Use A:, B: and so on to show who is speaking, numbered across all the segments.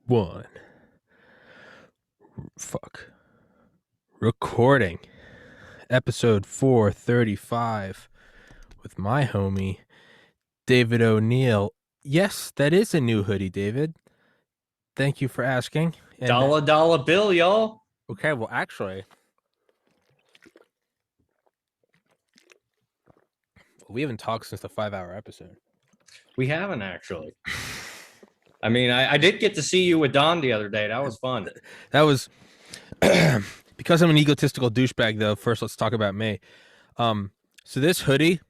A: One. Fuck. Recording. Episode 435 with my homie, David O'Neill. Yes, that is a new hoodie, David. Thank you for asking. And
B: Dollar bill, y'all.
A: okay, well, actually, we haven't talked since the 5-hour episode.
B: We haven't actually. I mean, I did get to see you with Don the other day. That was fun.
A: That was because I'm an egotistical douchebag, though. First, let's talk about me. So this hoodie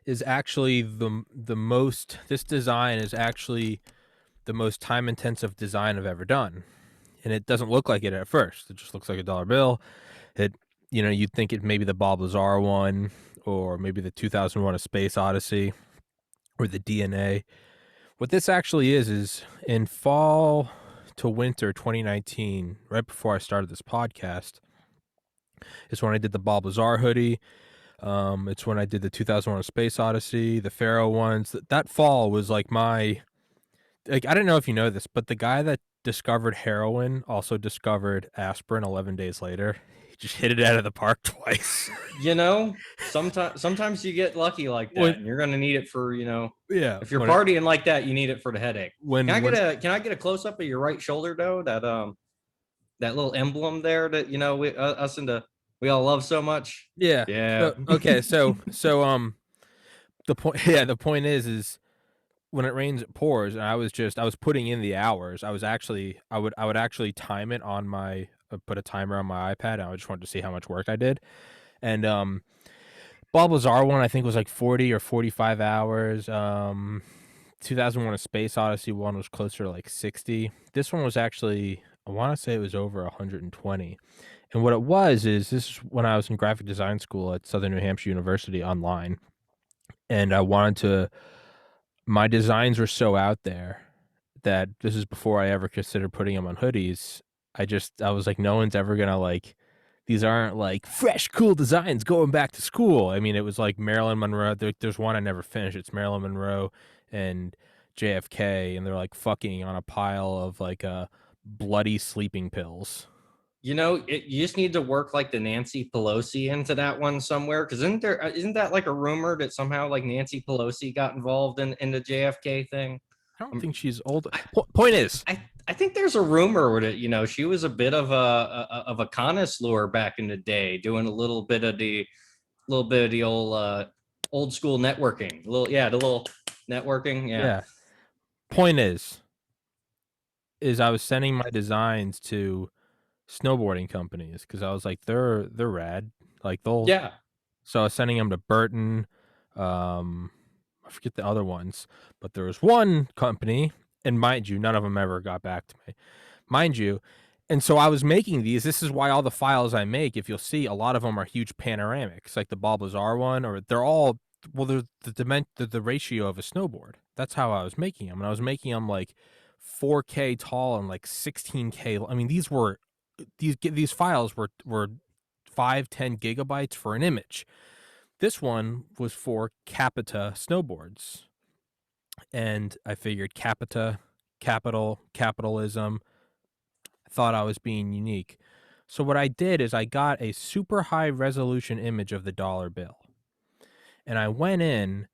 A: is actually the most. This design is actually the most time-intensive design I've ever done, and it doesn't look like it at first. It just looks like a dollar bill. You'd think it maybe the Bob Lazar one, or maybe the 2001: A Space Odyssey, or the DNA. What this actually is in fall to winter 2019, right before I started this podcast, is when I did the Bob Lazar hoodie. It's when I did the 2001: A Space Odyssey, the Pharaoh ones. That fall was like I don't know if you know this, but the guy that discovered heroin also discovered aspirin 11 days later. He just hit it out of the park twice.
B: Sometimes you get lucky like that, and you're gonna need it for
A: Yeah.
B: if you're partying like that, you need it for the headache.
A: When
B: Can I get a close up of your right shoulder though? That little emblem there that we all love so much.
A: Yeah.
B: Yeah.
A: So the point the point is when it rains it pours, and I was putting in the hours. I would actually time it on my put a timer on my iPad, and I just wanted to see how much work I did. And Bob Lazar one I think was like 40 or 45 hours. 2001: A Space Odyssey one was closer to like 60. This one was actually, I want to say it was over 120. And what it was is, this is when I was in graphic design school at Southern New Hampshire University online, and my designs were so out there that this is before I ever considered putting them on hoodies. I was like, no one's ever gonna like, these aren't like fresh, cool designs going back to school. I mean, it was like Marilyn Monroe. There's one I never finished. It's Marilyn Monroe and JFK, and they're like fucking on a pile of like bloody sleeping pills.
B: You just need to work like the Nancy Pelosi into that one somewhere. Because isn't that like a rumor that somehow like Nancy Pelosi got involved in the JFK thing?
A: I don't think she's old. Point is,
B: I think there's a rumor that she was a bit of a connoisseur back in the day, doing a little bit of the old school networking. The little networking. Yeah.
A: Point is I was sending my designs to snowboarding companies because I was like, they're rad. Like they'll.
B: Yeah.
A: So I was sending them to Burton. I forget the other ones, but there was one company, and mind you, none of them ever got back to me. Mind you. And so I was making these. This is why all the files I make, if you'll see, a lot of them are huge panoramics, like the Bob Lazar one, or they're all, well, they're the ratio of a snowboard. That's how I was making them. And I was making them like 4K tall and like 16K. I mean, these files were 5-10 gigabytes for an image. This one was for Capita snowboards. And I figured capitalism. I thought I was being unique. So what I did is I got a super high resolution image of the dollar bill. And I went in,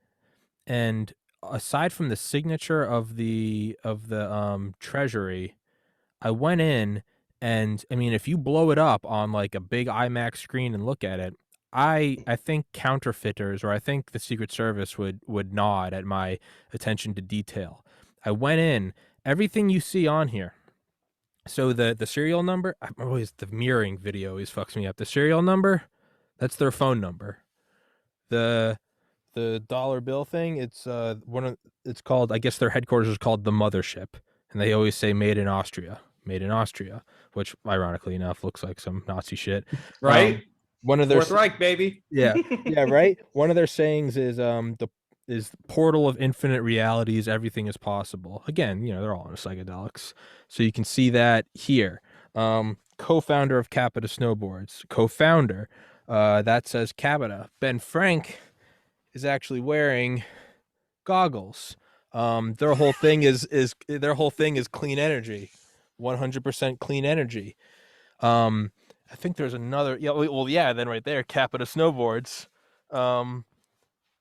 A: and aside from the signature of the treasury, I went in, and I mean, if you blow it up on like a big IMAX screen and look at it, I think counterfeiters, or I think the Secret Service would nod at my attention to detail. I went in, everything you see on here. So the serial number, the mirroring video always fucks me up. The serial number, that's their phone number. The dollar bill thing, it's called, I guess their headquarters is called the Mothership, and they always say made in Austria, which ironically enough looks like some Nazi shit.
B: Right.
A: One of their
B: Fourth Reich, baby.
A: Yeah, right. One of their sayings is the portal of infinite realities. Everything is possible. Again, they're all into psychedelics, so you can see that here. Co-founder of Capita Snowboards, co-founder. That says Capita. Ben Frank is actually wearing goggles. Their whole thing is clean energy, 100% clean energy. Um, I think there's another. Yeah, well, yeah. Then right there, Capita Snowboards. Um,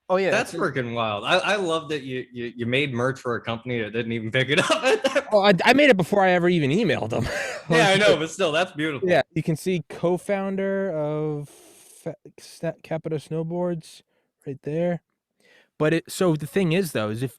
A: oh yeah,
B: That's freaking wild. I love that you made merch for a company that didn't even pick it up at that
A: oh,
B: point.
A: I made it before I ever even emailed them.
B: Yeah, I know, but still, that's beautiful.
A: Yeah, you can see co-founder of Capita Snowboards right there. But so the thing is though, is if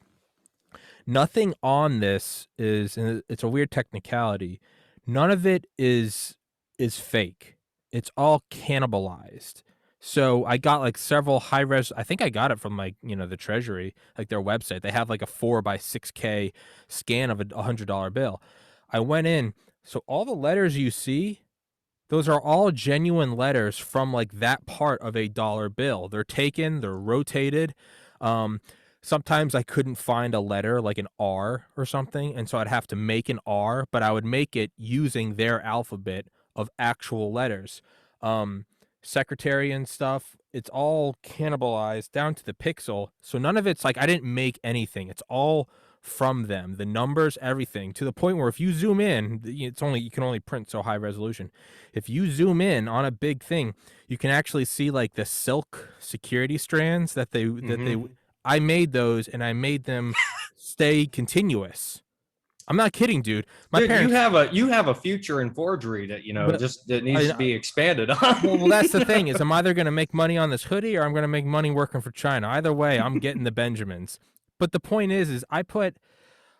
A: nothing on this is, and it's a weird technicality, none of it is fake. It's all cannibalized. So I got like several high res. I think I got it from like the Treasury, like their website. They have like a 4 by 6K scan of $100 bill. I went in, so all the letters you see, those are all genuine letters from like that part of a dollar bill. They're taken, they're rotated. Um, Sometimes I couldn't find a letter like an R or something, and so I'd have to make an R, but I would make it using their alphabet of actual letters. Um, Secretary and stuff, it's all cannibalized down to the pixel. So none of it's like I didn't make anything. It's all from them. The numbers, everything, to the point where if you zoom in, you can only print so high resolution. If you zoom in on a big thing, you can actually see like the silk security strands that they
B: Hmm.
A: I made those and I made them stay continuous. I'm not kidding, dude. My
B: Dude,
A: parents,
B: you have a future in forgery that
A: but
B: just that needs
A: I,
B: to be expanded on.
A: well, that's the thing is I'm either going to make money on this hoodie or I'm going to make money working for China. Either way, I'm getting the Benjamins. But the point is I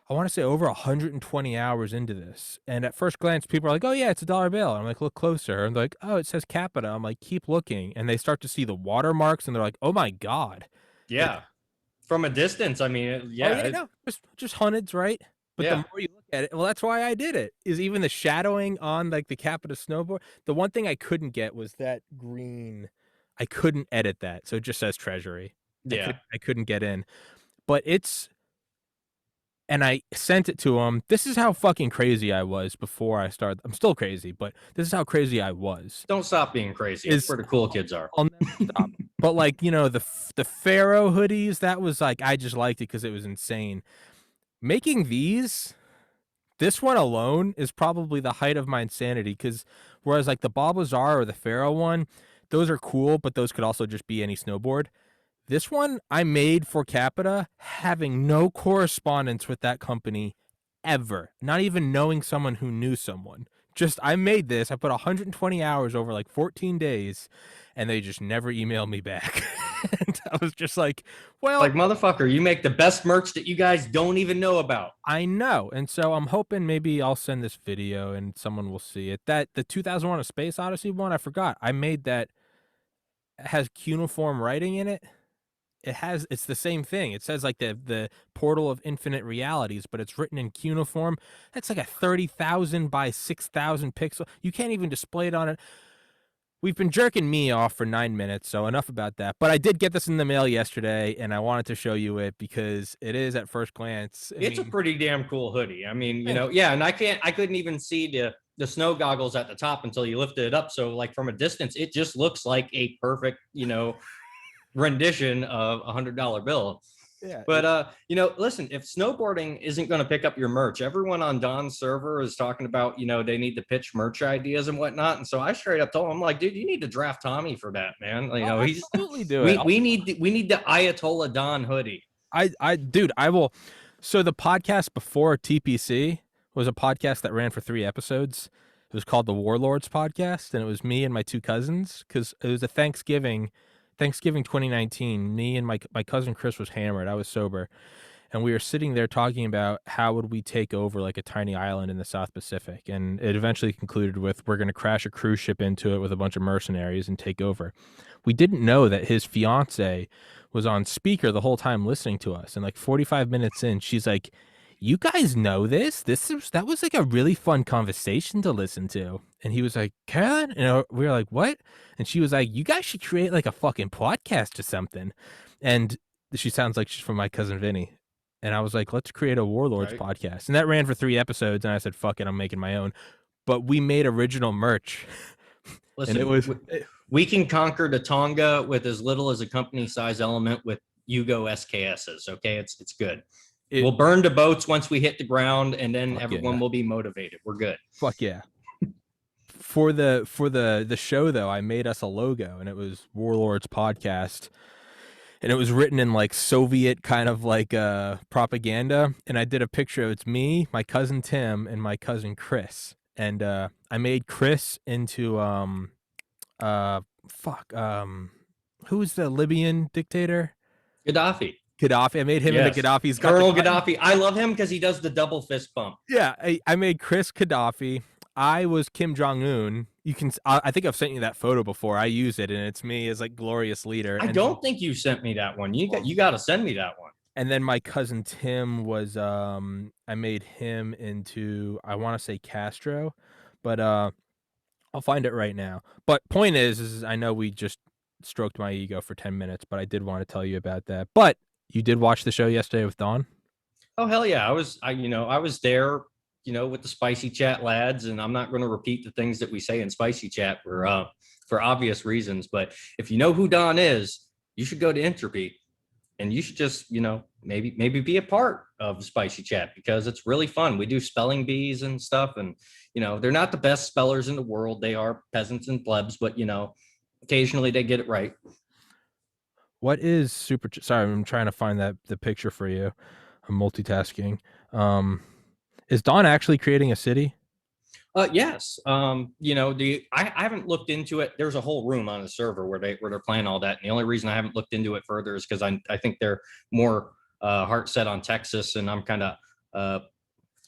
A: want to say over 120 hours into this. And at first glance, people are like, oh, yeah, it's a dollar bill. And I'm like, look closer. And they're like, oh, it says Capita. I'm like, keep looking. And they start to see the watermarks and they're like, oh my God. It,
B: Yeah, from a distance. I mean,
A: oh,
B: yeah,
A: yeah, no, just hundreds, right? But the
B: yeah.
A: more you look at it, well, that's why I did it, is even the shadowing on like the Capita snowboard. The one thing I couldn't get was that green. I couldn't edit that. So it just says Treasury.
B: Yeah.
A: I couldn't get in. But and I sent it to him. This is how fucking crazy I was before I started. I'm still crazy, but this is how crazy I was.
B: Don't stop being crazy. It's
A: Is
B: where the cool kids are.
A: I'll never stop. But like the Pharaoh hoodies, that was like I just liked it because it was insane. Making this one alone is probably the height of my insanity. Because whereas like the Bob Lazar or the Pharaoh one, those are cool, but those could also just be any snowboard. This one I made for Capita, having no correspondence with that company ever, not even knowing someone who knew someone. Just I made this. I put 120 hours over like 14 days, and they just never emailed me back. And I was just like,
B: Like,
A: well,
B: motherfucker, you make the best merch that you guys don't even know about.
A: I know. And so I'm hoping maybe I'll send this video and someone will see it. That the 2001 A Space Odyssey one, I forgot. I made that, has cuneiform writing in it. It's the same thing. It says like the portal of infinite realities, but it's written in cuneiform. That's like a 30,000 by 6,000 pixel. You can't even display it on it. We've been jerking me off for 9 minutes, so enough about that. But I did get this in the mail yesterday, and I wanted to show you it because it is at first glance. I
B: It's a
A: mean,
B: pretty damn cool hoodie. I mean,
A: thank you.
B: yeah, and I couldn't even see the snow goggles at the top until you lifted it up. So like from a distance, it just looks like a perfect, rendition of $100 bill.
A: Yeah,
B: But listen, if snowboarding isn't going to pick up your merch, everyone on Don's server is talking about, they need to pitch merch ideas and whatnot. And so I straight up told him, I'm like, dude, you need to draft Tommy for that, man.
A: I'll
B: He's
A: absolutely do it.
B: we need the Ayatollah Don hoodie.
A: Dude, I will. So the podcast before TPC was a podcast that ran for 3 episodes. It was called the Warlords Podcast, and it was me and my two cousins because it was a Thanksgiving 2019. Me and my cousin Chris was hammered. I was sober, and we were sitting there talking about how would we take over like a tiny island in the South Pacific, and it eventually concluded with we're going to crash a cruise ship into it with a bunch of mercenaries and take over. We didn't know that his fiance was on speaker the whole time listening to us, and like 45 minutes in, she's like, you guys know that was like a really fun conversation to listen to. And he was like, Carolyn, we were like, what? And she was like, you guys should create like a fucking podcast or something. And she sounds like she's from my cousin Vinny. And I was like, let's create a Warlords
B: Right.
A: podcast. And that ran for 3 episodes. And I said, fuck it, I'm making my own. But we made original merch. And it
B: Listen,
A: was,
B: we can conquer the Tonga with as little as a company size element with Yugo SKSs. Okay, it's good.
A: It
B: We'll burn the boats once we hit the ground, and then
A: fuck
B: everyone
A: yeah.
B: will be motivated. We're good.
A: Fuck yeah. For the show though, I made us a logo and it was Warlords Podcast and it was written in like Soviet kind of like propaganda and I did a picture of it's me, my cousin Tim and my cousin Chris. And I made Chris into uh fuck who's the Libyan dictator?
B: Gaddafi.
A: Gaddafi. I made him into
B: Yes.
A: Gaddafi. He's got the
B: Colonel
A: gun.
B: Gaddafi. I love him because he does the double fist bump.
A: Yeah, I made Chris Gaddafi. I was Kim Jong Un. You can, I think I've sent you that photo before. I use it, and it's me as like glorious leader.
B: I don't think you sent me that one. You got to send me that one.
A: And then my cousin Tim was, I made him into, I want to say Castro, but I'll find it right now. But point is I know we just stroked my ego for 10 minutes, but I did want to tell you about that. But you did watch the show yesterday with Dawn.
B: Oh hell yeah! I was there, with the spicy chat lads, and I'm not going to repeat the things that we say in spicy chat for obvious reasons. But if you know who Don is, you should go to Entropy, and you should just maybe be a part of spicy chat because it's really fun. We do spelling bees and stuff, and they're not the best spellers in the world. They are peasants and plebs, but occasionally they get it right.
A: What is super? Sorry, I'm trying to find the picture for you. I'm multitasking. Um, is Dawn actually creating a city?
B: Yes. I haven't looked into it. There's a whole room on the server where they're playing all that. And the only reason I haven't looked into it further is because I think they're more heart set on Texas, and I'm kind of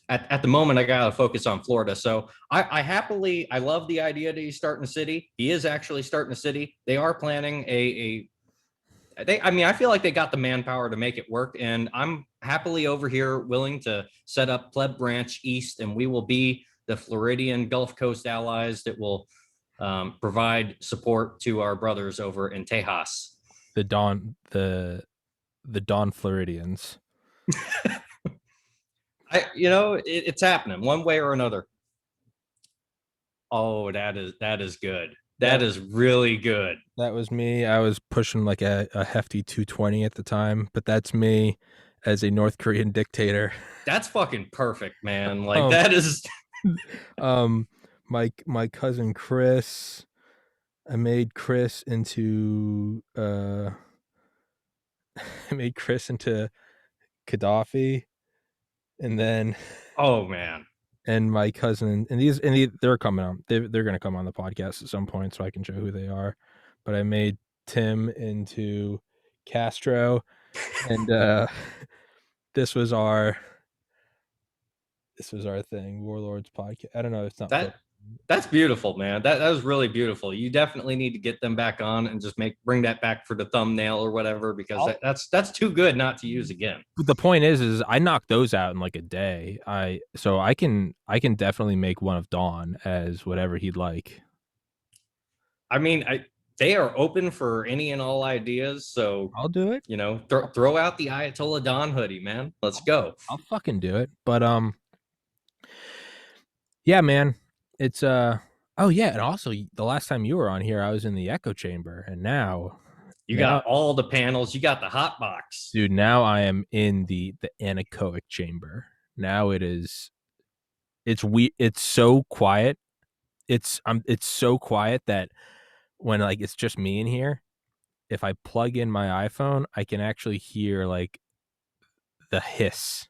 B: at the moment I gotta focus on Florida. So I love the idea that he's starting a city. He is actually starting a city. They are planning I feel like they got the manpower to make it work, and I'm happily over here willing to set up Pleb Branch East, and we will be the Floridian Gulf Coast allies that will provide support to our brothers over in Tejas.
A: The Dawn Floridians.
B: It's happening one way or another. Oh, that is good. That is really good.
A: That was me. I was pushing like a hefty 220 at the time, but that's me as a North Korean dictator.
B: That's fucking perfect, man. Like
A: Um,
B: that is.
A: um, my cousin Chris. I made Chris into I made Chris into Gaddafi, and then
B: Oh man.
A: and my cousin they're coming on. They're gonna come on the podcast at some point, so I can show who they are. But I made Tim into Castro, and this was our thing, Warlords podcast. I don't know, it's not
B: That's beautiful, man. That was really beautiful. You definitely need to get them back on and just bring that back for the thumbnail or whatever, because that's too good not to use again.
A: the point is I knocked those out in like a day. So I can definitely make one of Dawn as whatever he'd like.
B: I mean, they are open for any and all ideas. So
A: I'll do it.
B: Throw out the Ayatollah Don hoodie, man. Let's go.
A: I'll fucking do it. But yeah, man. It's oh yeah, and also the last time you were on here, I was in the echo chamber, and now
B: you got all the panels. You got the hot box,
A: dude. Now I am in the anechoic chamber. Now it's so quiet. It's so quiet that when like it's just me in here, if I plug in my iPhone, I can actually hear like the hiss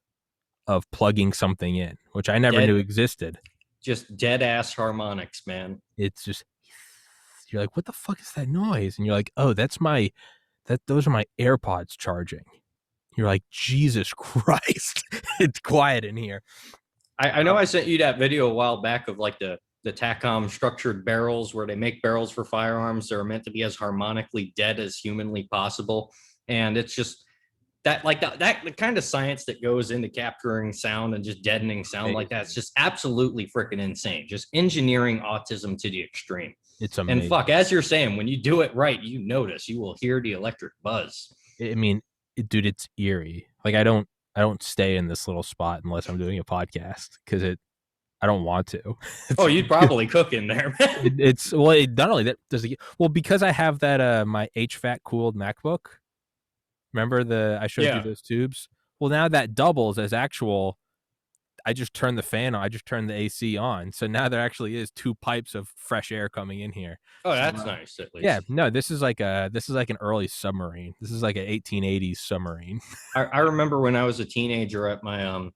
A: of plugging something in, which I never knew existed.
B: Just dead ass harmonics, man.
A: It's just you're like, what the fuck is that noise? And you're like, oh, those are my AirPods charging. You're like, Jesus Christ, it's quiet in here.
B: I know I sent you that video a while back of like the TACOM structured barrels where they make barrels for firearms that are meant to be as harmonically dead as humanly possible. And it's just that the kind of science that goes into capturing sound and just deadening sound like that. It's just absolutely freaking insane. Just engineering autism to the extreme.
A: It's amazing.
B: And fuck, as you're saying, when you do it right, you will hear the electric buzz.
A: I mean, dude, it's eerie. Like I don't stay in this little spot unless I'm doing a podcast because I don't want to.
B: Oh, you'd probably cook in there.
A: It's not only that does it because I have that my HVAC cooled MacBook. Remember I showed you those tubes? Well, now that doubles as actual. I just turned the fan on. I just turned the AC on. So now there actually is two pipes of fresh air coming in here.
B: Oh,
A: So
B: that's nice at
A: yeah,
B: least.
A: no, this is like an early submarine. This is like an 1880s submarine.
B: I remember when I was a teenager at my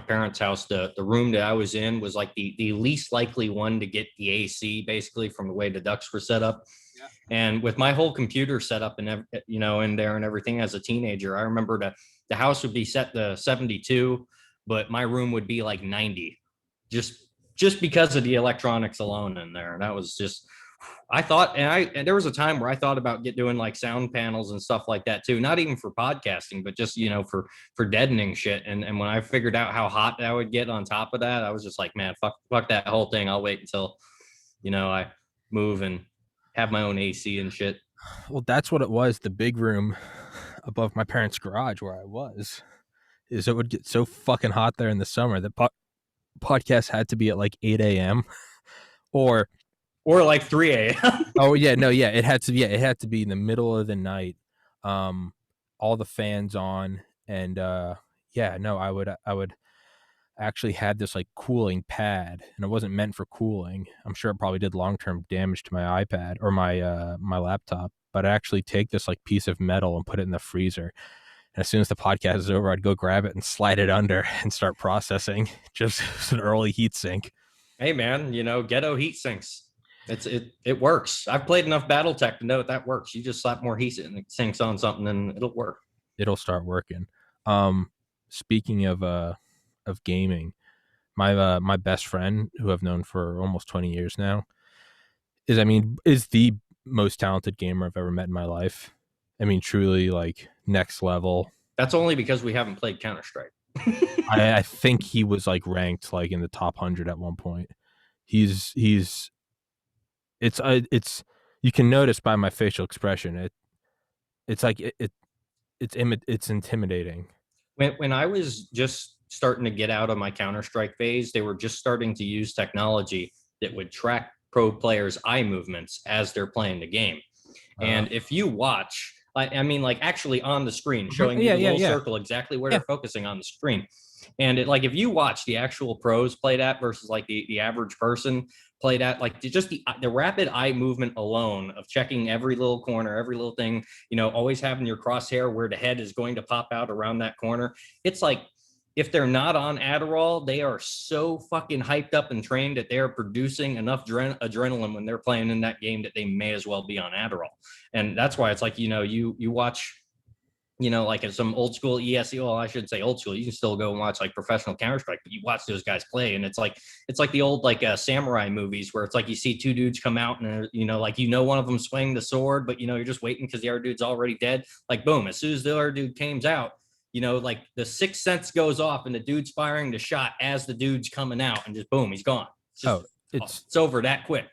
B: parents' house, the room that I was in was like the least likely one to get the AC, basically from the way the ducts were set up.
A: Yeah.
B: And with my whole computer set up and in there and everything as a teenager, I remember the house would be set to 72, but my room would be like 90, just just because of the electronics alone in there. And that was just I thought, and there was a time where I thought about doing like sound panels and stuff like that too. Not even for podcasting, but just for deadening shit. And when I figured out how hot that would get on top of that, I was just like, man, fuck that whole thing. I'll wait until I move and have my own AC and shit.
A: Well, that's what it was. The big room above my parents' garage where I was is it would get so fucking hot there in the summer that podcast had to be at like 8 a.m. or
B: Or like 3 a.m.
A: oh yeah, no, yeah, it had to be in the middle of the night. Um, all the fans on, and yeah, no, I would actually had this like cooling pad, and it wasn't meant for cooling. I'm sure it probably did long term damage to my iPad or my laptop. But I actually take this like piece of metal and put it in the freezer. And as soon as the podcast is over, I'd go grab it and slide it under and start processing. Just an early heat sink.
B: Hey man, ghetto heat sinks. It works. I've played enough BattleTech to know that works. You just slap more heat sinks on something and it'll work.
A: It'll start working. Um, Speaking of gaming, my best friend who I've known for almost 20 years now is the most talented gamer I've ever met in my life. I mean, truly like next level.
B: That's only because we haven't played Counter Strike.
A: I think he was like ranked like in the top 100 at one point. He's it's you can notice by my facial expression. It's like it's intimidating.
B: When I was just starting to get out of my Counter Strike phase, they were just starting to use technology that would track pro players' eye movements as they're playing the game. And if you watch, I mean, like actually on the screen, showing you
A: Yeah,
B: the
A: yeah,
B: little
A: yeah,
B: circle exactly where
A: yeah.
B: they're focusing on the screen. And like if you watch the actual pros play that versus like the average person play that, like just the rapid eye movement alone of checking every little corner, every little thing, always having your crosshair where the head is going to pop out around that corner. It's like if they're not on Adderall, they are so fucking hyped up and trained that they are producing enough adrenaline when they're playing in that game that they may as well be on Adderall. And that's why it's like, you watch, like some old school ESE. Well, I shouldn't say old school. You can still go and watch like professional Counter Strike, but you watch those guys play, and it's like the old like samurai movies where it's like you see two dudes come out and like one of them swing the sword, but you're just waiting because the other dude's already dead. Like boom, as soon as the other dude comes out, like the sixth sense goes off and the dude's firing the shot as the dude's coming out, and just boom, he's gone. It's over that quick.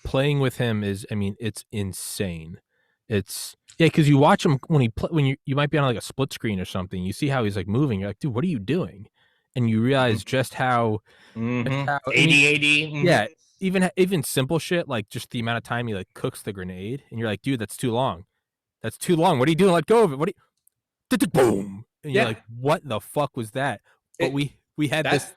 A: Playing with him is, I mean, it's insane. It's yeah, because you watch him when you might be on like a split screen or something. You see how he's like moving. You're like, dude, what are you doing? And you realize I mean,
B: 80.
A: yeah, even simple shit like just the amount of time he like cooks the grenade, and you're like, dude, that's too long. That's too long. What are you doing? Let go of it. What? Boom! And you're
B: Yeah,
A: like, what the fuck was that? But
B: it
A: we had
B: that's
A: this.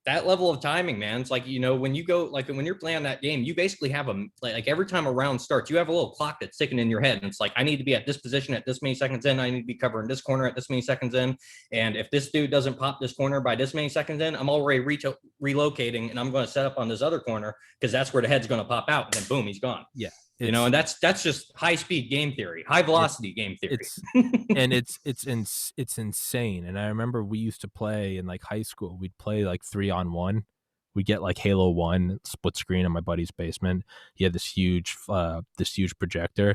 B: that level of timing, man. It's like, when you go, like when you're playing that game, you basically have like every time a round starts, you have a little clock that's ticking in your head. And it's like, I need to be at this position at this many seconds in. I need to be covering this corner at this many seconds in. And if this dude doesn't pop this corner by this many seconds in, I'm already relocating and I'm going to set up on this other corner because that's where the head's going to pop out. And then boom, he's gone.
A: Yeah.
B: And that's just high speed game theory, high velocity game theory.
A: It's insane. And I remember we used to play in like high school. We'd play like 3-on-1. We get like Halo 1 split screen in my buddy's basement. He had this huge projector,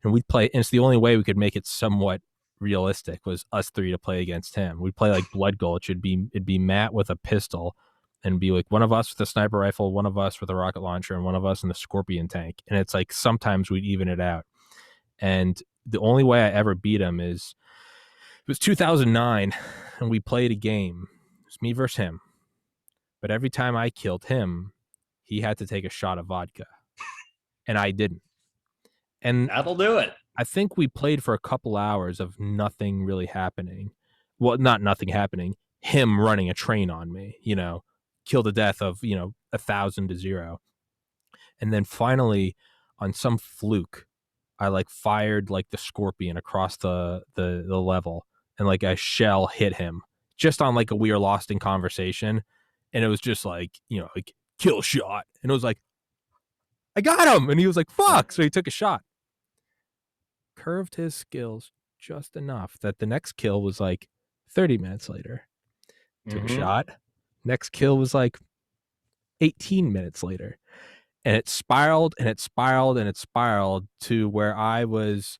A: and we'd play. And it's the only way we could make it somewhat realistic was us three to play against him. We'd play like Blood Gulch. It'd be Matt with a pistol, and be like one of us with a sniper rifle, one of us with a rocket launcher, and one of us in the Scorpion tank. And it's like sometimes we'd even it out. And the only way I ever beat him it was 2009, and we played a game. It was me versus him. But every time I killed him, he had to take a shot of vodka, and I didn't. And
B: That'll do it.
A: I think we played for a couple hours of nothing really happening. Well, not nothing happening. Him running a train on me, kill the death of 1,000 to 0, and then finally, on some fluke, I like fired like the scorpion across the level, and like a shell hit him just on like a we are lost in conversation, and it was just like like kill shot, and it was like I got him, and he was like fuck, so he took a shot, curved his skills just enough that the next kill was like 30 minutes later. Took a
B: Mm-hmm.
A: shot. Next kill was like 18 minutes later. And it spiraled and it spiraled and it spiraled to where I was,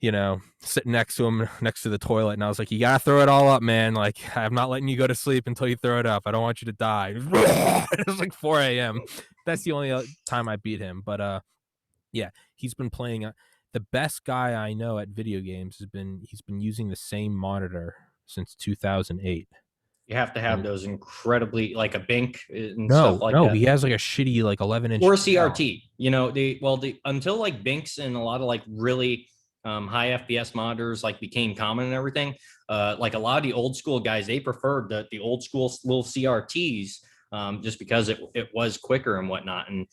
A: sitting next to him, next to the toilet. And I was like, you got to throw it all up, man. Like, I'm not letting you go to sleep until you throw it up. I don't want you to die. It was like 4 a.m. That's the only time I beat him. But yeah, he's been playing. The best guy I know at video games he's been using the same monitor since 2008.
B: You have to have
A: And
B: those incredibly like a Bink and stuff
A: no,
B: like
A: no,
B: that.
A: he has like a shitty like 11-inch
B: Or
A: Dell.
B: CRT. You know, the until like Binks and a lot of like really high FPS monitors like became common and everything. Like a lot of the old school guys, they preferred the old school little CRTs just because it was quicker and whatnot. And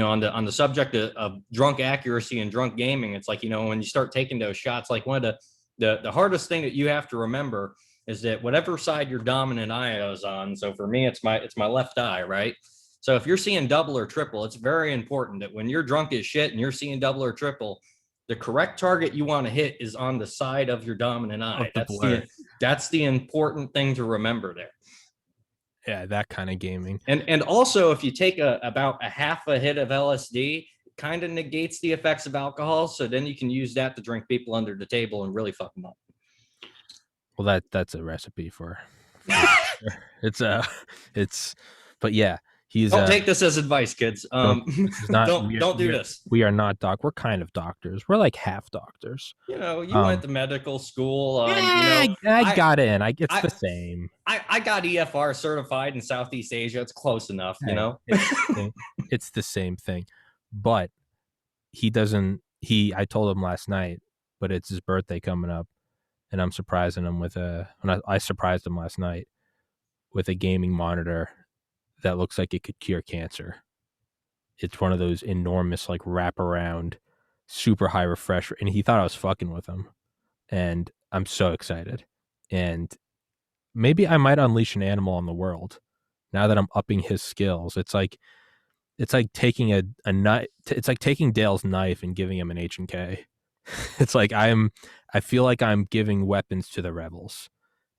B: on the subject of drunk accuracy and drunk gaming, it's like when you start taking those shots, like one of the hardest thing that you have to remember is that whatever side your dominant eye is on. So for me, it's my left eye, right? So if you're seeing double or triple, it's very important that when you're drunk as shit and you're seeing double or triple, the correct target you want to hit is on the side of your dominant
A: Of
B: eye.
A: the blur.
B: That's the important thing to remember there.
A: Yeah, that kind of gaming.
B: And also if you take about a half a hit of LSD, it kind of negates the effects of alcohol. So then you can use that to drink people under the table and really fuck them up.
A: Well, that's a recipe for it's it's but yeah, he's
B: Don't take this as advice, kids.
A: don't this is not
B: Don't do this.
A: we are not we're kind of doctors. We're like half doctors.
B: You went to medical school.
A: Yeah, I
B: I
A: got in. It's
B: I
A: the same.
B: I got EFR certified in Southeast Asia. It's close enough,
A: Hey, it's the same thing. But he doesn't I told him last night, but it's his birthday coming up, and I'm surprising him with I surprised him last night with a gaming monitor that looks like it could cure cancer. It's one of those enormous like wraparound, super high refresh, and he thought I was fucking with him, and I'm so excited. And maybe I might unleash an animal on the world now that I'm upping his skills. It's like taking a knife. It's like taking Dale's knife and giving him an H&K. It's like I feel like I'm giving weapons to the rebels,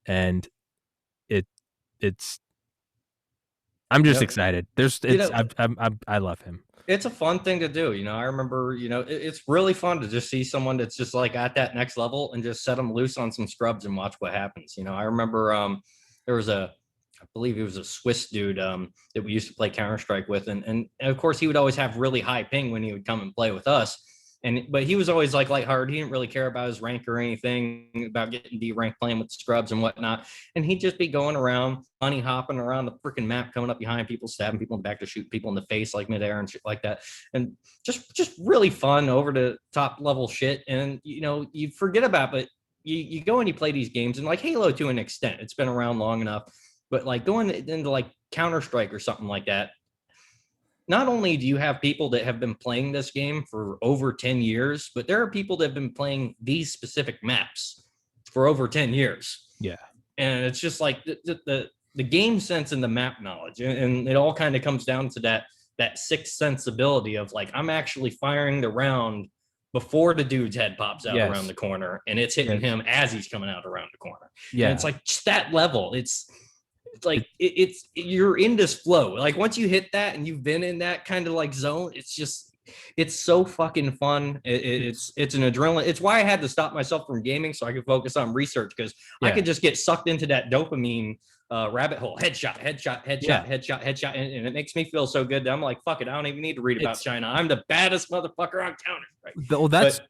A: and it it's I'm just excited. I love him.
B: It's a fun thing to do. I remember, it's really fun to just see someone that's just like at that next level and just set them loose on some scrubs and watch what happens. I remember there was I believe he was a Swiss dude that we used to play Counter-Strike with. And of course, he would always have really high ping when he would come and play with us. But he was always like lighthearted. He didn't really care about his rank or anything, about getting D rank, playing with the scrubs and whatnot. And he'd just be going around, bunny hopping around the freaking map, coming up behind people, stabbing people in the back to shoot people in the face like midair and shit like that. And just really fun, over the top level shit. And you forget about it, but you go and you play these games, and like Halo to an extent, it's been around long enough. But like going into like Counter-Strike or something like that, not only do you have people that have been playing this game for over 10 years, but there are people that have been playing these specific maps for over 10 years.
A: Yeah.
B: And it's just like the game sense and the map knowledge. And it all kind of comes down to that sixth sensibility of like, I'm actually firing the round before the dude's head pops out around the corner, and it's hitting him as he's coming out around the corner. Yeah. And it's like just that level. It's like you're in this flow. Like once you hit that and you've been in that kind of like zone, it's so fucking fun. It's an adrenaline. It's why I had to stop myself from gaming so I could focus on research, because I could just get sucked into that dopamine rabbit hole. Headshot, and it makes me feel so good that I'm like, fuck it, I don't even need to read about China. I'm the baddest motherfucker on Counter. Right?
A: Well, that's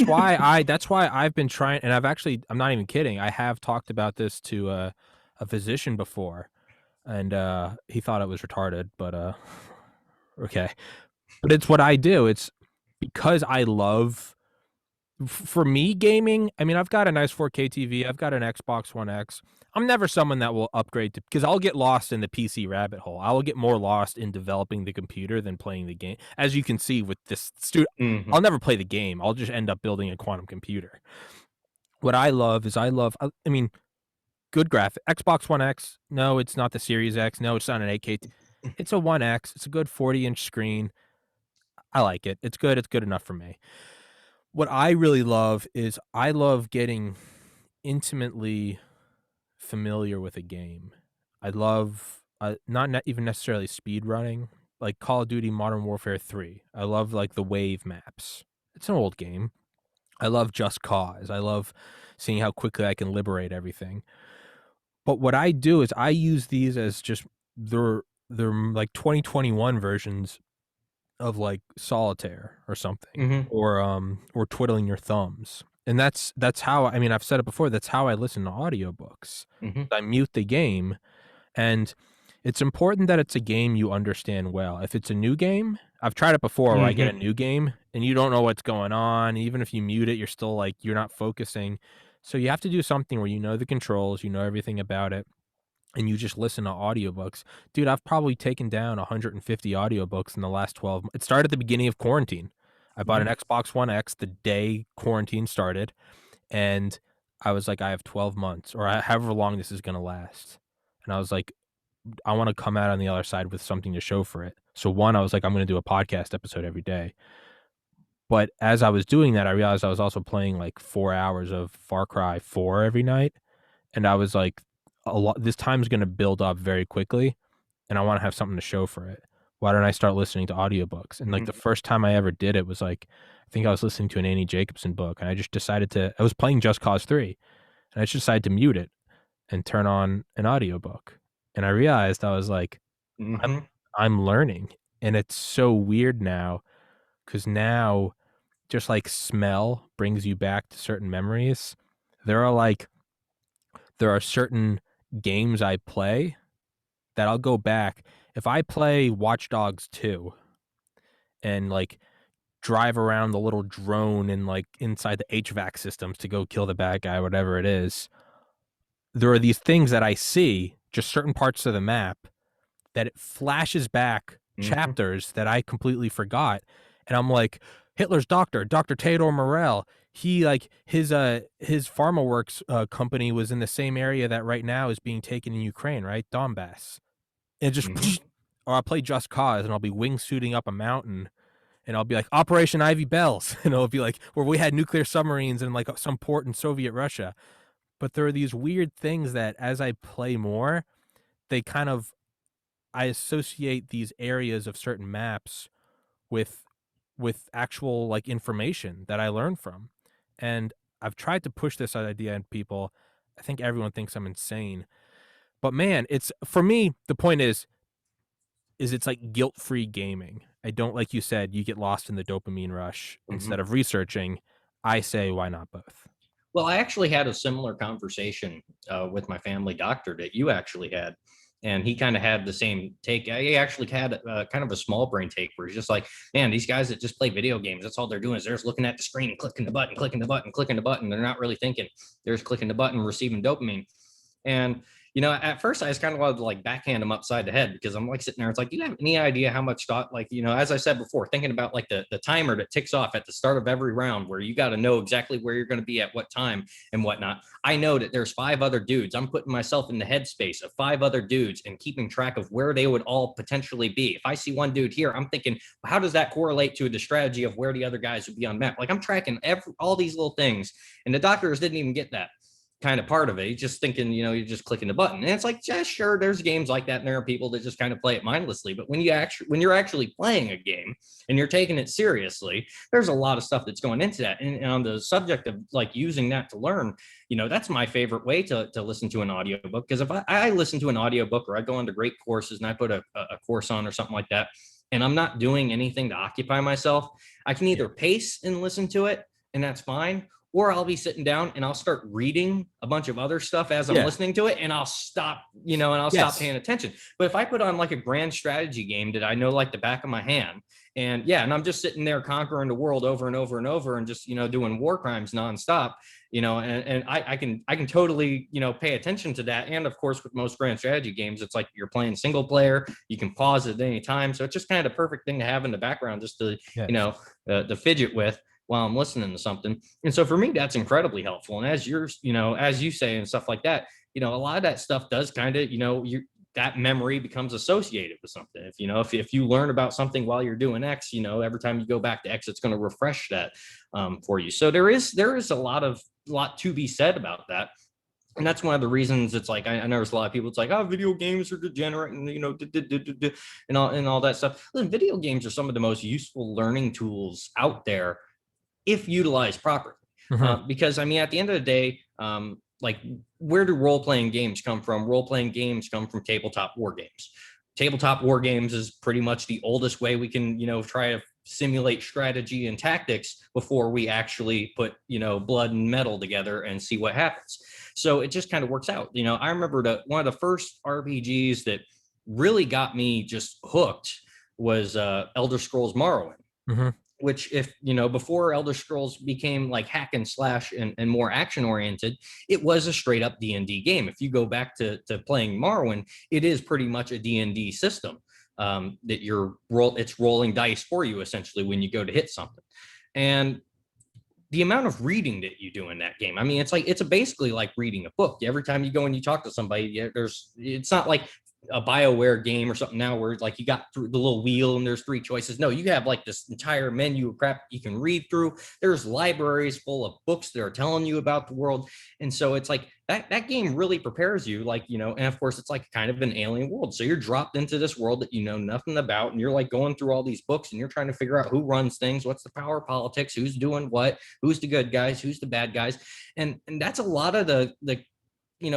A: why I've been trying, and I'm not even kidding. I have talked about this to a physician before, and he thought it was retarded, but okay. But it's what I do. It's because I love For me, gaming, I mean, I've got a nice 4K TV. I've got an Xbox One X. I'm never someone that will upgrade to because I'll get lost in the PC rabbit hole. I will get more lost in developing the computer than playing the game. As you can see with this I'll
B: Hmm.
A: never play the game. I'll just end up building a quantum computer. What I love is I mean, good graphic. Xbox One X. No, it's not the Series X. No, it's not an 8K. It's a One X. It's a good 40-inch screen. I like it. It's good. It's good enough for me. What I really love is I love getting intimately familiar with a game. I love not even necessarily speed running, like Call of Duty Modern Warfare 3. I love like the wave maps. It's an old game. I love Just Cause. I love seeing how quickly I can liberate everything. But what I do is I use these as just they're like 2021 versions of like solitaire or something,
B: Hmm.
A: or twiddling your thumbs. And that's how, I mean, I've said it before, that's how I listen to audiobooks.
B: Hmm.
A: I mute the game, and it's important that it's a game you understand well. If it's a new game, I've tried it before where I get a
B: Hmm.
A: new game and you don't know what's going on. Even if you mute it, you're still like you're not focusing. So you have to do something where you know the controls, you know everything about it, and you just listen to audiobooks. Dude, I've probably taken down 150 audiobooks in the last 12 It started at the beginning of quarantine. I bought an
B: Hmm.
A: Xbox One X the day quarantine started, and I was like, I have 12 months or however long this is going to last. And I was like, I want to come out on the other side with something to show for it. So one, I was like, I'm going to do a podcast episode every day. But as I was doing that, I realized I was also playing like 4 hours of Far Cry 4 every night. And I was like, a lot, this time's going to build up very quickly, and I want to have something to show for it. Why don't I start listening to audiobooks? And like the
B: Hmm.
A: first time I ever did it was like, I think I was listening to an Annie Jacobson book, and I just decided I was playing Just Cause 3, and I just decided to mute it and turn on an audiobook. And I realized I was like, I'm,
B: Hmm.
A: I'm learning. And it's so weird now because now just like smell brings you back to certain memories. There are like, there are certain games I play that I'll go back. If I play Watch Dogs 2 and like drive around the little drone and like inside the HVAC systems to go kill the bad guy, whatever it is, there are these things that I see, just certain parts of the map, that it flashes back
B: Hmm.
A: chapters that I completely forgot. And I'm like, Hitler's doctor, Dr. Theodore Morell, he like his PharmaWorks company was in the same area that right now is being taken in Ukraine, right? Donbass. And just
B: Hmm.
A: or I'll play Just Cause and I'll be wingsuiting up a mountain and I'll be like Operation Ivy Bells and it'll be like where we had nuclear submarines in like some port in Soviet Russia. But there are these weird things that as I play more, they kind of I associate these areas of certain maps with actual like information that I learn from. And I've tried to push this idea on people. I think everyone thinks I'm insane. But man, it's for me, the point is it's like guilt-free gaming. I don't like you said, you get lost in the dopamine rush
B: Hmm.
A: instead of researching. I say why not both?
B: Well, I actually had a similar conversation with my family doctor that you actually had. And he kind of had the same take. He actually had kind of a small brain take where he's just like, man, these guys that just play video games, that's all they're doing is they're just looking at the screen, clicking the button, clicking the button, clicking the button. They're not really thinking. They're just clicking the button, receiving dopamine. And at first I just kind of wanted to like backhand him upside the head because I'm like sitting there. It's like, do you have any idea how much thought, like, as I said before, thinking about like the timer that ticks off at the start of every round where you got to know exactly where you're going to be at what time and whatnot. I know that there's 5 other dudes. I'm putting myself in the headspace of 5 other dudes and keeping track of where they would all potentially be. If I see one dude here, I'm thinking, how does that correlate to the strategy of where the other guys would be on map? Like I'm tracking all these little things, and the doctors didn't even get that kind of part of it. He's just thinking, you're just clicking the button. And it's like, yeah, sure, there's games like that, and there are people that just kind of play it mindlessly. But when you're actually playing a game and you're taking it seriously, there's a lot of stuff that's going into that. And on the subject of like using that to learn, that's my favorite way to listen to an audiobook. Because if I listen to an audiobook or I go into great courses and I put a course on or something like that, and I'm not doing anything to occupy myself, I can
A: Yeah.
B: either pace and listen to it, and that's fine, or I'll be sitting down and I'll start reading a bunch of other stuff as I'm
A: Yeah.
B: listening to it, and I'll stop, and I'll stop
A: Yes.
B: paying attention. But if I put on like a grand strategy game that I know like the back of my hand, and I'm just sitting there conquering the world over and over and over, and just doing war crimes nonstop, and I can totally pay attention to that. And of course, with most grand strategy games, it's like you're playing single player, you can pause at any time, so it's just kind of the perfect thing to have in the background, just to
A: Yes.
B: the fidget with while I'm listening to something. And so for me, that's incredibly helpful. And as as you say and stuff like that, a lot of that stuff does kind of, that memory becomes associated with something. If you learn about something while you're doing X, every time you go back to X, it's going to refresh that for you. So there is a lot to be said about that. And that's one of the reasons it's like I know there's a lot of people. It's like, oh, video games are degenerate, and and all that stuff. Listen, video games are some of the most useful learning tools out there if utilized properly.
A: Mhm.
B: Because I mean, at the end of the day, like, where do role playing games come from? Role playing games come from tabletop war games. Tabletop war games is pretty much the oldest way we can, try to simulate strategy and tactics before we actually put, blood and metal together and see what happens. So it just kind of works out. I remember one of the first RPGs that really got me just hooked was Elder Scrolls Morrowind,
A: Mhm.
B: which, if before Elder Scrolls became like hack and slash and more action oriented, it was a straight up D&D game. If you go back to playing Morrowind, it is pretty much a D&D system, that it's rolling dice for you essentially when you go to hit something. And the amount of reading that you do in that game, I mean, it's basically like reading a book. Every time you go and you talk to somebody, it's not like a BioWare game or something now where like you got through the little wheel and there's three choices. No, you have like this entire menu of crap you can read through. There's libraries full of books that are telling you about the world. And so it's like that game really prepares you, like, and of course it's like kind of an alien world. So you're dropped into this world that you know nothing about, and you're like going through all these books and you're trying to figure out who runs things, what's the power politics, who's doing what, who's the good guys, who's the bad guys. And that's a lot of the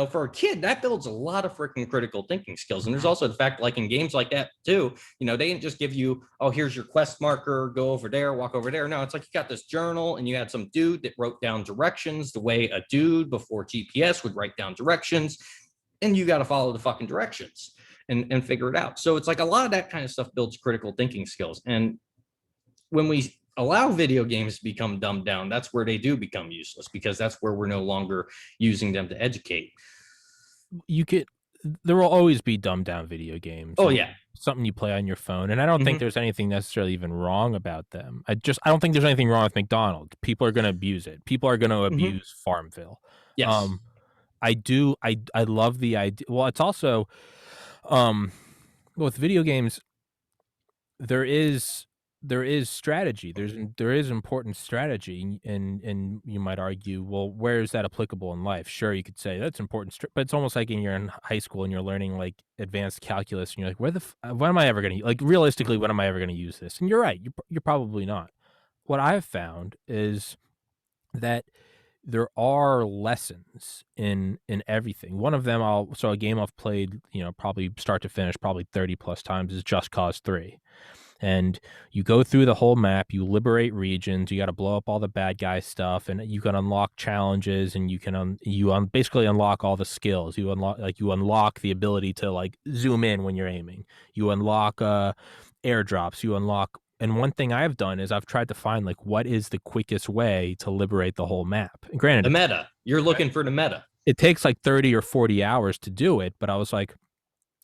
B: for a kid, that builds a lot of freaking critical thinking skills. And there's also the fact, like in games like that too, they didn't just give you, oh, here's your quest marker, go over there, walk over there. No, it's like you got this journal and you had some dude that wrote down directions the way a dude before GPS would write down directions. And you got to follow the fucking directions and figure it out. So it's like a lot of that kind of stuff builds critical thinking skills. And when we allow video games to become dumbed down, that's where they do become useless, because that's where we're no longer using them to educate.
A: You could There will always be dumbed down video games.
B: Oh
A: And
B: yeah.
A: something you play on your phone, and I don't think
B: Mm-hmm.
A: there's anything necessarily even wrong about them. I don't think there's anything wrong with McDonald's. People are gonna abuse it. People are gonna
B: Mm-hmm.
A: abuse Farmville.
B: Yes.
A: Um, I love the idea. Well, it's also, um, with video games, there is strategy. There is important strategy, and you might argue, well, where is that applicable in life? Sure, you could say that's important, but it's almost like you're in high school and you're learning like advanced calculus, and you're like, when am I ever going to, like, realistically, when am I ever going to use this? And you're right, you're probably not. What I've found is that there are lessons in everything. One of them, a game I've played, probably start to finish, probably 30 plus times, is Just Cause 3. And you go through the whole map, you liberate regions, you got to blow up all the bad guy stuff, and you can unlock challenges, and you can basically unlock all the skills. You unlock the ability to like zoom in when you're aiming. You unlock airdrops. And one thing I've done is I've tried to find like what is the quickest way to liberate the whole map. And granted,
B: The meta. You're looking for the meta.
A: it takes like 30 or 40 hours to do it, but I was like,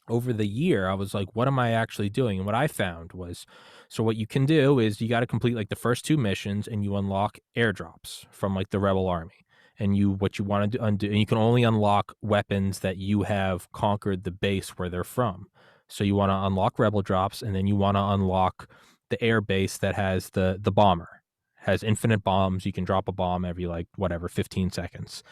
A: over the year, I was like, what am I actually doing? And what I found was, so what you can do is you got to complete like the first two missions, and you unlock airdrops from like the rebel army. And what you want to undo, and you can only unlock weapons that you have conquered the base where they're from. So you want to unlock rebel drops, and then you want to unlock the air base that has the bomber, has infinite bombs. You can drop a bomb every like whatever 15 seconds.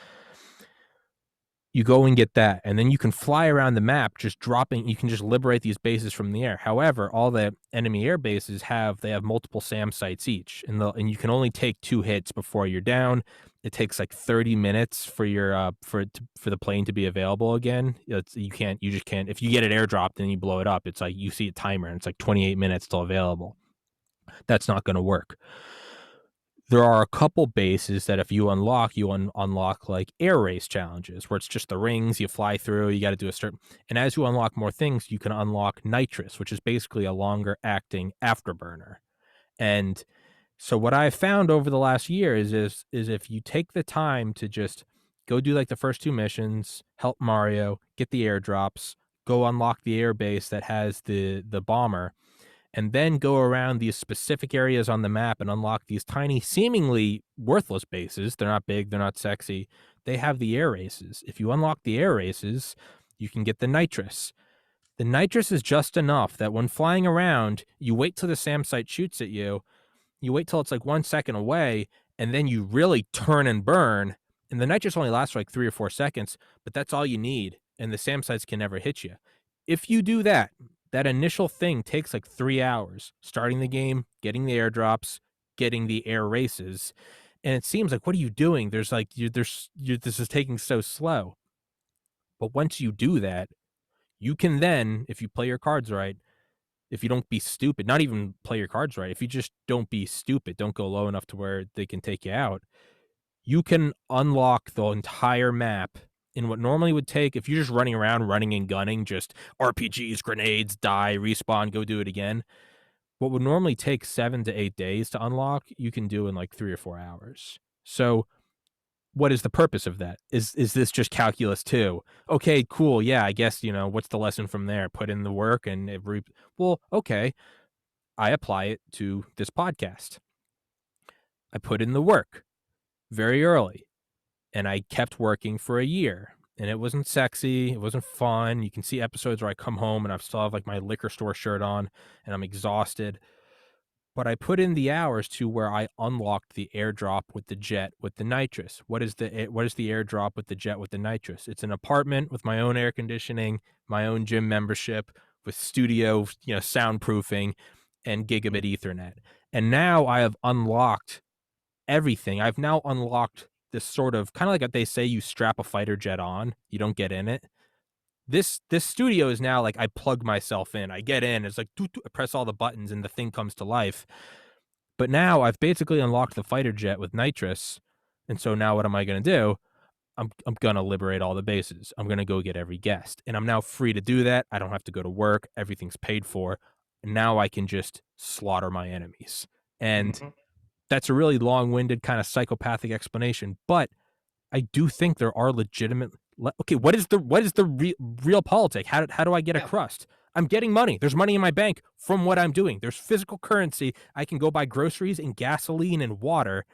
A: You go and get that, and then you can fly around the map just dropping. You can just liberate these bases from the air. However, all the enemy air bases have multiple SAM sites each, and you can only take 2 hits before you're down. It takes like 30 minutes for the plane to be available again. You just can't. If you get it airdropped and you blow it up, it's like you see a timer and it's like 28 minutes till available. That's not going to work. There are a couple bases that if you unlock, you unlock like air race challenges where it's just the rings you fly through. You got to do a certain, and as you unlock more things, you can unlock nitrous, which is basically a longer acting afterburner. And so what I've found over the last year is if you take the time to just go do like the first two missions, help Mario, get the airdrops, go unlock the air base that has the bomber, and then go around these specific areas on the map and unlock these tiny, seemingly worthless bases. They're not big, they're not sexy. They have the air races. If you unlock the air races, you can get the nitrous. The nitrous is just enough that when flying around, you wait till the SAM site shoots at you, you wait till it's like 1 second away, and then you really turn and burn. And the nitrous only lasts for like 3 or 4 seconds, but that's all you need. And the SAM sites can never hit you. If you do that, that initial thing takes like 3 hours, starting the game, getting the airdrops, getting the air races. And it seems like, what are you doing? There's like, this is taking so slow. But once you do that, you can then, if you play your cards right, if you don't be stupid, not even play your cards right, if you just don't be stupid, don't go low enough to where they can take you out, you can unlock the entire map in what normally would take, if you're just running around, running and gunning, just RPGs, grenades, die, respawn, go do it again. What would normally take 7 to 8 days to unlock, you can do in like 3 or 4 hours. So what is the purpose of that? Is this just calculus too? Okay, cool. Yeah, I guess, what's the lesson from there? Put in the work and well, okay. I apply it to this podcast. I put in the work very early and I kept working for a year. And it wasn't sexy. It wasn't fun. You can see episodes where I come home and I still have like my liquor store shirt on and I'm exhausted. But I put in the hours to where I unlocked the airdrop with the jet with the nitrous. What is the airdrop with the jet with the nitrous? It's an apartment with my own air conditioning, my own gym membership, with studio, soundproofing, and gigabit Ethernet. And now I have unlocked everything. I've now unlocked this sort of kind of like what they say, you strap a fighter jet on, you don't get in it. This studio is now like I plug myself in. I get in. It's like I press all the buttons and the thing comes to life. But now I've basically unlocked the fighter jet with nitrous, and so now what am I going to do? I'm gonna liberate all the bases. I'm gonna go get every guest, and I'm now free to do that. I don't have to go to work. Everything's paid for. And now I can just slaughter my enemies. And
B: Mhm.
A: that's a really long-winded kind of psychopathic explanation, but I do think there are legitimate. Okay, what is the real politic? How do I get a
B: Yeah.
A: crust? I'm getting money. There's money in my bank from what I'm doing. There's physical currency. I can go buy groceries and gasoline and water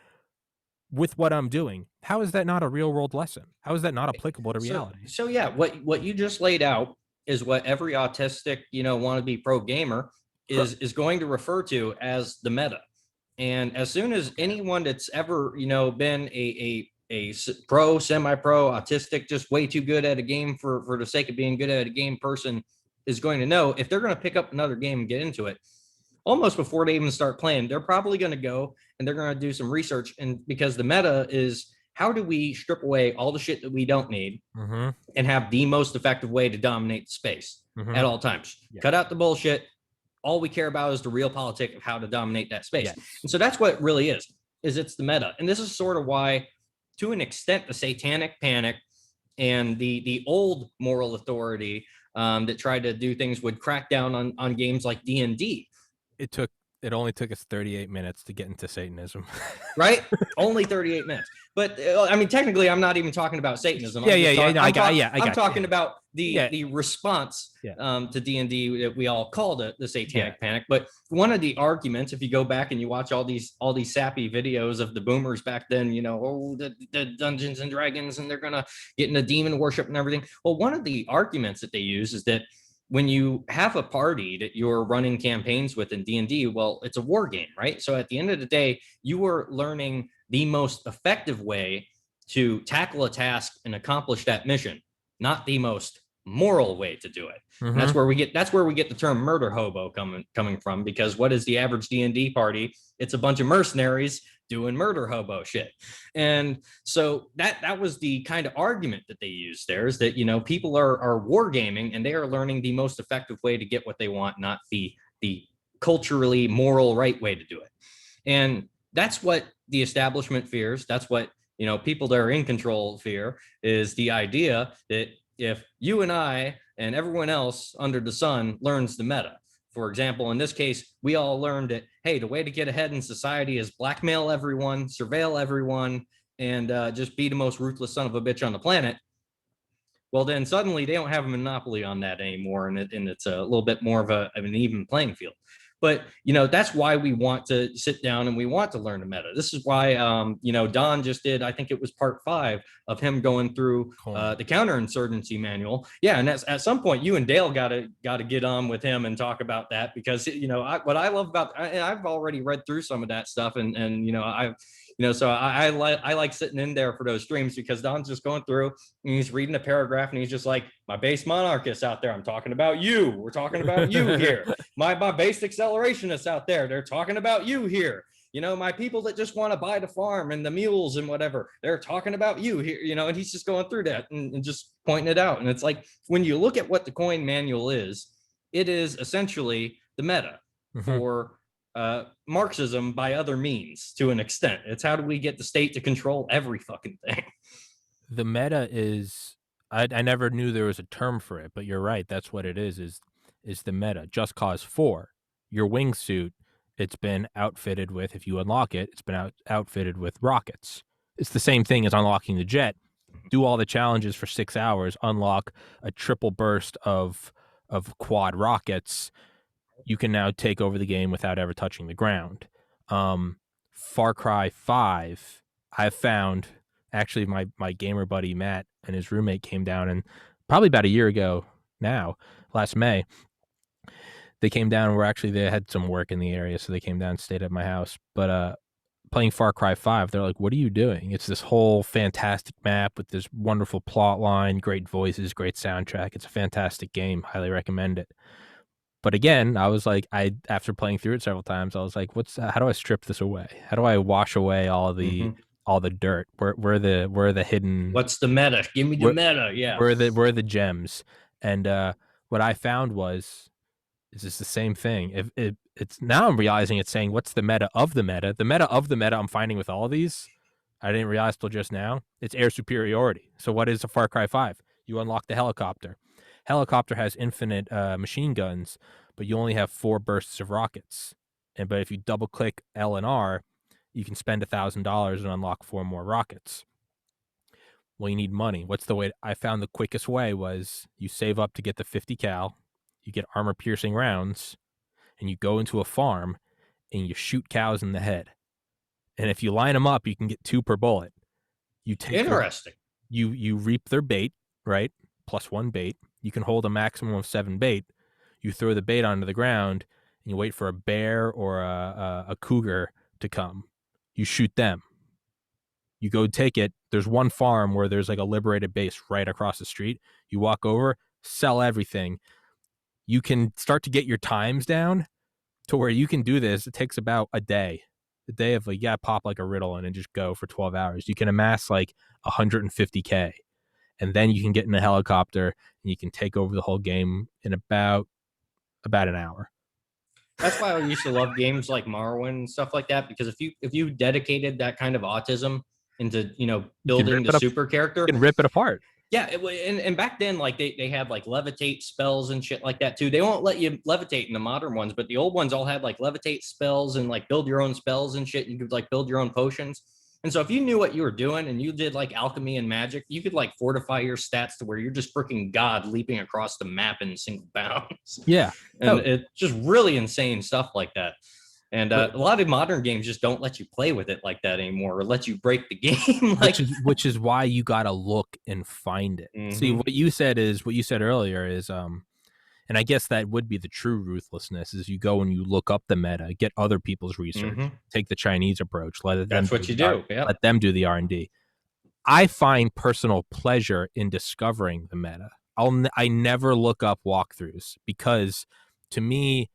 A: with what I'm doing. How is that not a real world lesson? How is that not applicable to
B: So,
A: reality?
B: so yeah, what you just laid out is what every autistic, wannabe pro gamer is going to refer to as the meta. And as soon as anyone that's ever, been pro, semi-pro, autistic, just way too good at a game for the sake of being good at a game person is going to know, if they're going to pick up another game and get into it, almost before they even start playing, they're probably going to go and they're going to do some research. And because the meta is, how do we strip away all the shit that we don't need
A: Mm-hmm.
B: and have the most effective way to dominate the space
A: Mm-hmm.
B: at all times?
A: Yeah.
B: Cut out the bullshit. All we care about is the real politic of how to dominate that space.
A: Yes.
B: And so that's what it really is it's the meta. And this is sort of why, to an extent, the satanic panic and the old moral authority that tried to do things would crack down on games like D&D.
A: It only took us 38 minutes to get into Satanism.
B: Right? Only 38 minutes. But I mean, technically, I'm not even talking about Satanism. I'm talking about the response to D&D that we all call the satanic panic. But one of the arguments, if you go back and you watch all these sappy videos of the boomers back then, the Dungeons and Dragons, and they're gonna get into demon worship and everything. Well, one of the arguments that they use is that when you have a party that you're running campaigns with in D&D, well, it's a war game, right? So at the end of the day, you are learning the most effective way to tackle a task and accomplish that mission, not the most moral way to do it. Mm-hmm. And that's where we get the term murder hobo coming from, because what is the average D&D party? It's a bunch of mercenaries doing murder hobo shit. And so that was the kind of argument that they used there, is that, people are wargaming and they are learning the most effective way to get what they want, not the culturally moral right way to do it. And that's what the establishment fears. That's what, people that are in control fear, is the idea that if you and I and everyone else under the sun learns the meta. For example, in this case, we all learned that, hey, the way to get ahead in society is blackmail everyone, surveil everyone, and just be the most ruthless son of a bitch on the planet. Well, then suddenly they don't have a monopoly on that anymore, and it's a little bit more of an even playing field. But that's why we want to sit down and we want to learn the meta. This is why Don just did. I think it was part 5 of him going through
A: Coin.
B: the counterinsurgency manual. Yeah, and at some point, you and Dale gotta get on with him and talk about that, because what I love about, I've already read through some of that stuff, and so I like sitting in there for those streams, because Don's just going through and he's reading a paragraph and he's just like, my base monarchists out there, I'm talking about you. We're talking about you here. My base accelerationists out there, they're talking about you here. My people that just want to buy the farm and the mules and whatever, they're talking about you here, and he's just going through that and just pointing it out. And it's like, when you look at what the coin manual is, it is essentially the meta for Marxism by other means, to an extent. It's how do we get the state to control every fucking thing.
A: The meta is, I never knew there was a term for it, but you're right. That's what it is the meta. Just Cause 4, your wingsuit, it's been outfitted with, if you unlock it, it's been outfitted with rockets. It's the same thing as unlocking the jet. Do all the challenges for 6 hours, unlock a triple burst of quad rockets. You can now take over the game without ever touching the ground. Far Cry 5, I've found, actually my gamer buddy Matt and his roommate came down, and probably about a year ago now, last May, they came down and they had some work in the area, so they came down and stayed at my house. But playing Far Cry 5, they're like, what are you doing? It's this whole fantastic map with this wonderful plot line, great voices, great soundtrack. It's a fantastic game. Highly recommend it. But again, I was like, after playing through it several times, I was like, how do I strip this away? How do I wash away all the dirt? Where are the hidden?
B: What's the meta? Give me the meta. Yeah.
A: Where are the gems? And what I found is this the same thing. It's now I'm realizing it's saying what's the meta of the meta. The meta of the meta I'm finding with all of these, I didn't realize till just now. It's air superiority. So what is a Far Cry 5? You unlock the helicopter. Helicopter has infinite machine guns, but you only have 4 bursts of rockets. But if you double click L and R, you can spend $1,000 and unlock 4 more rockets. Well, you need money. What's the way? I found the quickest way was you save up to get the 50 cal, you get armor piercing rounds, and you go into a farm and you shoot cows in the head. And if you line them up, you can get 2 per bullet. You take
B: interesting.
A: You reap their bait, right? Plus 1 bait. You can hold a maximum of 7 bait. You throw the bait onto the ground and you wait for a bear or a cougar to come. You shoot them. You go take it. There's one farm where there's like a liberated base right across the street. You walk over, sell everything. You can start to get your times down to where you can do this. It takes about a day of like, pop like a riddle and just go for 12 hours. You can amass like 150K. And then you can get in a helicopter and you can take over the whole game in about an hour.
B: That's why I used to love games like Morrowind and stuff like that, because if you dedicated that kind of autism into building the super character,
A: you can rip it apart.
B: Yeah, and back then, like they had like levitate spells and shit like that too. They won't let you levitate in the modern ones, but the old ones all had like levitate spells and like build your own spells and shit. You could like build your own potions. And so if you knew what you were doing and you did like alchemy and magic, you could like fortify your stats to where you're just freaking God leaping across the map in single bounds.
A: Yeah.
B: And it's just really insane stuff like that. And a lot of modern games just don't let you play with it like that anymore, or let you break the game.
A: which is why you got to look and find it. Mm-hmm. See, what you said earlier is, and I guess that would be the true ruthlessness, is you go and you look up the meta, get other people's research, take the Chinese approach,
B: that's what you do.
A: Let them do the R&D. I find personal pleasure in discovering the meta. I never look up walkthroughs, because to me,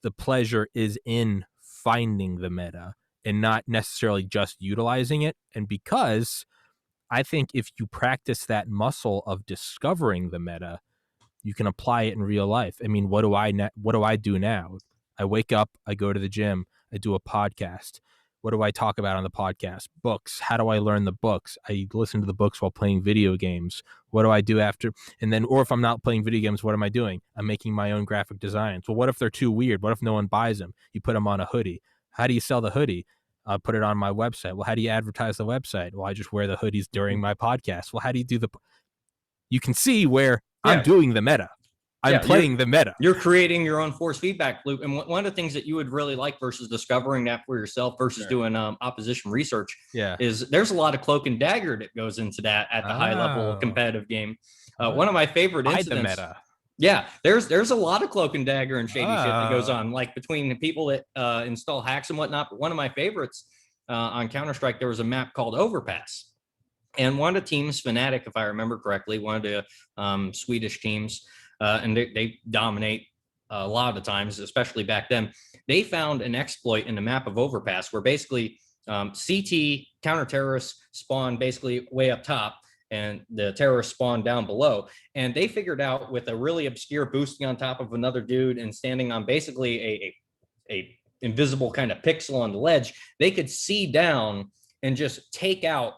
A: the pleasure is in finding the meta and not necessarily just utilizing it. And because I think if you practice that muscle of discovering the meta, you can apply it in real life. I mean, what do I do now? I wake up, I go to the gym, I do a podcast. What do I talk about on the podcast? Books. How do I learn the books? I listen to the books while playing video games. What do I do after? And then, or if I'm not playing video games, what am I doing? I'm making my own graphic designs. Well, what if they're too weird? What if no one buys them? You put them on a hoodie. How do you sell the hoodie? Put it on my website. Well, how do you advertise the website? Well, I just wear the hoodies during my podcast. Well, how do you do the? You can see where I'm
B: Yeah.
A: doing the meta. I'm
B: Yeah,
A: playing the meta.
B: You're creating your own force feedback loop. And one of the things that you would really like versus discovering that for yourself versus doing opposition research is there's a lot of cloak and dagger that goes into that at the high level competitive game. One of my favorite incidents.
A: The meta.
B: Yeah, there's a lot of cloak and dagger and shady shit that goes on, like between the people that install hacks and whatnot. But one of my favorites on Counter-Strike, there was a map called Overpass. And one of the teams, Fnatic, if I remember correctly, one of the Swedish teams, and they dominate a lot of the times, especially back then. They found an exploit in the map of Overpass where basically CT counter-terrorists spawn basically way up top and the terrorists spawn down below. And they figured out with a really obscure boosting on top of another dude and standing on basically a invisible kind of pixel on the ledge, they could see down and just take out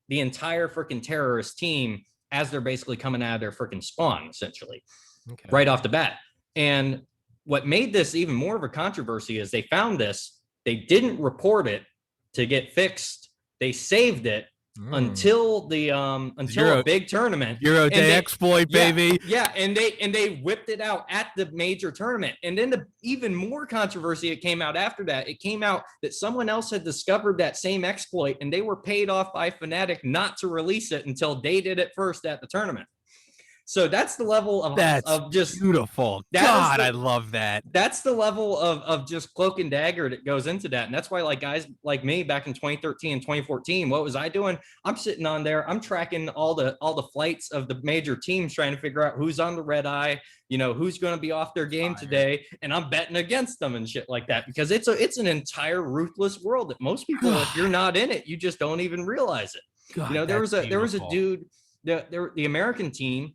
B: the entire freaking terrorist team as they're basically coming out of their freaking spawn, essentially. Right off the bat. And what made this even more of a controversy is they found this, they didn't report it to get fixed. They saved it until a big tournament.
A: Euro Day exploit, baby.
B: Yeah, and they whipped it out at the major tournament. And then the even more controversy it came out after that. It came out that someone else had discovered that same exploit and they were paid off by Fnatic not to release it until they did it first at the tournament. So that's the level of just
A: beautiful. God, I love that.
B: That's the level of just cloak and dagger that goes into that. And that's why, like, guys like me back in 2013 and 2014, what was I doing? I'm sitting on there. I'm tracking all the flights of the major teams, trying to figure out who's on the red eye, who's going to be off their game today. And I'm betting against them and shit like that, because it's an entire ruthless world that most people, if you're not in it, you just don't even realize it.
A: God,
B: there was a dude, the American team,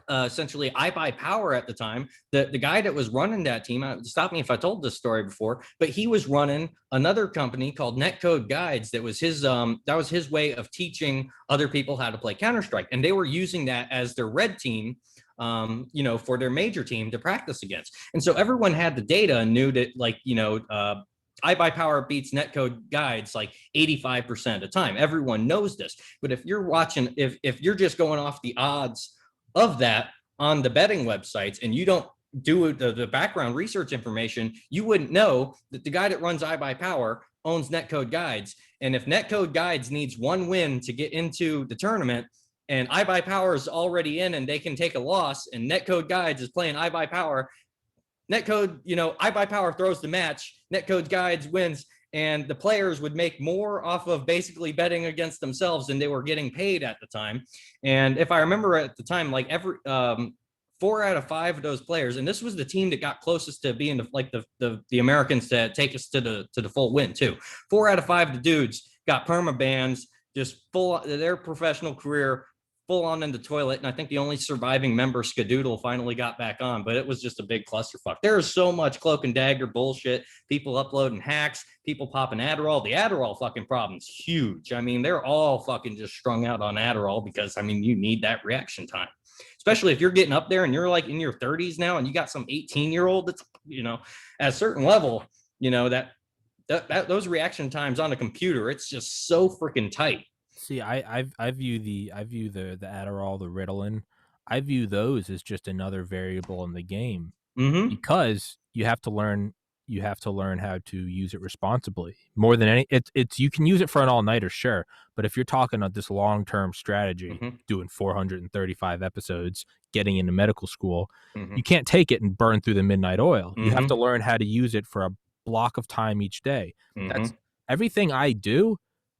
B: essentially iBuyPower at the time, the guy that was running that team, stop me if I told this story before, but he was running another company called Netcode Guides. That was his way of teaching other people how to play Counter-Strike. And they were using that as their red team, for their major team to practice against. And so everyone had the data and knew that, like, iBuyPower beats Netcode Guides like 85% of the time. Everyone knows this. But if you're watching, if you're just going off the odds of that on the betting websites and you don't do the background research information, you wouldn't know that the guy that runs iBuyPower owns Netcode Guides. And if Netcode Guides needs one win to get into the tournament, and iBuyPower is already in and they can take a loss, and Netcode Guides is playing iBuyPower, Netcode, iBuyPower throws the match, Netcode Guides wins, and the players would make more off of basically betting against themselves than they were getting paid at the time. And if I remember at the time, like every 4 out of 5 of those players, and this was the team that got closest to being the Americans to take us to the full win too. 4 out of 5 of the dudes got perma bans, just full their professional career full on in the toilet. And I think the only surviving member, Skadoodle, finally got back on, but it was just a big clusterfuck. There is so much cloak and dagger bullshit, people uploading hacks, people popping Adderall. The Adderall fucking problem's huge. I mean, they're all fucking just strung out on Adderall because, I mean, you need that reaction time, especially if you're getting up there and you're like in your 30s now and you got some 18-year-old that's, at a certain level, that those reaction times on a computer, it's just so freaking tight.
A: See, I view the Adderall, the Ritalin, I view those as just another variable in the game, because you have to learn how to use it responsibly. More than any, it's you can use it for an all-nighter, sure, but if you're talking about this long-term strategy, doing 435 episodes, getting into medical school, you can't take it and burn through the midnight oil. You have to learn how to use it for a block of time each day. That's everything I do.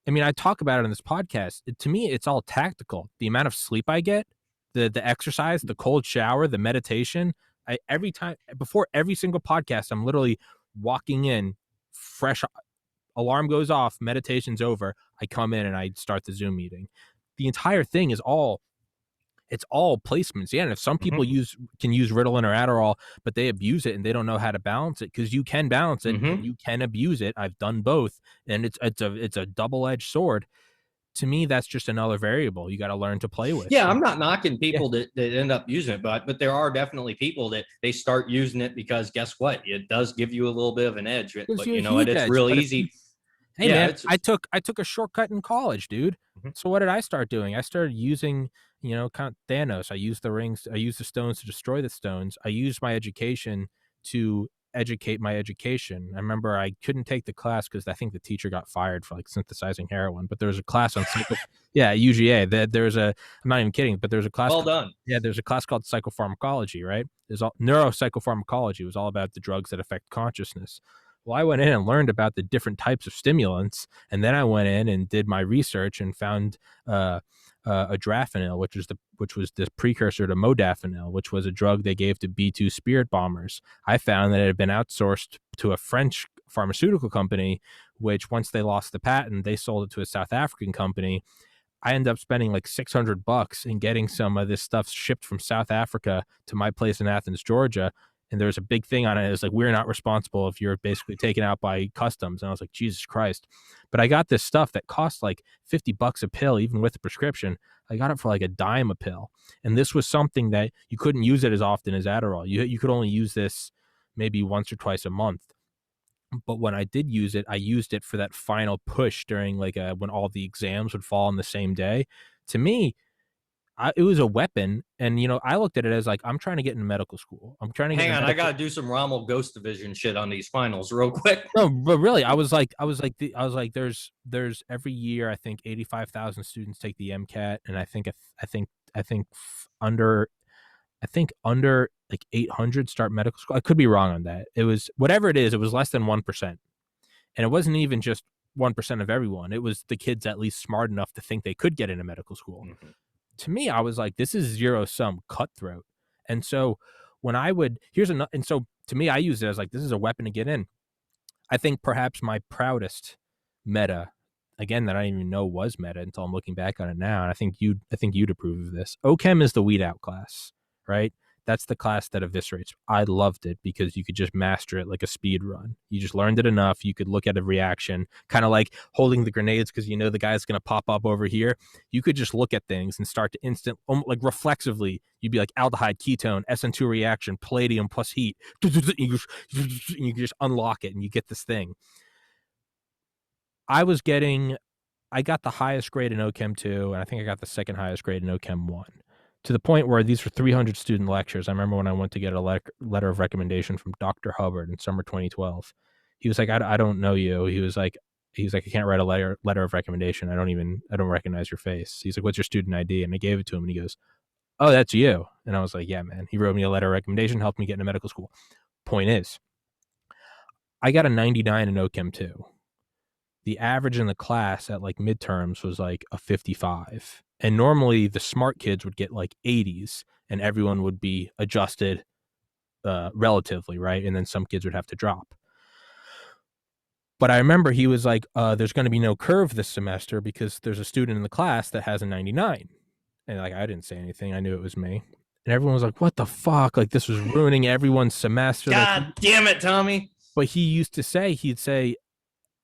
A: I mean, I talk about it on this podcast. To me, it's all tactical. The amount of sleep I get, the exercise, the cold shower, the meditation. Every time before every single podcast, I'm literally walking in fresh. Alarm goes off, meditation's over. I come in and I start the Zoom meeting. The entire thing is all it's all placements. Yeah, and if some people
B: Mm-hmm.
A: can use Ritalin or Adderall, but they abuse it and they don't know how to balance it, because you can balance it and
B: Mm-hmm.
A: you can abuse it. I've done both, and it's a double-edged sword. To me, that's just another variable you got to learn to play with.
B: Yeah, I'm not knocking
A: Yeah,
B: people that end up using it, but there are definitely people that they start using it because guess what? It does give you a little bit of an edge.
A: gives
B: But
A: you a
B: you know what?
A: huge
B: It's
A: edge.
B: real
A: But if
B: easy.
A: hey
B: Yeah,
A: man,
B: it's
A: I took a shortcut in college, dude.
B: Mhm.
A: So what did I start doing? I started using, kind of Thanos. I used the rings, I used the stones to destroy the stones. I used my education to educate my education. I remember I couldn't take the class because I think the teacher got fired for like synthesizing heroin. But there was a class on yeah, UGA. There's a I'm not even kidding, but there's a class
B: Well done.
A: yeah, there's a class called psychopharmacology, right? There's all neuropsychopharmacology. It was all about the drugs that affect consciousness. Well, I went in and learned about the different types of stimulants, and then I went in and did my research and found uh, adrafinil, which was the precursor to modafinil, which was a drug they gave to B-2 Spirit bombers. I found that it had been outsourced to a French pharmaceutical company, which once they lost the patent, they sold it to a South African company. I ended up spending like $600 and getting some of this stuff shipped from South Africa to my place in Athens, Georgia. And there's a big thing on it. It's like, we're not responsible if you're basically taken out by customs. And I was like, Jesus Christ. But I got this stuff that cost like $50 a pill, even with a prescription. I got it for like a dime a pill. And this was something that you couldn't use it as often as Adderall. You could only use this maybe once or twice a month. But when I did use it, I used it for that final push during like when all the exams would fall on the same day. To me, it was a weapon, and I looked at it as like, I'm trying to get into medical school. I'm trying to get
B: Hang
A: into
B: on, I
A: medical.
B: got to do some Rommel Ghost Division shit on these finals real quick.
A: No, but really, there's every year I think 85,000 students take the MCAT, and I think under like 800 start medical school. I could be wrong on that. It was whatever it is. It was less than 1%. And it wasn't even just 1% of everyone. It was the kids at least smart enough to think they could get into medical school.
B: Mhm.
A: To me, I was like, this is zero sum cutthroat. And so when I would, and so to me, I use it as like, this is a weapon to get in. I think perhaps my proudest meta, again, that I didn't even know was meta until I'm looking back on it now. And I think you'd approve of this. OChem is the weed out class, right? That's the class that eviscerates. I loved it because you could just master it like a speed run. You just learned it enough. You could look at a reaction, kind of like holding the grenades because the guy's going to pop up over here. You could just look at things and start to like reflexively, you'd be like aldehyde, ketone, SN2 reaction, palladium plus heat. You can just unlock it and you get this thing. I got the highest grade in OChem 2, and I think I got the second highest grade in OChem 1, to the point where these were 300 student lectures. I remember when I went to get a letter of recommendation from Dr. Hubbard in summer 2012. He was like, I don't know you. He was like, I can't write a letter of recommendation. I don't recognize your face. He's like, what's your student ID? And I gave it to him, and he goes, oh, that's you. And I was like, yeah, man. He wrote me a letter of recommendation, helped me get into medical school. Point is, I got a 99 in OChem 2. The average in the class at like midterms was like a 55. And normally the smart kids would get like 80s and everyone would be adjusted relatively, right? And then some kids would have to drop. But I remember he was like, there's going to be no curve this semester because there's a student in the class that has a 99. And like, I didn't say anything. I knew it was me. And everyone was like, what the fuck? Like, this was ruining everyone's semester.
B: God damn it, Tommy.
A: But he'd say,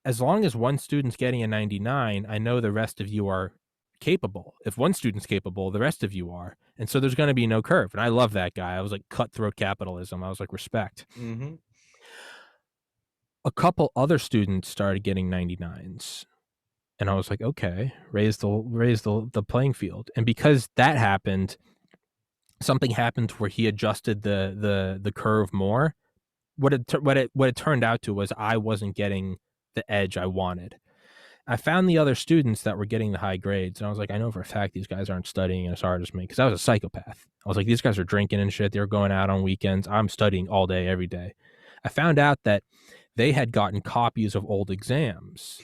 A: as long as one student's getting a 99, I know the rest of you are capable. If one student's capable, the rest of you are. And so there's going to be no curve. And I love that guy. I was like, cutthroat capitalism. I was like, respect.
B: Mm-hmm.
A: A couple other students started getting 99s. And I was like, okay, raise the playing field. And because that happened, something happened where he adjusted the curve more. What it turned out to was I wasn't getting the edge I wanted. I found the other students that were getting the high grades, and I was like, I know for a fact these guys aren't studying as hard as me, because I was a psychopath. I was like, these guys are drinking and shit. They're going out on weekends. I'm studying all day, every day. I found out that they had gotten copies of old exams.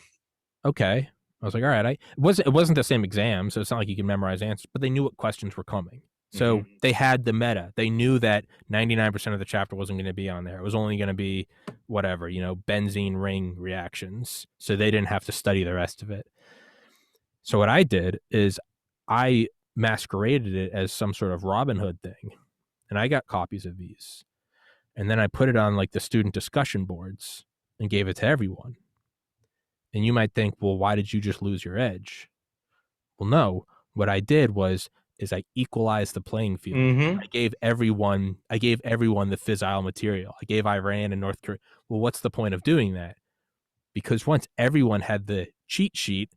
A: Okay. I was like, all right. It wasn't the same exam, so it's not like you can memorize answers, but they knew what questions were coming. So they had the meta. They knew that 99% of the chapter wasn't going to be on there. It was only going to be whatever, benzene ring reactions. So they didn't have to study the rest of it. So what I did is I masqueraded it as some sort of Robin Hood thing. And I got copies of these. And then I put it on like the student discussion boards and gave it to everyone. And you might think, well, why did you just lose your edge? Well, no. What I did is I equalized the playing field.
B: Mm-hmm.
A: I gave everyone the fissile material. I gave Iran and North Korea. Well, what's the point of doing that? Because once everyone had the cheat sheet,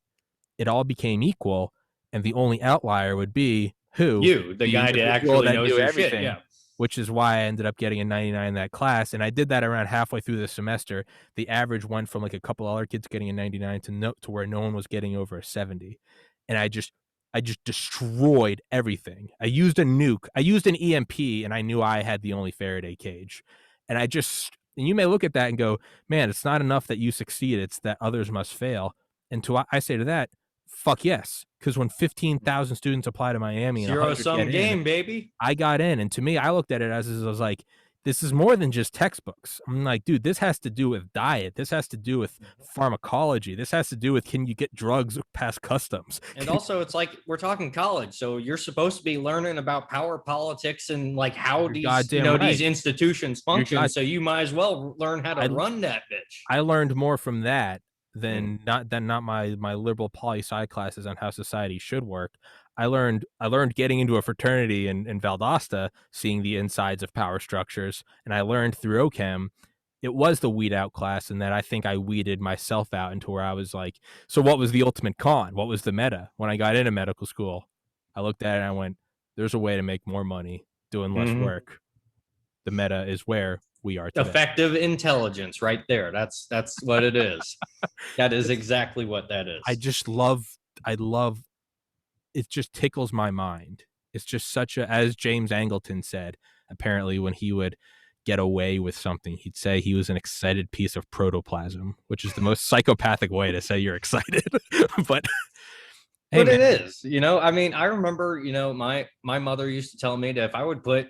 A: it all became equal, and the only outlier would be who?
B: You, the
A: The
B: guy that
A: individual
B: actually
A: that
B: knows
A: knew
B: your shit.
A: everything,
B: Yeah.
A: which is why I ended up getting a 99 in that class. And I did that around halfway through the semester. The average went from like a couple other kids getting a 99 to where no one was getting over a 70. And I just destroyed everything. I used a nuke. I used an EMP, and I knew I had the only Faraday cage. And and you may look at that and go, man, it's not enough that you succeed. It's that others must fail. And I say to that, fuck yes. Because when 15,000 students apply to Miami and
B: Zero
A: 100
B: sum
A: get in,
B: game, baby.
A: I got in. And to me, I looked at it as I was like, this is more than just textbooks. I'm like, dude, this has to do with diet. This has to do with pharmacology. This has to do with, can you get drugs past customs?
B: And also, it's like we're talking college, so you're supposed to be learning about power politics and like how
A: You're
B: these
A: goddamn right.
B: these institutions function. So you might as well learn how to
A: I-
B: run that bitch.
A: I learned more from that than not my liberal poli sci classes on how society should work. I learned getting into a fraternity in Valdosta, seeing the insides of power structures, and I learned through OChem. It was the weed out class, and that I think I weeded myself out into where I was like, so what was the ultimate con? What was the meta? When I got into medical school, I looked at it and I went, there's a way to make more money doing less work. The meta is where we are today.
B: Effective intelligence right there. That's what it is. That is exactly what that is.
A: I love it. Just tickles my mind. It's just such a, as James Angleton said, apparently when he would get away with something, he'd say he was an excited piece of protoplasm, which is the most psychopathic way to say you're excited. But hey,
B: but it is, I mean, I remember, my mother used to tell me that if I would put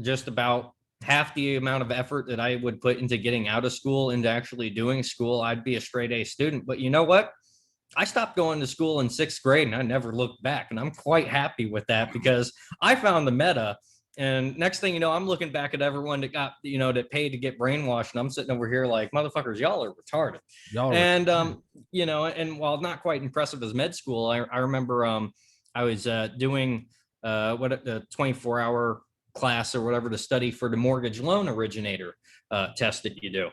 B: just about half the amount of effort that I would put into getting out of school into actually doing school, I'd be a straight A student. But you know what? I stopped going to school in 6th grade and I never looked back. And I'm quite happy with that because I found the meta. And next thing you know, I'm looking back at everyone that got, that paid to get brainwashed. And I'm sitting over here like, motherfuckers, y'all are retarded. And while not quite impressive as med school, I remember I was doing a 24-hour class or whatever to study for the mortgage loan originator test that you do.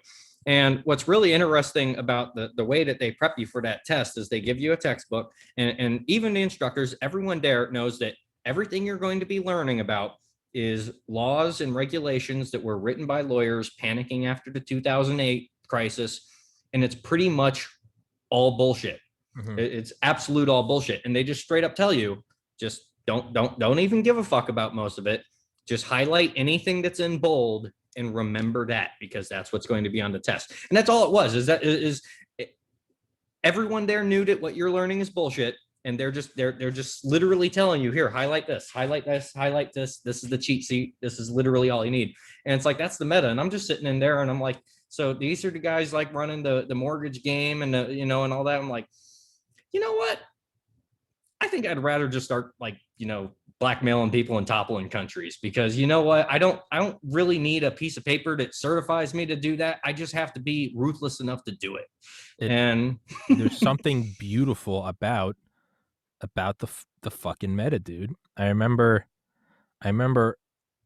B: And what's really interesting about the way that they prep you for that test is they give you a textbook, and even the instructors, everyone there knows that everything you're going to be learning about is laws and regulations that were written by lawyers panicking after the 2008 crisis. And it's pretty much all bullshit. Mm-hmm. It's absolute all bullshit. And they just straight up tell you, just don't even give a fuck about most of it. Just highlight anything that's in bold and remember that, because that's what's going to be on the test. And that's all it was, is everyone there knew that what you're learning is bullshit. And they're just literally telling you, here, highlight this, highlight this, highlight this. This is the cheat sheet. This is literally all you need. And it's like, that's the meta. And I'm just sitting in there and I'm like, so these are the guys like running the mortgage game and and all that. I'm like, you know what? I think I'd rather just start like, blackmailing people and toppling countries, because you know what? I don't really need a piece of paper that certifies me to do that. I just have to be ruthless enough to do it. And
A: there's something beautiful about the fucking meta, dude. I remember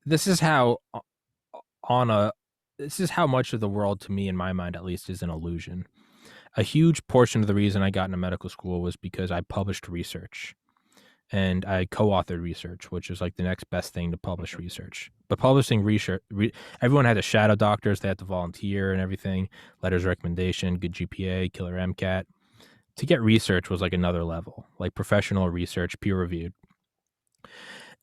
A: this is how much of the world, to me, in my mind at least, is an illusion. A huge portion of the reason I got into medical school was because I published research and I co-authored research, which is like the next best thing to publish research. But publishing research, everyone had to shadow doctors, they had to volunteer and everything, letters of recommendation, good GPA, killer MCAT. To get research was like another level, like professional research, peer reviewed.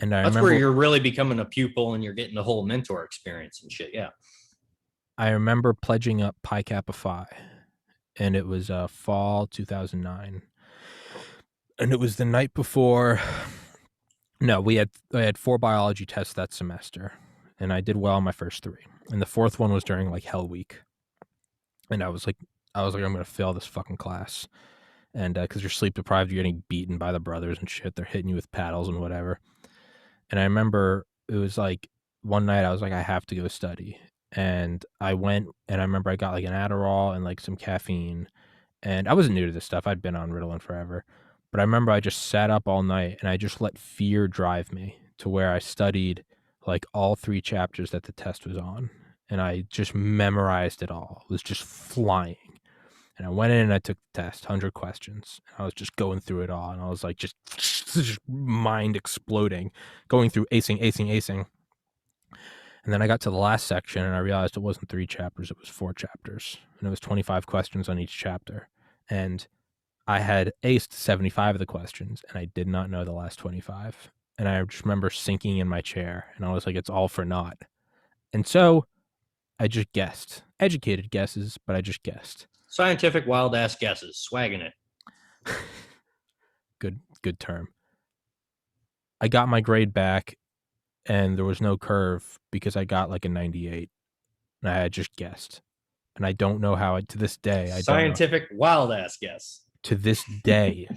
A: And
B: that's where you're really becoming a pupil and you're getting the whole mentor experience and shit. Yeah.
A: I remember pledging up Pi Kappa Phi, and it was fall 2009. And it was the night before. No, I had 4 biology tests that semester, and I did well on my first 3. And the 4th one was during like Hell Week. And I was like, I'm going to fail this fucking class. and because you're sleep deprived, you're getting beaten by the brothers and shit. They're hitting you with paddles and whatever. And I remember it was like one night I was like, I have to go study. And I went, and I remember I got like an Adderall and like some caffeine. And I wasn't new to this stuff. I'd been on Ritalin forever. But I remember I just sat up all night and I just let fear drive me to where I studied like all 3 chapters that the test was on. And I just memorized it all. It was just flying. And I went in and I took the test, 100 questions. I was just going through it all. And I was like, just mind exploding, going through acing. And then I got to the last section and I realized it wasn't 3 chapters, it was 4 chapters. And it was 25 questions on each chapter. And I had aced 75 of the questions and I did not know the last 25. And I just remember sinking in my chair and I was like, it's all for naught. And so I just guessed. Educated guesses, but I just guessed.
B: Scientific wild ass guesses, swagging it.
A: Good term. I got my grade back and there was no curve because I got like a 98 and I had just guessed. And I don't know how to this day,
B: Scientific wild ass guess.
A: To this day,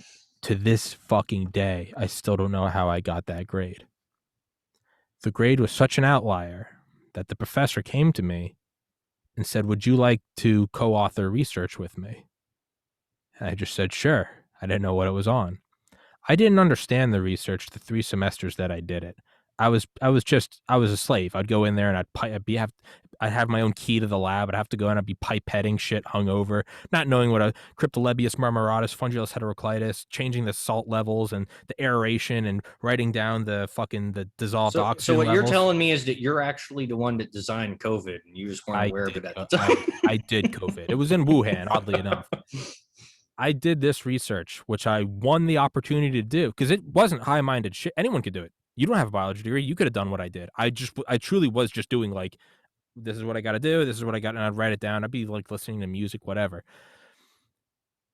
A: to this fucking day, I still don't know how I got that grade. The grade was such an outlier that the professor came to me and said, would you like to co-author research with me? And I just said, sure. I didn't know what it was on. I didn't understand the research the 3 semesters that I did it. I was a slave. I'd go in there and I'd have my own key to the lab. I'd have to go in and I'd be pipetting shit hungover, not knowing what a Cryptolebius marmoratus, Fundulus heteroclitus, changing the salt levels and the aeration and writing down the dissolved oxygen
B: So what
A: levels.
B: you're telling me is that you're actually the one that designed COVID and you just weren't aware of it at the time.
A: I did COVID. It was in Wuhan, oddly enough. I did this research, which I won the opportunity to do because it wasn't high-minded shit. Anyone could do it. You don't have a biology degree. You could have done what I did. I truly was just doing like, this is what I got to do. This is what I got. And I'd write it down. I'd be like listening to music, whatever.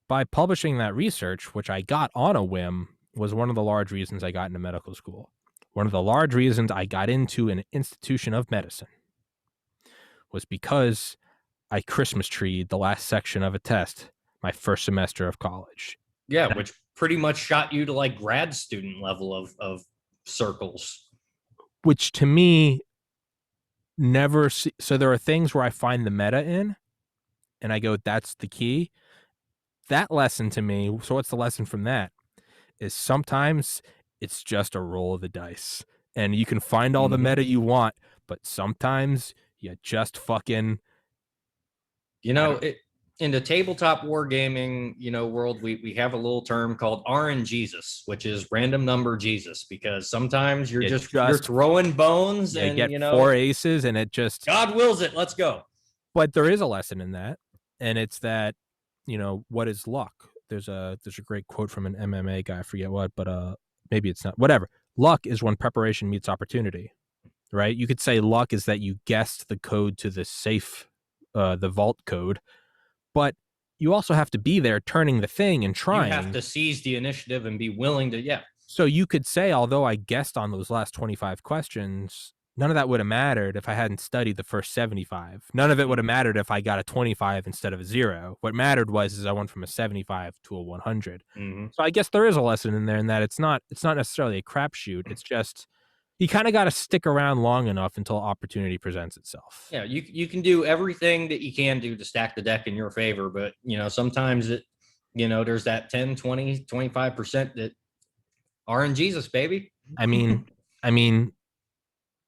A: By publishing that research, which I got on a whim, was one of the large reasons I got into medical school. One of the large reasons I got into an institution of medicine was because I Christmas treed the last section of a test my first semester of college.
B: Yeah, which pretty much shot you to like grad student level of circles.
A: Which to me never see, so there are things where I find the meta in and I go, that's the key. That lesson to me, so what's the lesson from that? Is sometimes it's just a roll of the dice. And you can find all the meta you want, but sometimes you just fucking
B: In the tabletop wargaming, world, we have a little term called RNGesus, which is random number Jesus, because sometimes you're throwing bones and
A: get 4 aces and it just
B: God wills it. Let's go.
A: But there is a lesson in that, and it's that what is luck? There's a great quote from an MMA guy, I forget what, but maybe it's not. Whatever. Luck is when preparation meets opportunity, right? You could say luck is that you guessed the code to the safe, the vault code. But you also have to be there turning the thing and trying.
B: You have to seize the initiative and be willing to, yeah.
A: So you could say, although I guessed on those last 25 questions, none of that would have mattered if I hadn't studied the first 75. None of it would have mattered if I got a 25 instead of a 0. What mattered is I went from a 75 to a 100. So I guess there is a lesson in there in that it's not necessarily a crapshoot. It's just you kind of got to stick around long enough until opportunity presents itself.
B: Yeah, you can do everything that you can do to stack the deck in your favor, but sometimes there's that 10, 20, 25% that RNGesus, baby.
A: I mean,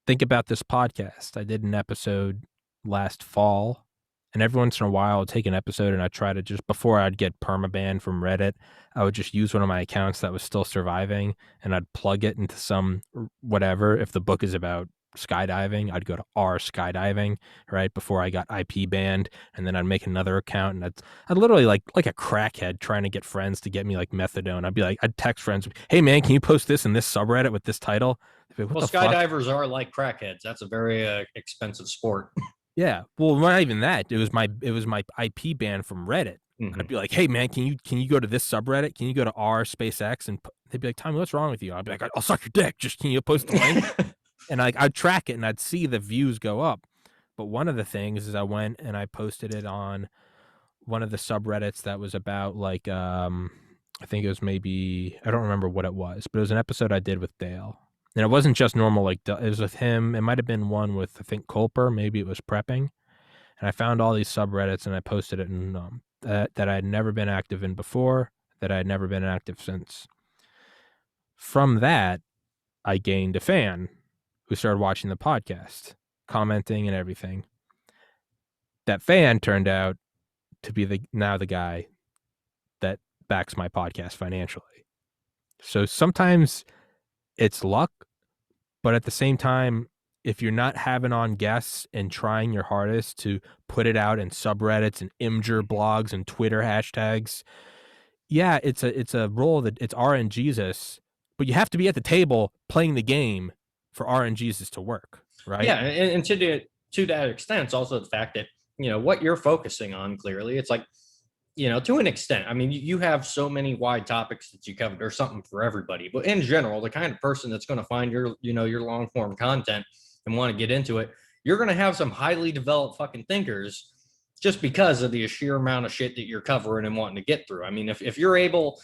A: think about this podcast. I did an episode last fall, and every once in a while I'd take an episode and I'd try to just, before I'd get permabanned from Reddit, I would just use one of my accounts that was still surviving and I'd plug it into some whatever. If the book is about skydiving, I'd go to R skydiving, right? Before I got IP banned, and then I'd make another account and I'd literally like a crackhead trying to get friends to get me like methadone. I'd text friends, hey man, can you post this in this subreddit with this title?
B: Well, skydivers are like crackheads. That's a very expensive sport.
A: Yeah, well, not even that. It was my IP ban from Reddit. I'd be like, hey man, can you go to this subreddit? Can you go to R SpaceX? And they'd be like, Tommy, what's wrong with you? I'd be like, I'll suck your dick. Just can you post the link? And I'd track it and I'd see the views go up. But one of the things is I went and I posted it on one of the subreddits that was about like I think it was maybe I don't remember what it was, but it was an episode I did with Dale. And it wasn't just normal like it was with him. It might have been one with I think Culper, maybe it was prepping. And I found all these subreddits and I posted it in that I had never been active in before, that I had never been active since. From that, I gained a fan who started watching the podcast, commenting and everything. That fan turned out to be the guy that backs my podcast financially. So sometimes it's luck, but at the same time, if you're not having on guests and trying your hardest to put it out in subreddits and Imgur blogs and Twitter hashtags, yeah, it's a role that it's RNGesus, but you have to be at the table playing the game for RNGesus to work, right?
B: Yeah, and to that extent, it's also the fact that what you're focusing on. Clearly, it's like to an extent. I mean, you have so many wide topics that you cover. There's something for everybody. But in general, the kind of person that's going to find your long form content and want to get into it, you're going to have some highly developed fucking thinkers just because of the sheer amount of shit that you're covering and wanting to get through. I mean, if you're able,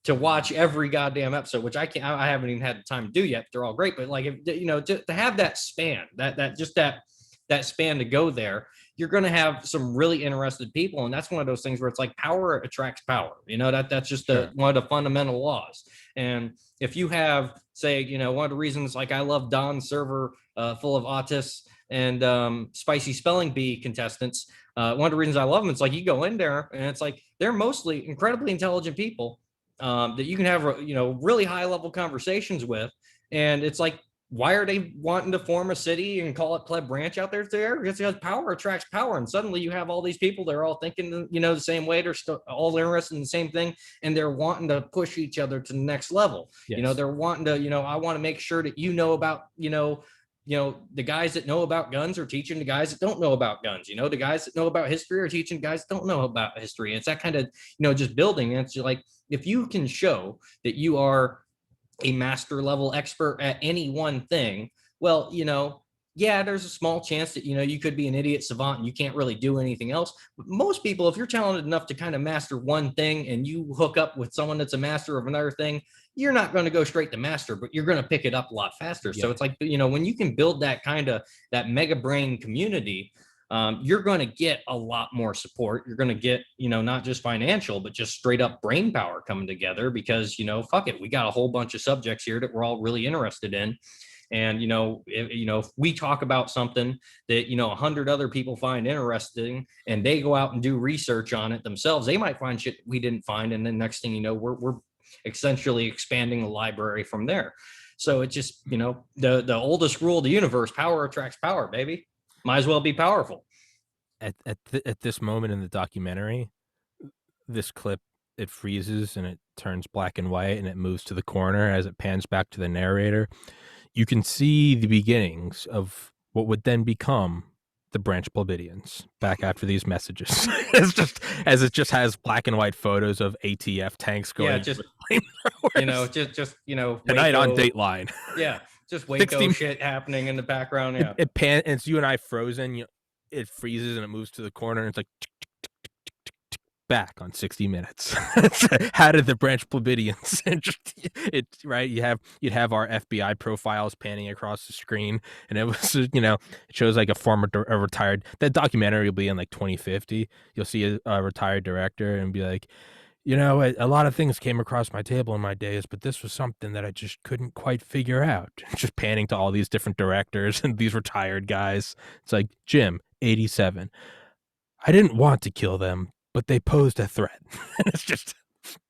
B: to watch every goddamn episode, which I haven't even had the time to do yet. They're all great, but like, if to have that span, that span to go there, you're going to have some really interested people. And that's one of those things where it's like power attracts power. That's just one of the fundamental laws. And if you have, say, one of the reasons, like I love Don's server full of autists and spicy spelling bee contestants. One of the reasons I love them, it's like you go in there and it's like they're mostly incredibly intelligent people that you can have, really high level conversations with. And it's like, why are they wanting to form a city and call it Pleb Ranch out there? Because power attracts power. And suddenly you have all these people, they're all thinking, the same way. They're still all interested in the same thing. And they're wanting to push each other to the next level. Yes. They're wanting to, I want to make sure that about, the guys that know about guns are teaching the guys that don't know about guns. The guys that know about history are teaching guys that don't know about history. And it's that kind of, just building. And it's just like, if you can show that you are a master level expert at any one thing, well, yeah, there's a small chance that, you could be an idiot savant and you can't really do anything else. But most people, if you're talented enough to kind of master one thing and you hook up with someone that's a master of another thing, you're not going to go straight to master, but you're going to pick it up a lot faster. Yeah. So it's like, when you can build that that mega brain community, you're going to get a lot more support. You're going to get, not just financial, but just straight up brain power coming together because, fuck it. We got a whole bunch of subjects here that we're all really interested in. And, if we talk about something that, 100 other people find interesting and they go out and do research on it themselves, they might find shit we didn't find. And then next thing you know, we're essentially expanding the library from there. So it's just, the oldest rule of the universe, power attracts power, baby. Might as well be powerful.
A: At this moment in the documentary, this clip, it freezes and it turns black and white and it moves to the corner as it pans back to the narrator. You can see the beginnings of what would then become the Branch Plebeians back after these messages. It just has black and white photos of ATF tanks going.
B: Yeah, just
A: tonight on Dateline.
B: Yeah, just Waco shit happening in the background. Yeah,
A: it's you and I frozen. It freezes and it moves to the corner. And it's like back on 60 Minutes. How did the Branch Plebeians? Right? You'd have our FBI profiles panning across the screen, and it was it shows like a retired. That documentary will be in like 2050. You'll see a retired director and be like, a lot of things came across my table in my days, but this was something that I just couldn't quite figure out. Just panning to all these different directors and these retired guys. It's like, Jim, 87. I didn't want to kill them, but they posed a threat. It's just.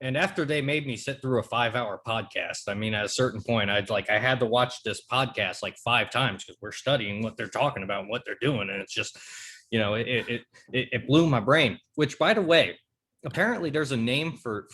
B: And after they made me sit through a 5-hour podcast, I mean, at a certain point, I had to watch this podcast like 5 times because we're studying what they're talking about and what they're doing. And it's just, it blew my brain, which, by the way, apparently there's a name for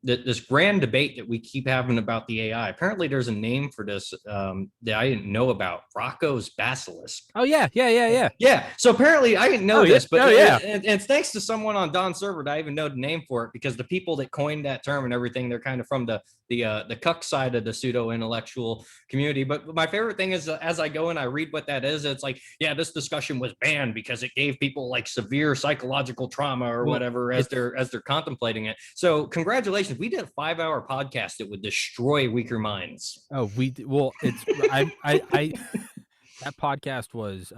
B: this grand debate that we keep having about the AI. Apparently, there's a name for this that I didn't know about. Rocco's basilisk.
A: Oh yeah, yeah, yeah, yeah.
B: Yeah. So apparently, I didn't know
A: Oh yeah,
B: this, but
A: oh yeah.
B: it's thanks to someone on Don's server that I even know the name for it, because the people that coined that term and everything, they're kind of from the cuck side of the pseudo intellectual community. But my favorite thing is as I go and I read what that is, it's like, yeah, this discussion was banned because it gave people like severe psychological trauma or
A: Well,
B: whatever as they're contemplating it. So congratulations, we did a 5 hour podcast that would destroy weaker minds.
A: well, it's I that podcast was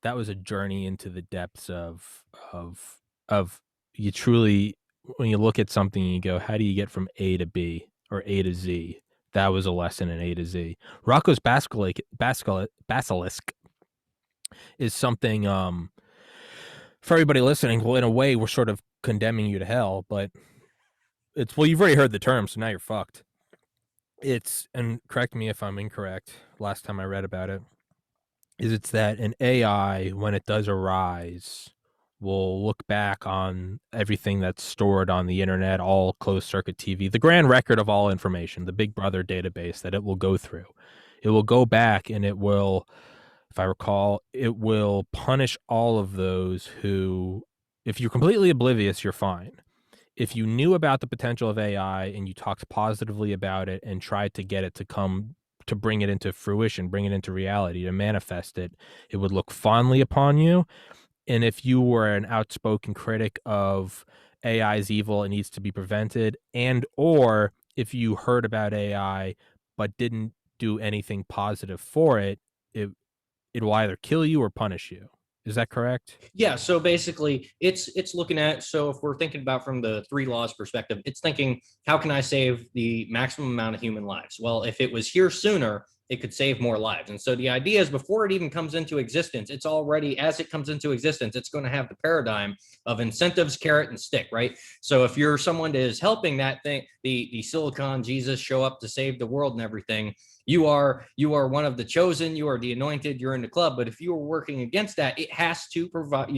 A: that was a journey into the depths of of you truly, when you look at something and you go, how do you get from A to B or A to Z? That was a lesson in A to Z. Rocco's basilisk is something for everybody listening. Well, in a way, we're sort of condemning you to hell, but it's, well, you've already heard the term, so now you're fucked. It's, and correct me if I'm incorrect, last time I read about it, is it's that an AI, when it does arise, will look back on everything that's stored on the internet, all closed circuit TV, the grand record of all information, the Big Brother database that it will go through. It will go back and it will, if I recall, it will punish all of those who, if you're completely oblivious, you're fine. If you knew about the potential of AI and you talked positively about it and tried to get it to come, to bring it into fruition, bring it into reality, to manifest it, it would look fondly upon you. And if you were an outspoken critic of AI's evil, it needs to be prevented, and or if you heard about AI but didn't do anything positive for it, it it will either kill you or punish you. Is that correct?
B: Yeah, so basically it's looking at, so if we're thinking about from the three laws perspective, it's thinking, how can I save the maximum amount of human lives? Well, if it was here sooner, it could save more lives. And so the idea is, before it even comes into existence, it's already, as it comes into existence, it's going to have the paradigm of incentives, carrot, and stick, right? So if you're someone that is helping that thing, the silicon Jesus show up to save the world and everything, you are one of the chosen, you are the anointed, you're in the club. But if you are working against that, it has to provide,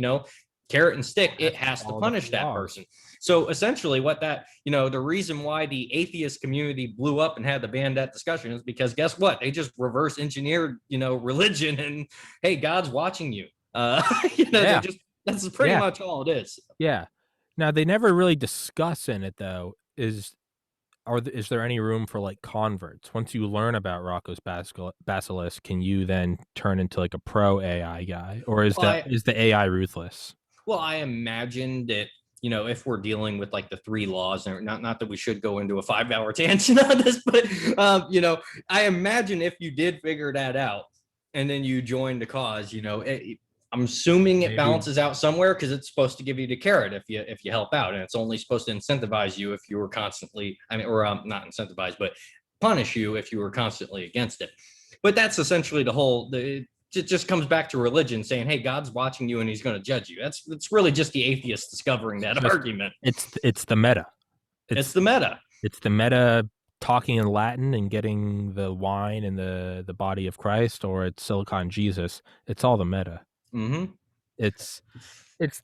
B: carrot and stick, it has to punish that person. So essentially what that, the reason why the atheist community blew up and had to ban that discussion is because, guess what, they just reverse engineered, religion, and hey, God's watching you.
A: Yeah.
B: That's pretty
A: Yeah.
B: much all it is.
A: Yeah. Now they never really discuss in it though, is there any room for like converts? Once you learn about Rocco's basilisk, can you then turn into like a pro AI guy, or is
B: Well,
A: the AI ruthless?
B: I imagine that, if we're dealing with like the three laws, and not that we should go into a 5 hour tangent on this, but I imagine if you did figure that out and then you join the cause, I'm assuming it
A: Maybe.
B: balances out somewhere, because it's supposed to give you the carrot if you help out, and it's only supposed to incentivize you if you were constantly, or not incentivize, but punish you if you were constantly against it. But that's essentially the whole. It just comes back to religion, saying, "Hey, God's watching you and He's going to judge you." That's really just the atheist discovering that argument.
A: It's the meta.
B: It's the meta.
A: It's the meta talking in Latin and getting the wine and the body of Christ, or it's Silicon Jesus. It's all the meta.
B: Mm-hmm.
A: It's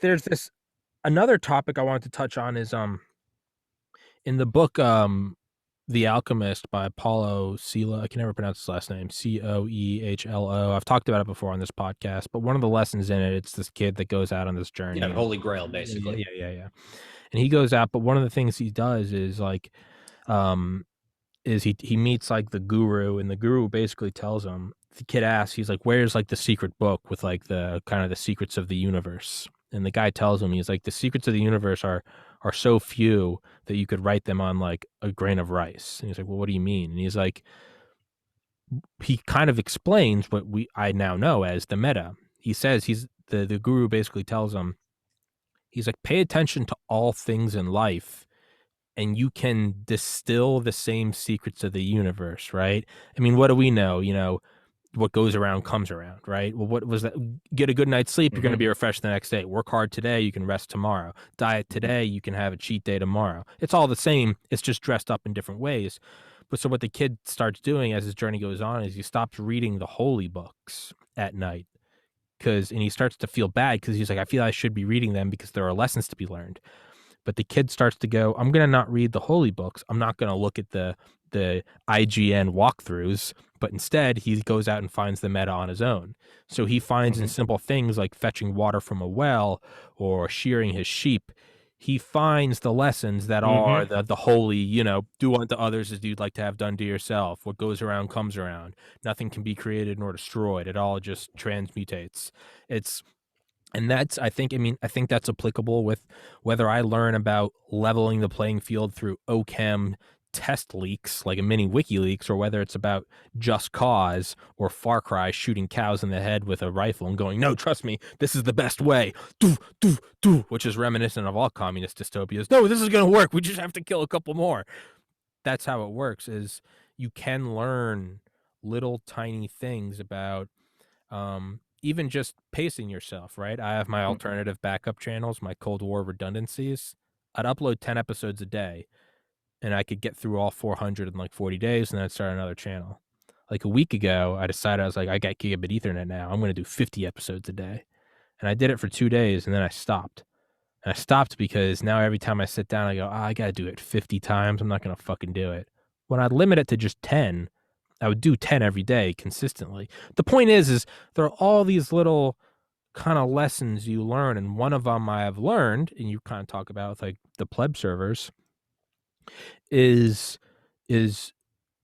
A: there's this another topic I wanted to touch on is in the book The Alchemist by Paulo Coelho. I can never pronounce his last name. Coehlo. I've talked about it before on this podcast, but one of the lessons in it, it's this kid that goes out on this journey.
B: Yeah, Holy Grail, basically.
A: Yeah. And he goes out, but one of the things he does is like, is he meets like the guru, and the guru basically tells him, the kid asks, he's like, where's like the secret book with like the kind of the secrets of the universe? And the guy tells him, he's like, the secrets of the universe are so few that you could write them on like a grain of rice. And he's like, well, what do you mean? And he's like, he kind of explains what I now know as the meta. He says, the guru basically tells him, he's like, pay attention to all things in life and you can distill the same secrets of the universe, right? I mean, what do we know? What goes around comes around, right? Well, what was that? Get a good night's sleep, you're going to be refreshed the next day. Work hard today, you can rest tomorrow. Diet today, you can have a cheat day tomorrow. It's all the same. It's just dressed up in different ways. But so what the kid starts doing as his journey goes on is he stops reading the holy books at night, and he starts to feel bad because he's like, I feel I should be reading them because there are lessons to be learned. But the kid starts to go, I'm going to not read the holy books. I'm not going to look at the IGN walkthroughs, but instead he goes out and finds the meta on his own. So he finds in
B: Mhm.
A: simple things like fetching water from a well or shearing his sheep, he finds the lessons that are
B: Mhm.
A: the holy, do unto others as you'd like to have done to yourself. What goes around comes around. Nothing can be created nor destroyed. It all just transmutates. It's and that's I think that's applicable with whether I learn about leveling the playing field through OChem test leaks like a mini WikiLeaks, or whether it's about Just Cause or Far Cry shooting cows in the head with a rifle and going, no, trust me, this is the best way, do, do, do, which is reminiscent of all communist dystopias. No, this is going to work. We just have to kill a couple more. That's how it works, is you can learn little tiny things about even just pacing yourself, right? I have my
B: Mhm.
A: alternative backup channels, my Cold War redundancies. I'd upload 10 episodes a day and I could get through all 400 in like 40 days and then I'd start another channel. Like a week ago, I decided I was like, I got gigabit Ethernet now. I'm going to do 50 episodes a day. And I did it for 2 days and then I stopped. And I stopped because now every time I sit down, I go, I got to do it 50 times. I'm not going to fucking do it. When I limit it to just 10, I would do 10 every day consistently. The point is there are all these little kind of lessons you learn. And one of them I have learned, and you kind of talk about with like the pleb servers, is is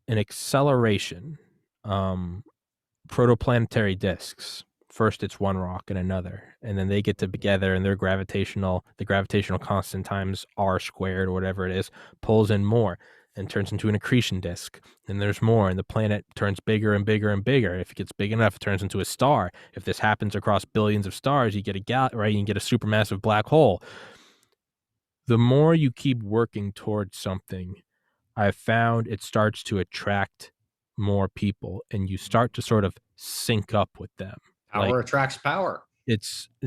A: an acceleration. Protoplanetary disks. First it's one rock and another, and then they get together and the gravitational constant times r squared or whatever it is pulls in more and turns into an accretion disk. And there's more, and the planet turns bigger and bigger and bigger. If it gets big enough, it turns into a star. If this happens across billions of stars, you get right, you can get a supermassive black hole. The more you keep working towards something, I've found it starts to attract more people and you start to sort of sync up with them. Like
B: Power attracts power.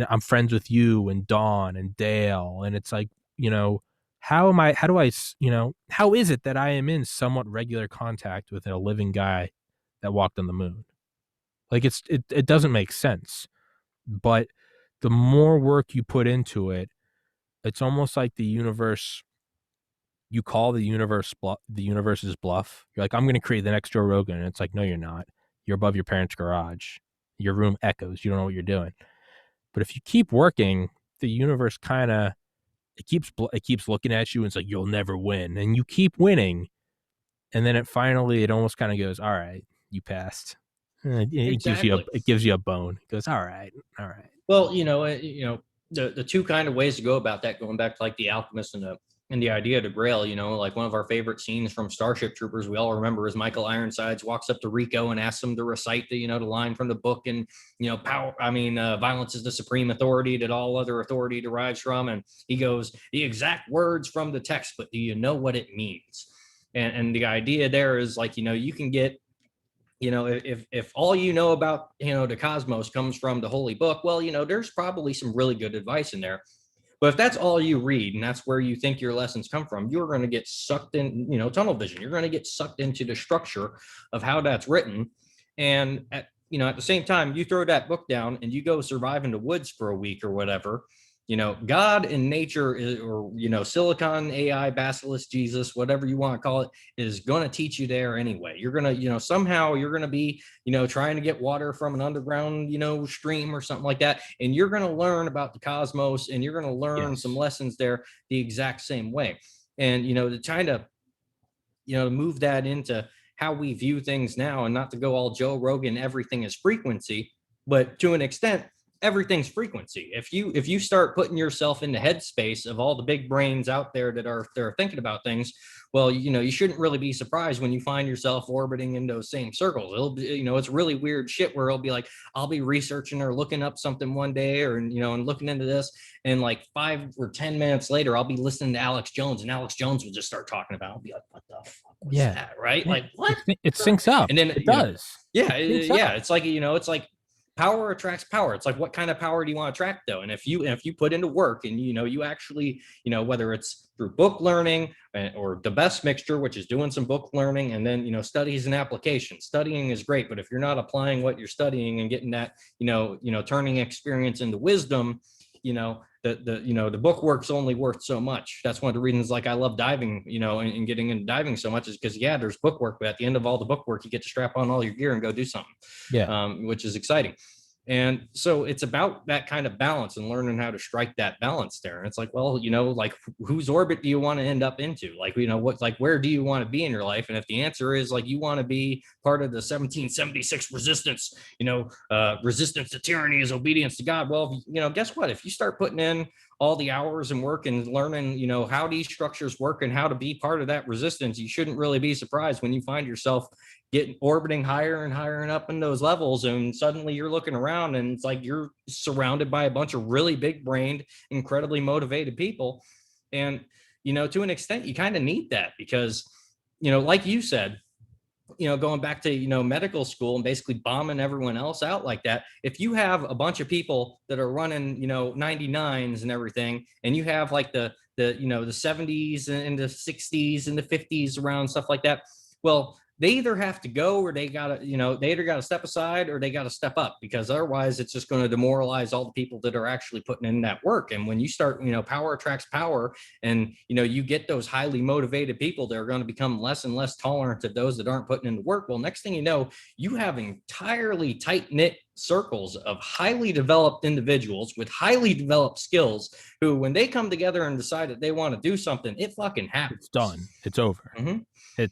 A: I'm friends with you and Dawn and Dale. And it's like, how is it that I am in somewhat regular contact with a living guy that walked on the moon? Like it doesn't make sense. But the more work you put into it, it's almost like you call the universe's bluff. You're like, I'm going to create the next Joe Rogan. And it's like, no, you're not. You're above your parents' garage. Your room echoes. You don't know what you're doing. But if you keep working, the universe kind of it keeps looking at you and it's like, you'll never win. And you keep winning. And then it almost kind of goes, all right, you passed.
B: Exactly.
A: It gives you a bone. It goes, all right, all right.
B: Well, the two kind of ways to go about that, going back to like the alchemist and the idea of the grail, like one of our favorite scenes from Starship Troopers we all remember is Michael Ironsides walks up to Rico and asks him to recite the line from the book, and violence is the supreme authority that all other authority derives from, and he goes, the exact words from the text, but do you know what it means? And the idea there is like, you can get, if all you know about the cosmos comes from the holy book, well, there's probably some really good advice in there. But if that's all you read and that's where you think your lessons come from, you're going to get sucked in, tunnel vision. You're going to get sucked into the structure of how that's written. And at the same time, you throw that book down and you go survive in the woods for a week or whatever. God and nature or silicon AI, basilisk Jesus, whatever you want to call it, is going to teach you there anyway. You're going to somehow you're going to be trying to get water from an underground stream or something like that, and you're going to learn about the cosmos and you're going to learn some
A: Yes.
B: lessons there the exact same way. And to try to move that into how we view things now, and not to go all Joe Rogan, everything is frequency, but to an extent, everything's frequency. If you start putting yourself in the headspace of all the big brains out there that are thinking about things, well, you shouldn't really be surprised when you find yourself orbiting in those same circles. It'll be, it's really weird shit where it'll be like, I'll be researching or looking up something one day, or and looking into this, and like 5 or 10 minutes later, I'll be listening to Alex Jones, and Alex Jones would just start talking about it. I'll be like, what the fuck was
A: Yeah.
B: that? Right?
A: Yeah.
B: Like, what?
A: It syncs up.
B: And then,
A: It does.
B: yeah,
A: It syncs
B: yeah.
A: up.
B: It's like power attracts power. It's like, what kind of power do you want to attract though? And if you put into work and you actually, whether it's through book learning or the best mixture, which is doing some book learning and then studies and applications. Studying is great, but if you're not applying what you're studying and getting that turning experience into wisdom, the book work's only worth so much. That's one of the reasons like I love diving, and getting into diving so much is because yeah, there's book work, but at the end of all the book work, you get to strap on all your gear and go do something,
A: Yeah.
B: which is exciting. And so it's about that kind of balance and learning how to strike that balance there. And it's like, well, like whose orbit do you want to end up into? Like, where do you want to be in your life? And if the answer is like, you want to be part of the 1776 resistance, resistance to tyranny is obedience to God. Well, guess what? If you start putting in all the hours and work and learning, how these structures work and how to be part of that resistance, you shouldn't really be surprised when you find yourself getting orbiting higher and higher and up in those levels, and suddenly you're looking around and it's like you're surrounded by a bunch of really big brained, incredibly motivated people. And to an extent you kind of need that because like you said, going back to medical school and basically bombing everyone else out like that, if you have a bunch of people that are running 99s and everything, and you have like the 70s and the 60s and the 50s around, stuff like that, well, they either have to go or they either got to step aside or they got to step up, because otherwise it's just going to demoralize all the people that are actually putting in that work. And when you start, power attracts power, and you get those highly motivated people that are going to become less and less tolerant of those that aren't putting in the work. Well, next thing you know, you have entirely tight-knit circles of highly developed individuals with highly developed skills who, when they come together and decide that they want to do something, it fucking happens.
A: It's done. It's over.
B: Mm-hmm.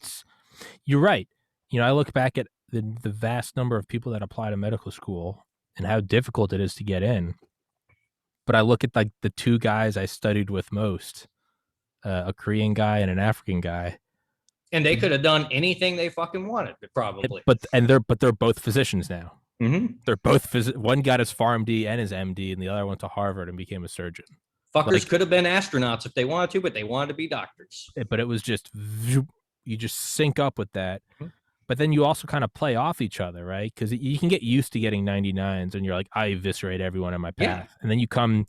A: You're right. I look back at the vast number of people that apply to medical school and how difficult it is to get in. But I look at like the two guys I studied with most, a Korean guy and an African guy.
B: And they could have done anything they fucking wanted, probably.
A: But they're both physicians now.
B: Mm-hmm.
A: They're both one got his PharmD and his MD, and the other went to Harvard and became a surgeon.
B: Fuckers could have been astronauts if they wanted to, but they wanted to be doctors.
A: But it was just, you just sync up with that.
B: Mm-hmm.
A: But then you also kind of play off each other, right? Because you can get used to getting 99s, and you're like, I eviscerate everyone in my path. Yeah. And then you come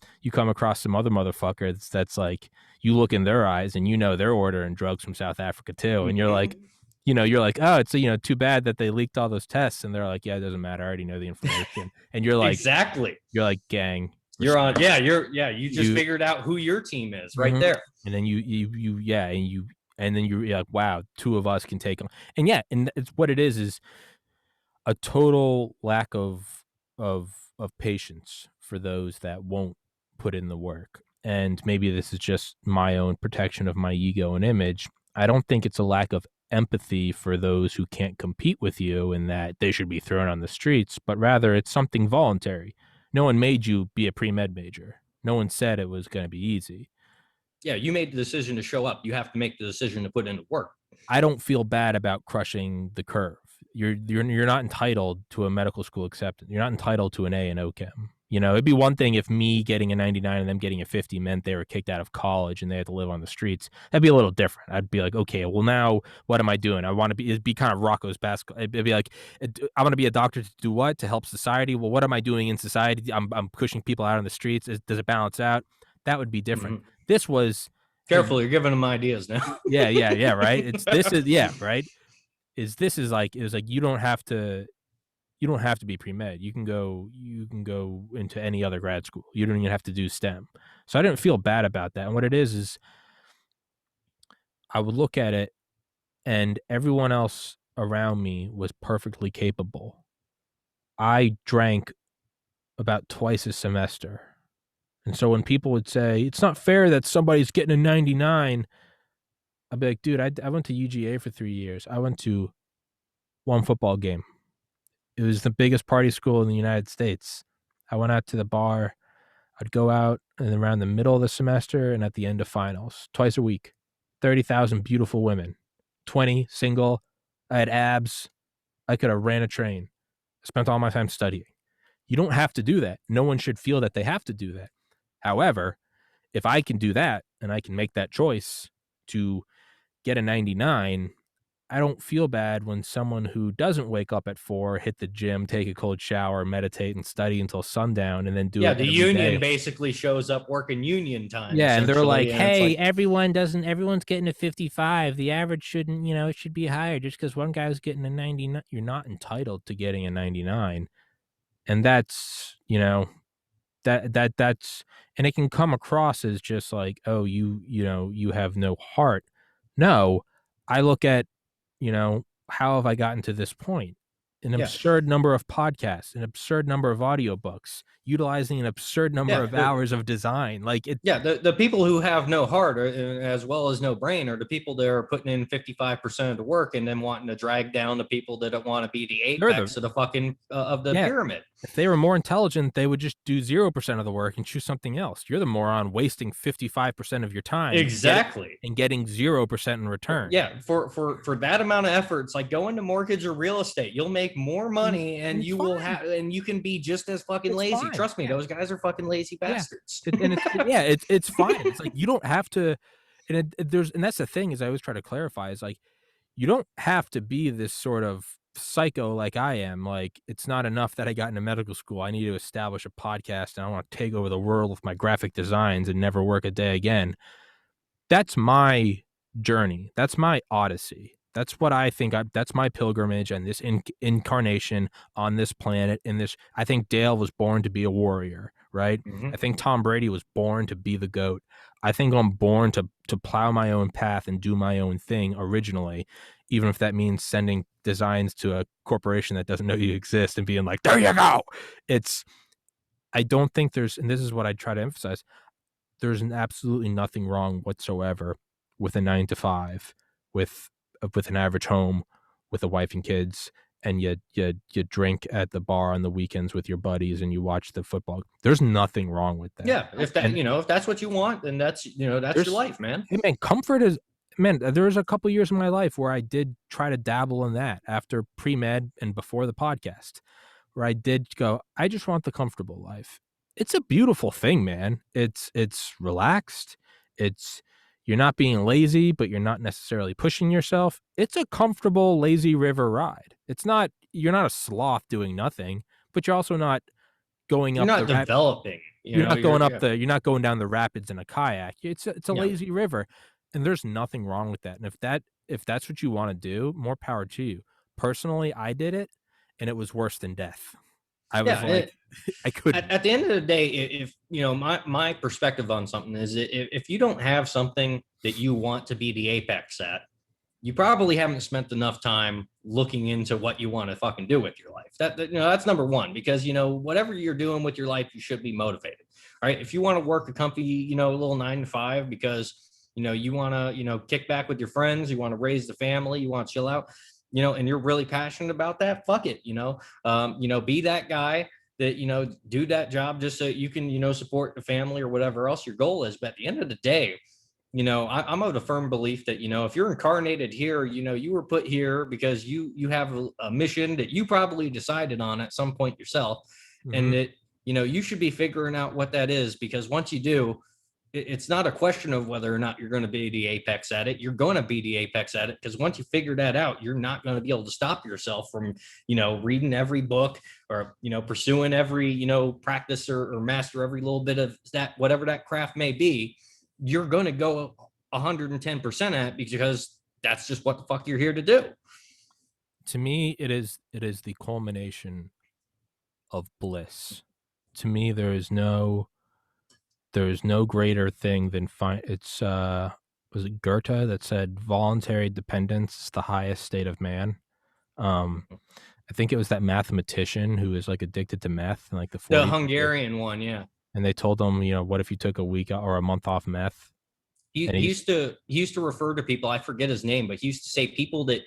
A: across some other motherfucker that's like, you look in their eyes and they're ordering drugs from South Africa too, and you're like, oh, it's too bad that they leaked all those tests, and they're like, yeah, it doesn't matter, I already know the information. And you're like,
B: exactly,
A: you're like, gang,
B: you're on, yeah, you just figured out who your team is right there,
A: and then and then you're like, wow, two of us can take them. And yeah, and it's what it is a total lack of patience for those that won't put in the work. And maybe this is just my own protection of my ego and image. I don't think it's a lack of empathy for those who can't compete with you and that they should be thrown on the streets, but rather it's something voluntary. No one made you be a pre-med major. No one said it was going to be easy.
B: Yeah, you made the decision to show up. You have to make the decision to put in the work.
A: I don't feel bad about crushing the curve. You're not entitled to a medical school acceptance. You're not entitled to an A in OChem. It'd be one thing if me getting a 99 and them getting a 50 meant they were kicked out of college and they had to live on the streets. That'd be a little different. I'd be like, okay, well now what am I doing? I want to it'd be kind of Rocco's basketball. It'd be like, I want to be a doctor to do what? To help society? Well, what am I doing in society? I'm pushing people out on the streets. Does it balance out? That would be different. Mm-hmm. This was
B: careful. You're giving them ideas now.
A: yeah. Right. Right. This is like, it was like, you don't have to be pre-med. You can go into any other grad school. You don't even have to do STEM. So I didn't feel bad about that. And what it is I would look at it and everyone else around me was perfectly capable. I drank about twice a semester. And so when people would say, it's not fair that somebody's getting a 99, I'd be like, dude, I went to UGA for 3 years. I went to one football game. It was the biggest party school in the United States. I went out to the bar. I'd go out and around the middle of the semester and at the end of finals, twice a week. 30,000 beautiful women, 20 single. I had abs. I could have ran a train. I spent all my time studying. You don't have to do that. No one should feel that they have to do that. However, if I can do that and I can make that choice to get a 99, I don't feel bad when someone who doesn't wake up at 4, hit the gym, take a cold shower, meditate and study until sundown and then do it.
B: Yeah, the union basically shows up working union time.
A: Yeah, and they're like, hey, everyone's getting a 55. The average shouldn't, it should be higher just because one guy's getting a 99. You're not entitled to getting a 99. And that's, That's and it can come across as just like, oh, you know, you have no heart. No, I look at, you know, how have I gotten to this point? An
B: Yeah.
A: absurd number of podcasts, an absurd number of audiobooks, utilizing an absurd number
B: Yeah.
A: of hours of design. Like it,
B: Yeah, the people who have no heart as well as no brain are the people that are putting in 55% of the work and then wanting to drag down the people that don't want to be the
A: they're the
B: apex of the fucking of the
A: yeah.
B: pyramid.
A: If they were more intelligent, they would just do 0% of the work and choose something else. You're the moron wasting 55% of your time
B: Exactly.
A: and getting 0% in return.
B: Yeah, for that amount of effort, it's like go into mortgage or real estate. You'll make more money
A: And
B: and
A: it's
B: you will
A: fine.
B: have and you can be just as fucking
A: It's
B: lazy.
A: fine.
B: Trust me,
A: Yeah.
B: those guys are fucking lazy
A: Yeah.
B: bastards.
A: And it's fine. It's like you don't have to and there's and that's the thing is I always try to clarify is like you don't have to be this sort of psycho like I am. Like it's not enough that I got into medical school. I need to establish a podcast and I want to take over the world with my graphic designs and never work a day again. That's my journey. That's my odyssey. That's what I think that's my pilgrimage and this incarnation on this planet in this I think Dale was born to be a warrior, right?
B: Mm-hmm.
A: I think Tom Brady was born to be the GOAT. I think I'm born to plow my own path and do my own thing originally, even if that means sending designs to a corporation that doesn't know you exist and being like, "There you go." It's I don't think there's and this is what I try to emphasize there's absolutely nothing wrong whatsoever with a 9 to 5, with an average home, with a wife and kids, and you drink at the bar on the weekends with your buddies and you watch the football. There's nothing wrong with that.
B: Yeah, if that
A: And
B: if that's what you want, then that's your
A: there's
B: life, man.
A: hey, man, comfort is man, there was a couple years in my life where I did try to dabble in that after pre-med and before the podcast where I did go, I just want the comfortable life. It's a beautiful thing, man. It's relaxed. It's you're not being lazy, but you're not necessarily pushing yourself. It's a comfortable lazy river ride. It's not you're not a sloth doing nothing, but you're also not going
B: You're
A: up
B: not
A: the rap
B: developing,
A: you're not going up
B: yeah.
A: the you're not going down the rapids in a kayak. It's a
B: Yeah.
A: lazy river, and there's nothing wrong with that. And if that's what you wanna do, more power to you. Personally, I did it, and it was worse than death. I was
B: Yeah,
A: like, I couldn't.
B: at the end of the day, if my perspective on something is if you don't have something that you want to be the apex at, you probably haven't spent enough time looking into what you want to fucking do with your life. That's number one, because whatever you're doing with your life, you should be motivated. All right. If you want to work a company, a little 9 to 5 because you want to, kick back with your friends, you want to raise the family, you want to chill out, and you're really passionate about that, fuck it, be that guy that, do that job just so you can, support the family or whatever else your goal is. But at the end of the day, I'm of the firm belief that if you're incarnated here, you were put here because you have a mission that you probably decided on at some point yourself, and
A: Mhm.
B: that you should be figuring out what that is, because once you do, it's not a question of whether or not you're going to be the apex at it. You're going to be the apex at it, because once you figure that out, you're not going to be able to stop yourself from reading every book, or pursuing every practice or master every little bit of that, whatever that craft may be. You're going to go 110% at it, because that's just what the fuck you're here to do.
A: To me, it is the culmination of bliss. To me, there is no greater thing than it's was it Goethe that said voluntary dependence is the highest state of man. Um, I think it was that mathematician who was like addicted to meth in like the
B: The
A: 40s,
B: Hungarian one, yeah.
A: and they told him, what if you took a week or a month off meth?
B: He,
A: And
B: he
A: he's
B: used to he used to refer to people. I forget his name, but he used to say people that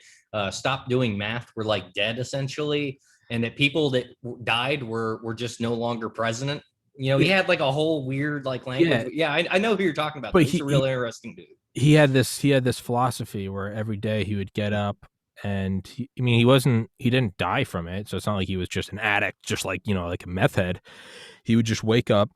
B: stopped doing math were like dead essentially, and that people that died were just no longer present. He
A: yeah,
B: had like a whole weird like language.
A: yeah,
B: Yeah, I know who you're talking about.
A: but
B: Though. He's a real interesting dude.
A: he had this philosophy where every day he would get up and I mean he didn't die from it, so it's not like he was just an addict, just like like a meth head. He would just wake up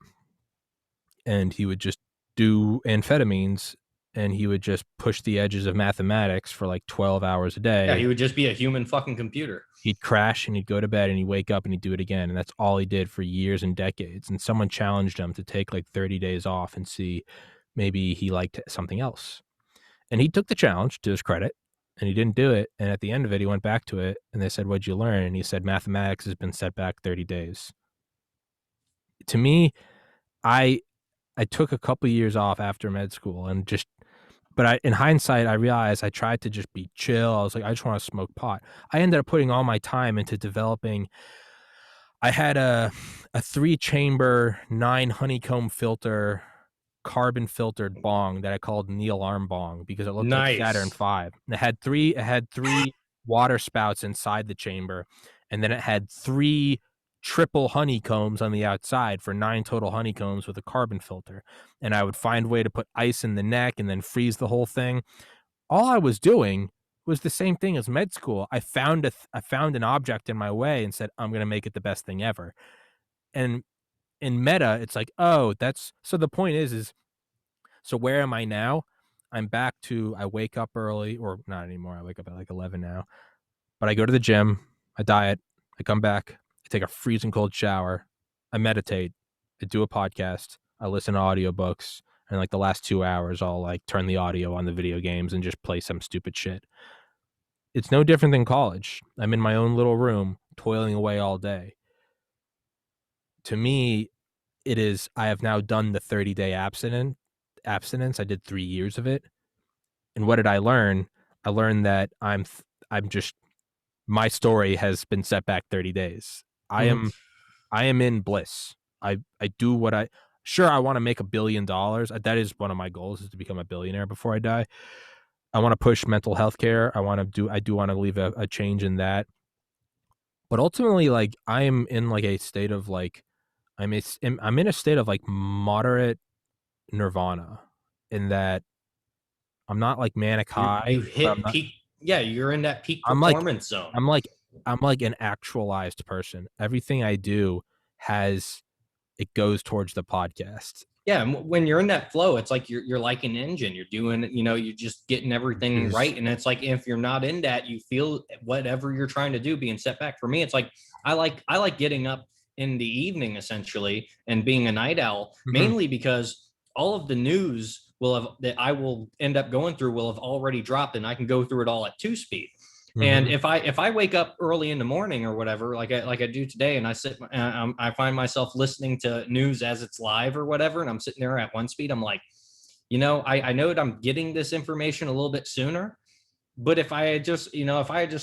A: and he would just do amphetamines and he would just push the edges of mathematics for like 12 hours a
B: Yeah,
A: day.
B: he would just be a human fucking computer.
A: He'd crash and he'd go to bed and he'd wake up and he'd do it again. And that's all he did for years and decades. And someone challenged him to take like 30 days off and see maybe he liked something else. And he took the challenge to his credit and he didn't do it. And at the end of it, he went back to it and they said, "What'd you learn?" And he said, "Mathematics has been set back 30 days." to me, I I took a couple years off after med school and just but in hindsight, I realized I tried to just be chill. I was like, I just want to smoke pot. I ended up putting all my time into developing. I had a 3-chamber 9 honeycomb filter carbon filtered bong that I called Neil Arm bong because it looked like Saturn
B: Nice.
A: V. And it had three water spouts inside the chamber, and then it had 3 triple honeycombs on the outside for 9 total honeycombs with a carbon filter. And I would find a way to put ice in the neck and then freeze the whole thing. All I was doing was the same thing as med school. I found an object in my way and said, I'm going to make it the best thing ever. And in meta, it's like, oh, that's so the point is so where am I now? I'm back to I wake up early, or not anymore. I wake up at like 11 now. But I go to the gym, I diet, I come back, I take a freezing cold shower, I meditate, I do a podcast, I listen to audiobooks, and like the last 2 hours I'll like turn the audio on the video games and just play some stupid shit. It's no different than college. I'm in my own little room toiling away all day. To me, it is I have now done the 30-day abstinence. I did 3 years of it. And what did I learn? I learned that I'm just my story has been set back 30 days. I
B: Mhm.
A: am I am in bliss. I do what I sure I want to make $1 billion. That is one of my goals is to become a billionaire before I die. I want to push mental health care. I do want to leave a change in that. But ultimately, like I am in like a state of like I'm in a state of like moderate nirvana in that I'm not like manic
B: You
A: high, but
B: hit peak. Yeah, you're in that peak
A: I'm like
B: performance zone.
A: I'm like I'm like an actualized person. Everything I do has it goes towards the podcast.
B: Yeah, and when you're in that flow, it's like you're like an engine. You're doing, you're just getting everything
A: Is
B: right. And it's like if you're not in that, you feel whatever you're trying to do being set back. For me, it's like I like getting up in the evening essentially and being a night owl,
A: mhm,
B: mainly because all of the news will have that I will end up going through will have already dropped and I can go through it all at 2 speed. And
A: mhm,
B: if I wake up early in the morning or whatever, like I do today, and I find myself listening to news as it's live or whatever, and I'm sitting there at 1 speed, I'm like, I know that I'm getting this information a little bit sooner, but if I had just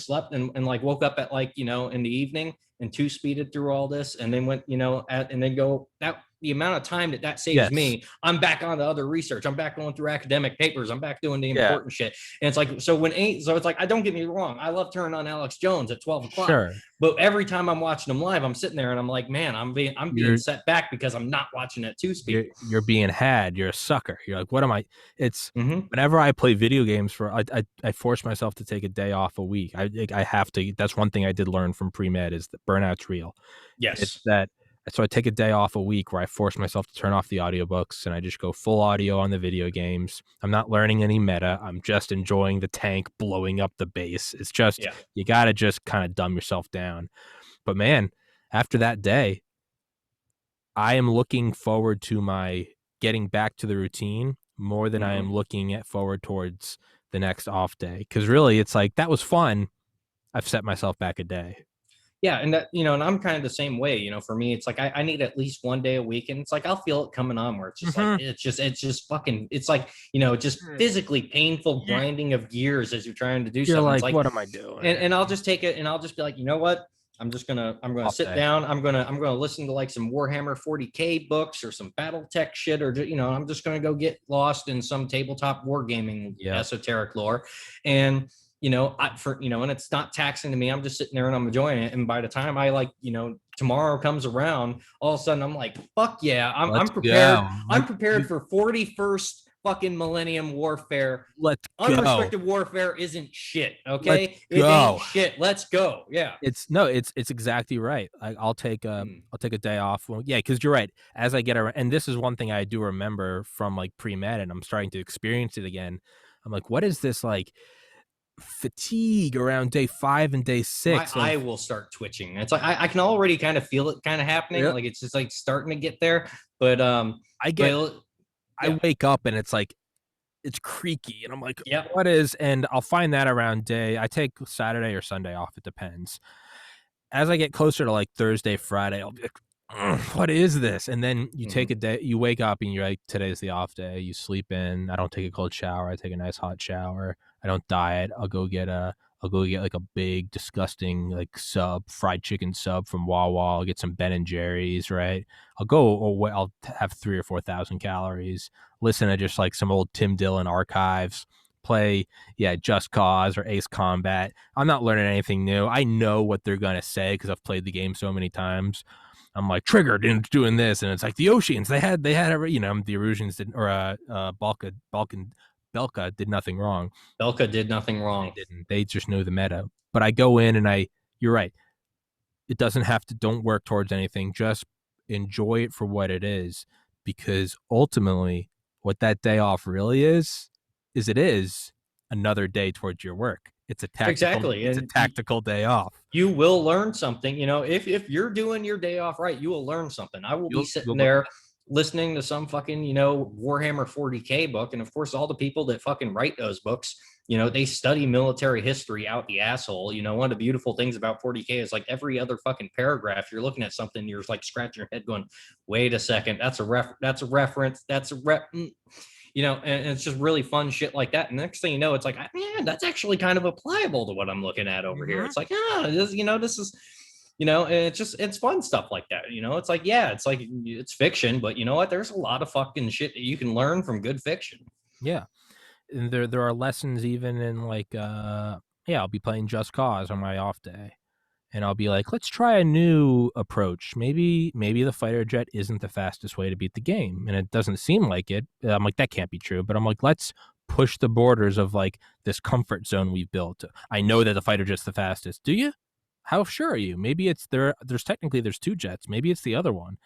B: slept and like woke up at like, in the evening and 2 speeded through all this and then went, and then go that the amount of time that saves
A: yes,
B: me, I'm back on the other research. I'm back going through academic papers. I'm back doing the
A: yeah,
B: important shit. And it's like, so it's like, I don't get me wrong. I love turning on Alex Jones at 12 o'clock,
A: sure.
B: but every time I'm watching him live, I'm sitting there and I'm like, man, I'm being
A: You're
B: set back because I'm not watching at 2 speed.
A: you're being had. You're a sucker. You're like, what am I? It's
B: Mm-hmm.
A: whenever I play video games I force myself to take a day off a week. I have to. That's one thing I did learn from pre med is that burnout's real. It's
B: Yes.
A: that so I take a day off a week where I force myself to turn off the audiobooks and I just go full audio on the video games. I'm not learning any meta. I'm just enjoying the tank blowing up the base. It's just
B: Yeah.
A: you got to just kind of dumb yourself down. But man, after that day, I am looking forward to my getting back to the routine more than I
B: Mm-hmm.
A: am looking at forward towards the next off day. Cause really it's like that was fun. I've set myself back a day.
B: Yeah, and and I'm kind of the same way. For me, it's like I need at least one day a week, and it's like I'll feel it coming on where it's just like
A: Mm-hmm.
B: it's just fucking it's like just
A: Mm.
B: physically painful
A: You-
B: grinding of gears as you're trying to do
A: You're
B: something. It's
A: like,
B: like,
A: what am I doing?
B: and I'll just take it and I'll just be like, you know what? I'm gonna
A: Off
B: sit
A: day.
B: down. I'm gonna listen to like some Warhammer 40K books or some BattleTech shit, or I'm just gonna go get lost in some tabletop wargaming
A: Yep.
B: esoteric lore, and and it's not taxing to me. I'm just sitting there and I'm enjoying it. And by the time I like, tomorrow comes around, all of a sudden I'm like, fuck yeah, I'm
A: Let's
B: prepared.
A: go.
B: I'm prepared for 41st fucking millennium warfare.
A: Let's go.
B: Unrestricted warfare isn't shit.
A: Let's
B: Okay, it ain't
A: go.
B: shit. Let's go. Yeah.
A: It's no, it's exactly right.
B: Mm.
A: I'll take a day off. Well, yeah, because you're right. As I get around, and this is one thing I do remember from like pre med, and I'm starting to experience it again. I'm like, what is this like fatigue around day 5 and day
B: My
A: 6
B: eye
A: of
B: will start twitching. It's like I can already kind of feel it kind of happening.
A: real?
B: Like it's just like starting to get there. But
A: I
B: but
A: get I
B: yeah.
A: wake up and it's like it's creaky, and I'm like,
B: Yep.
A: what is? And I'll find that around day. I take Saturday or Sunday off. It depends. As I get closer to like Thursday, Friday, I'll be like, What is this? And then you take
B: Mhm.
A: a day, you wake up and you're like, today's the off day. You sleep in. I don't take a cold shower. I take a nice hot shower. I don't diet. I'll go get like a big, disgusting like fried chicken sub from Wawa. I'll get some Ben and Jerry's, right? I'll go away. I'll have 3 or 4 thousand calories. Listen to just like some old Tim Dillon archives. Play, yeah, Just Cause or Ace Combat. I'm not learning anything new. I know what they're gonna say because I've played the game so many times. I'm like triggered into doing this, and it's like the Oceans. They had the Erusians didn't, or Belka did nothing wrong.
B: Belka did nothing
A: They
B: wrong.
A: didn't. They just knew the meta. But I go in and you're right. It doesn't have to. Don't work towards anything. Just enjoy it for what it is, because ultimately, what that day off really is it is another day towards your work. It's a tactical.
B: Exactly.
A: It's a
B: And
A: tactical day off.
B: you will learn something. If you're doing your day off right, you will learn something. I will be sitting
A: You'll learn.
B: there listening to some fucking, Warhammer 40K book. And of course, all the people that fucking write those books, they study military history out the asshole. One of the beautiful things about 40K is like every other fucking paragraph, you're looking at something, you're like scratching your head going, wait a second, that's a reference, and it's just really fun shit like that. And next thing you know, it's like, man, that's actually kind of applicable to what I'm looking at over here.
A: Mm-hmm.
B: It's like, this is, and it's fun stuff like that. It's like, yeah, it's like, it's fiction, but you know what? There's a lot of fucking shit that you can learn from good fiction.
A: Yeah. And there are lessons even in like yeah, I'll be playing Just Cause on my off day, and I'll be like, let's try a new approach. Maybe the fighter jet isn't the fastest way to beat the game, and it doesn't seem like it. I'm like, that can't be true, but I'm like, let's push the borders of like this comfort zone we've built. I know that the fighter jet's the fastest. Do you? How sure are you? Maybe it's there's two jets. Maybe it's the other one.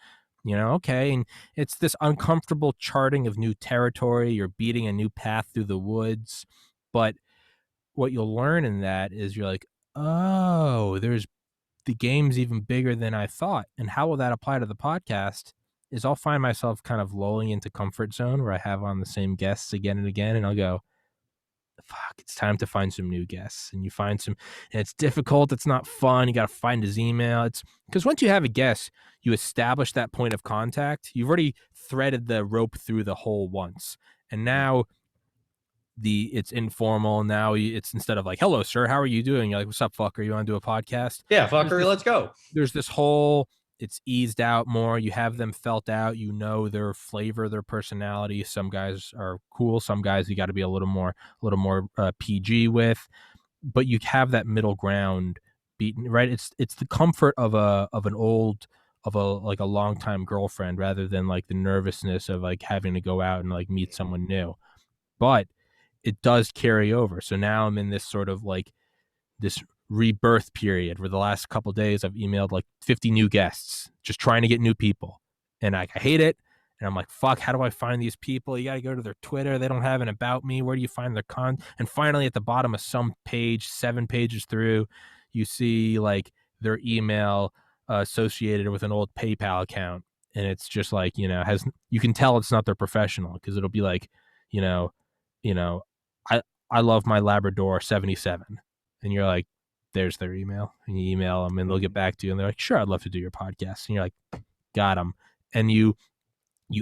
A: Okay. And it's this uncomfortable charting of new territory. You're beating a new path through the woods. But what you'll learn in that is you're like, oh, the game's even bigger than I thought. And how will that apply to the podcast? Is I'll find myself kind of lulling into comfort zone where I have on the same guests again and again, and I'll go, fuck, it's time to find some new guests. And you find some, and it's difficult. It's not fun. You got to find his email. It's because once you have a guest, you establish that point of contact. You've already threaded the rope through the hole once. And now it's informal. Now it's instead of like, hello, sir, how are you doing? You're like, what's up, fucker? You want to do a podcast?
B: Yeah,
A: There's
B: fuckery,
A: this,
B: let's go.
A: there's this whole, it's eased out more. You have them felt out. Their flavor, their personality. Some guys are cool. Some guys you got to be a little more PG with. But you have that middle ground beaten, right? It's the comfort of a like a longtime girlfriend rather than like the nervousness of like having to go out and like meet someone new. But it does carry over. So now I'm in this sort of like this rebirth period where the last couple of days I've emailed like 50 new guests, just trying to get new people. And I hate it. And I'm like, fuck, how do I find these people? You got to go to their Twitter. They don't have an about me. Where do you find their And finally, at the bottom of some page, 7 pages through, you see like their email associated with an old PayPal account. And it's just like, you can tell it's not their professional because it'll be like, you know, you know, I, I love my Labrador 77. And you're like, there's their email. And you email them and they'll get back to you. And they're like, sure, I'd love to do your podcast. And you're like, got them. And you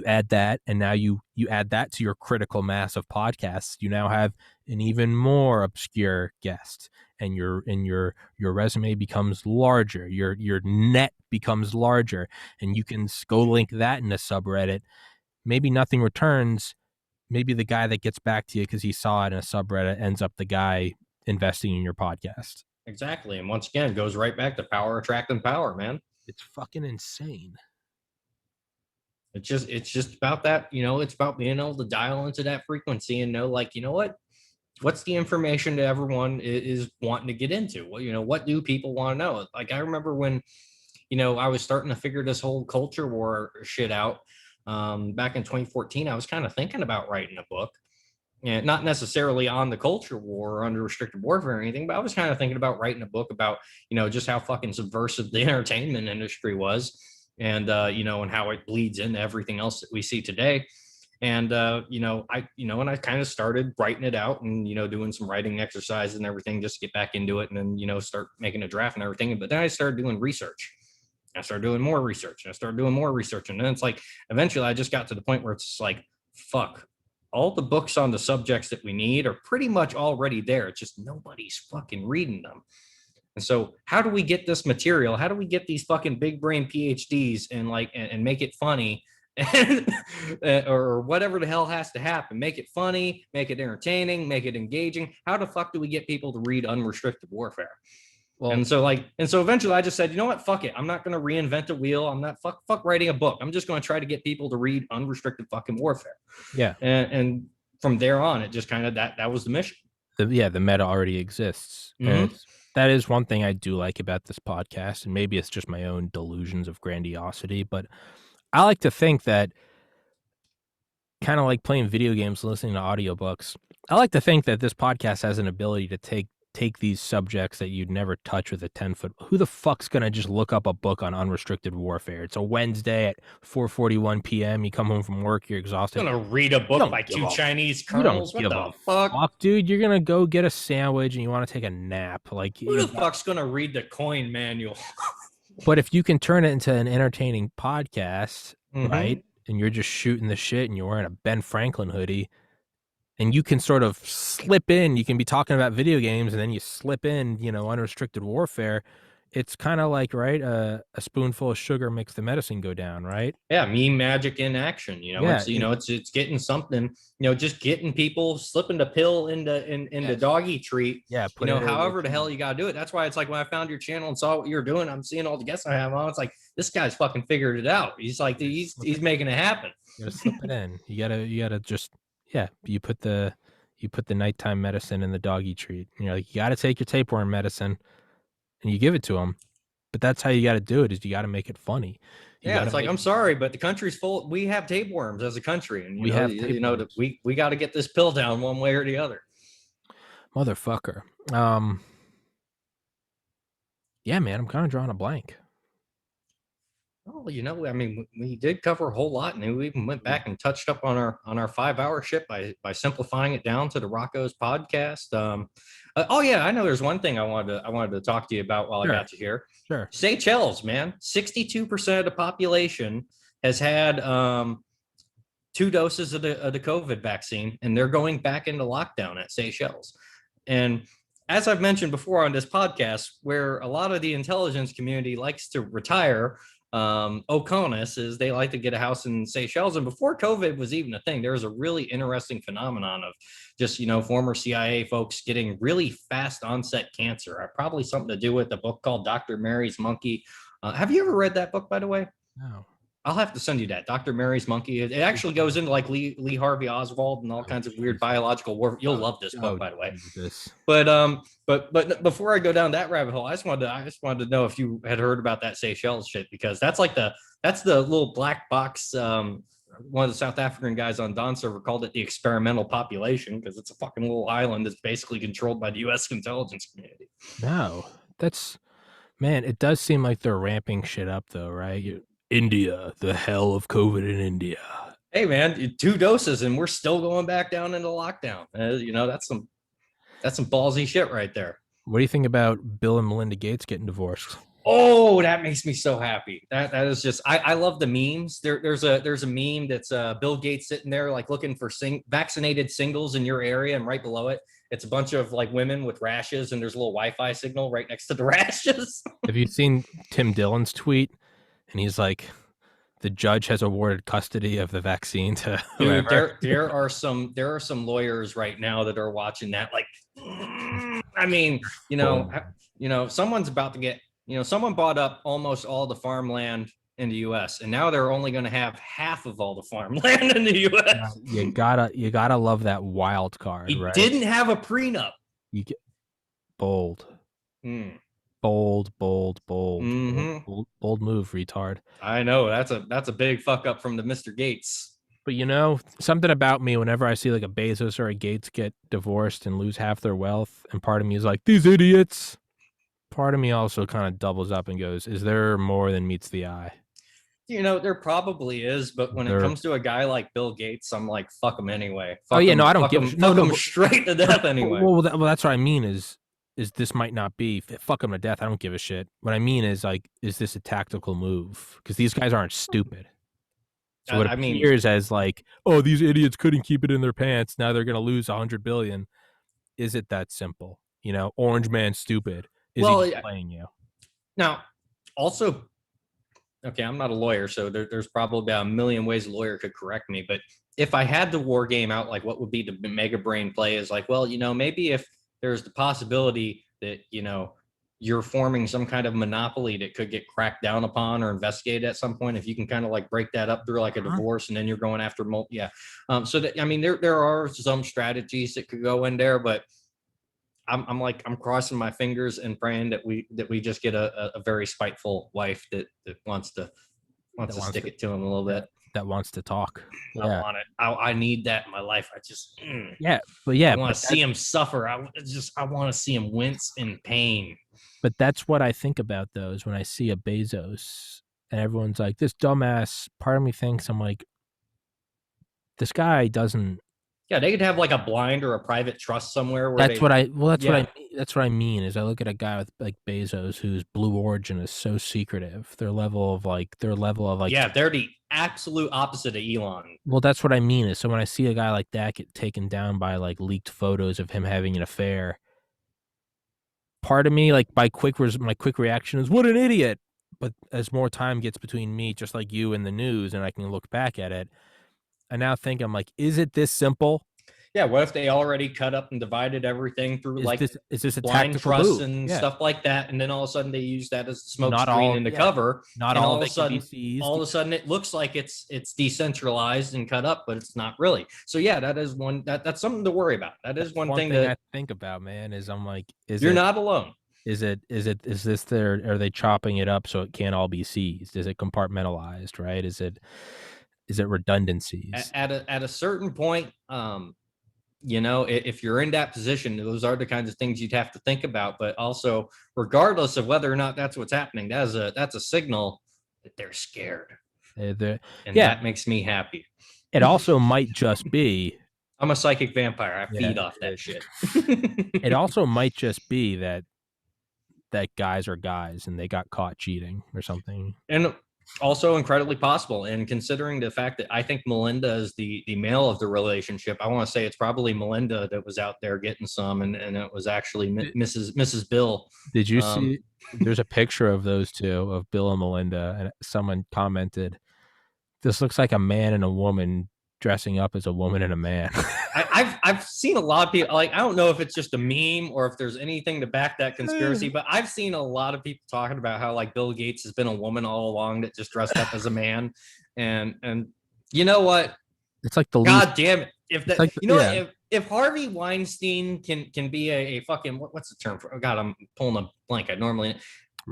A: add that, and now you add that to your critical mass of podcasts. You now have an even more obscure guest, and your resume becomes larger. Your net becomes larger, and you can go link that in a subreddit. Maybe nothing returns. Maybe the guy that gets back to you because he saw it in a subreddit ends up the guy investing in your podcast.
B: Exactly. And once again, it goes right back to power attracting power, man.
A: It's fucking insane.
B: It's just about that, it's about being able to dial into that frequency and know, like, what's the information that everyone is wanting to get into? What do people want to know? Like, I remember when, I was starting to figure this whole culture war shit out, back in 2014. I was kind of thinking about writing a book, and not necessarily on the culture war or under restricted warfare or anything, but I was kind of thinking about writing a book about, just how fucking subversive the entertainment industry was, and and how it bleeds into everything else that we see today. And and I kind of started writing it out and doing some writing exercises and everything just to get back into it, and then start making a draft and everything. But then I started doing research, I started doing more research, and I started doing more research, and then it's like eventually I just got to the point where it's like, fuck, all the books on the subjects that we need are pretty much already there. It's just nobody's fucking reading them. And so, how do we get this material? How do we get these fucking big brain PhDs and and make it funny, and, or whatever the hell has to happen? Make it funny, make it entertaining, make it engaging. How the fuck do we get people to read Unrestricted Warfare?
A: Well,
B: And so eventually I just said, you know what, fuck it. I'm not going to reinvent a wheel. I'm not fuck writing a book. I'm just going to try to get people to read Unrestricted fucking Warfare.
A: yeah,
B: And from there on, it just kind of that was the mission.
A: the meta already exists.
B: Mm-hmm.
A: That is one thing I do like about this podcast, and maybe it's just my own delusions of grandiosity, but I like to think that, kind of like playing video games, listening to audiobooks, I like to think that this podcast has an ability to take these subjects that you'd never touch with a 10-foot. Who the fuck's gonna just look up a book on unrestricted warfare? It's a Wednesday at 4:41 p.m. You come home from work, you're exhausted.
B: I'm gonna read a book by two Chinese colonels. What the fuck?
A: Dude? You're gonna go get a sandwich and you want to take a nap. Like,
B: Who the fuck's gonna read the coin manual?
A: but if you can turn it into an entertaining podcast, right? And you're just shooting the shit and you're wearing a Ben Franklin hoodie, and you can sort of slip in, you can be talking about video games and then you slip in, unrestricted warfare. It's kind of like, right, a spoonful of sugar makes the medicine go down, right?
B: Yeah, meme magic in action. It's getting something, just getting people slipping the pill into doggy treat.
A: Yeah,
B: however the hell you gotta do it. That's why it's like when I found your channel and saw what you're doing, I'm seeing all the guests I have on. It's like, this guy's fucking figured it out. He's like, he's making it happen.
A: You gotta slip it in. You gotta just, you put the nighttime medicine in the doggy treat. And you're like, you gotta take your tapeworm medicine, and you give it to them. But that's how you got to do it, is you got to make it funny.
B: It's like, I'm sorry, but the country's full. We have tapeworms as a country, and we got to get this pill down one way or the other.
A: Motherfucker. Yeah, man, I'm kind of drawing a blank.
B: Oh, we did cover a whole lot, and we even went back and touched up on our 5-hour ship by simplifying it down to the Rocco's podcast. I know there's one thing I wanted to talk to you about while I got you here.
A: Sure.
B: Seychelles, man, 62% of the population has had 2 doses of the COVID vaccine, and they're going back into lockdown at Seychelles. And as I've mentioned before on this podcast, where a lot of the intelligence community likes to retire, Oconus is they like to get a house in Seychelles. And before COVID was even a thing, there was a really interesting phenomenon of just, former CIA folks getting really fast onset cancer. Probably something to do with a book called Dr. Mary's Monkey. Have you ever read that book, by the way?
A: No.
B: I'll have to send you that. Dr. Mary's Monkey. It actually goes into like Lee Harvey Oswald and all kinds of weird biological warfare. You'll love this book, by the way. But before I go down that rabbit hole, I just wanted to know if you had heard about that Seychelles shit, because that's the little black box. One of the South African guys on Don server called it the experimental population, because it's a fucking little island that's basically controlled by the U.S. intelligence community.
A: No, man, it does seem like they're ramping shit up though, right? India, the hell of COVID in India.
B: Hey man, 2 doses and we're still going back down into lockdown. That's some ballsy shit right there.
A: What do you think about Bill and Melinda Gates getting divorced?
B: Oh, that makes me so happy. That is just, I love the memes. There's a meme that's Bill Gates sitting there like looking for vaccinated singles in your area, and right below it, it's a bunch of like women with rashes, and there's a little Wi-Fi signal right next to the rashes.
A: Have you seen Tim Dillon's tweet? And he's like, the judge has awarded custody of the vaccine to whoever.
B: Dude, there are some lawyers right now that are watching that. Like, someone's about to get, someone bought up almost all the farmland in the U.S. and now they're only going to have half of all the farmland in the U.S.
A: You gotta love that wild card.
B: He
A: right?
B: didn't have a prenup.
A: You get bold. Bold move, retard.
B: I know, that's a big fuck up from the Mr. Gates.
A: But something about me, whenever I see like a Bezos or a Gates get divorced and lose half their wealth, and part of me is like, these idiots. Part of me also kind of doubles up and goes, is there more than meets the eye?
B: There probably is, but when it comes to a guy like Bill Gates, I'm like, fuck him anyway.
A: I don't give
B: him straight to death anyway.
A: Well, that's what I mean is this might not be fuck them to death. I don't give a shit. What I mean is like, is this a tactical move? Because these guys aren't stupid. So what
B: I mean,
A: appears as like, oh, these idiots couldn't keep it in their pants. Now they're gonna lose 100 billion. Is it that simple? You know, Orange Man stupid. Is he
B: well,
A: just playing you?
B: now also, okay, I'm not a lawyer, so there's probably about a million ways a lawyer could correct me. But if I had to war game out, like what would be the mega brain play is like, well, maybe if there's the possibility that, you're forming some kind of monopoly that could get cracked down upon or investigated at some point, if you can kind of like break that up through like a divorce and then you're going after yeah. So that, I mean, there are some strategies that could go in there, but I'm crossing my fingers and praying that we just get a very spiteful wife that wants to stick it to him a little bit.
A: That wants to talk.
B: I want it. I need that in my life. I just I want to see him suffer. I want to see him wince in pain.
A: But that's what I think about those when I see a Bezos and everyone's like, this dumbass. Part of me thinks, I'm like, this guy doesn't.
B: Yeah, they could have like a blind or a private trust somewhere where
A: That's what I mean is I look at a guy with like Bezos whose Blue Origin is so secretive. Their level of like
B: yeah, they're the absolute opposite of Elon.
A: Well, that's what I mean is, so when I see a guy like that get taken down by like leaked photos of him having an affair, part of me, like my quick reaction is, what an idiot. But as more time gets between me, just like you and the news, and I can look back at it, I now think, I'm like, is it this simple?
B: Yeah, what if they already cut up and divided everything through
A: is this a
B: blind trusts and stuff like that, and then all of a sudden they use that as a smoke screen in the cover.
A: Not
B: and
A: all of it can be seized.
B: All of a sudden it looks like it's decentralized and cut up, but it's not really. So yeah, that is that's something to worry about. That is one thing that
A: I think about, man, is I'm like,
B: you're not alone.
A: Is this there? Are they chopping it up so it can't all be seized? Is it compartmentalized, right? Is it redundancies?
B: At a certain point, if you're in that position, those are the kinds of things you'd have to think about. But also, regardless of whether or not that's what's happening, that's a signal that they're scared, and that makes me happy.
A: It also might just be,
B: I'm a psychic vampire. I feed off that shit.
A: It also might just be that guys are guys and they got caught cheating or something.
B: And also incredibly possible. And considering the fact that I think Melinda is the male of the relationship, I want to say it's probably Melinda that was out there getting some, and it was actually Mrs. Bill.
A: Did you see? There's a picture of those two, of Bill and Melinda, and someone commented, "This looks like a man and a woman dressing up as a woman and a man."
B: I've seen a lot of people, like, I don't know if it's just a meme or if there's anything to back that conspiracy, but I've seen a lot of people talking about how like Bill Gates has been a woman all along that just dressed up as a man. And you know what?
A: It's like the
B: God damn it. If that,
A: like
B: if Harvey Weinstein can be a fucking, what's the term for, oh God, I'm pulling a blank. I normally,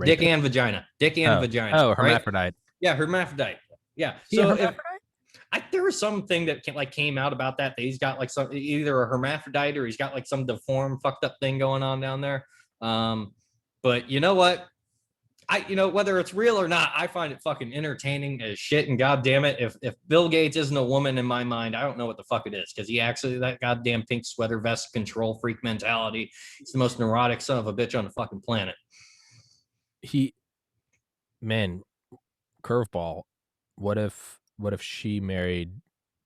B: dick and vagina.
A: Oh, hermaphrodite.
B: Right? Yeah, hermaphrodite. Yeah. So there was something that came out about that he's got like some, either a hermaphrodite or he's got like some deformed fucked up thing going on down there. But you know what? Whether it's real or not, I find it fucking entertaining as shit. And goddamn it, if Bill Gates isn't a woman in my mind, I don't know what the fuck it is, because he actually, that goddamn pink sweater vest control freak mentality. He's the most neurotic son of a bitch on the fucking planet.
A: Curveball. What if she married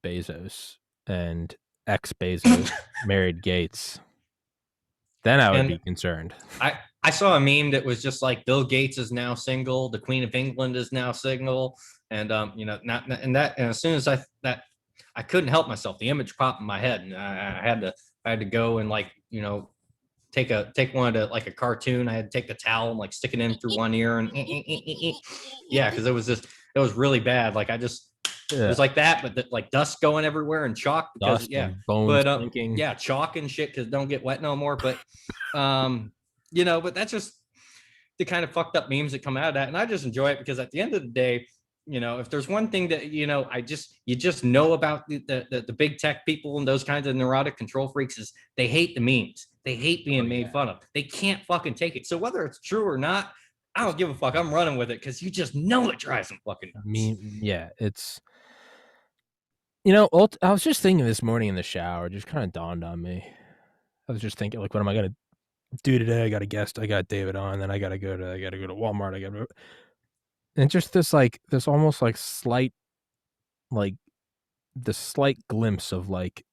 A: Bezos and ex-Bezos married Gates? Then I would be concerned.
B: I saw a meme that was just like, Bill Gates is now single, the Queen of England is now single, and and as soon as I couldn't help myself, the image popped in my head, and I had to go and take one of like a cartoon. I had to take the towel and like stick it in through one ear, and yeah, because it was really bad. Like it was like that, but like dust going everywhere and chalk, because bones chalk and shit, because don't get wet no more. But but that's just the kind of fucked up memes that come out of that, and I just enjoy it, because at the end of the day, if there's one thing that you just know about the big tech people and those kinds of neurotic control freaks, is they hate the memes. They hate being made fun of. They can't fucking take it. So whether it's true or not, I don't give a fuck. I'm running with it, because you just know it drives them fucking nuts.
A: I mean, yeah, it's. I was just thinking this morning in the shower, it just kind of dawned on me. I was just thinking, like, what am I gonna Dude, today I got a guest. I got David on, then I gotta go to Walmart. And just this almost like like the slight glimpse of like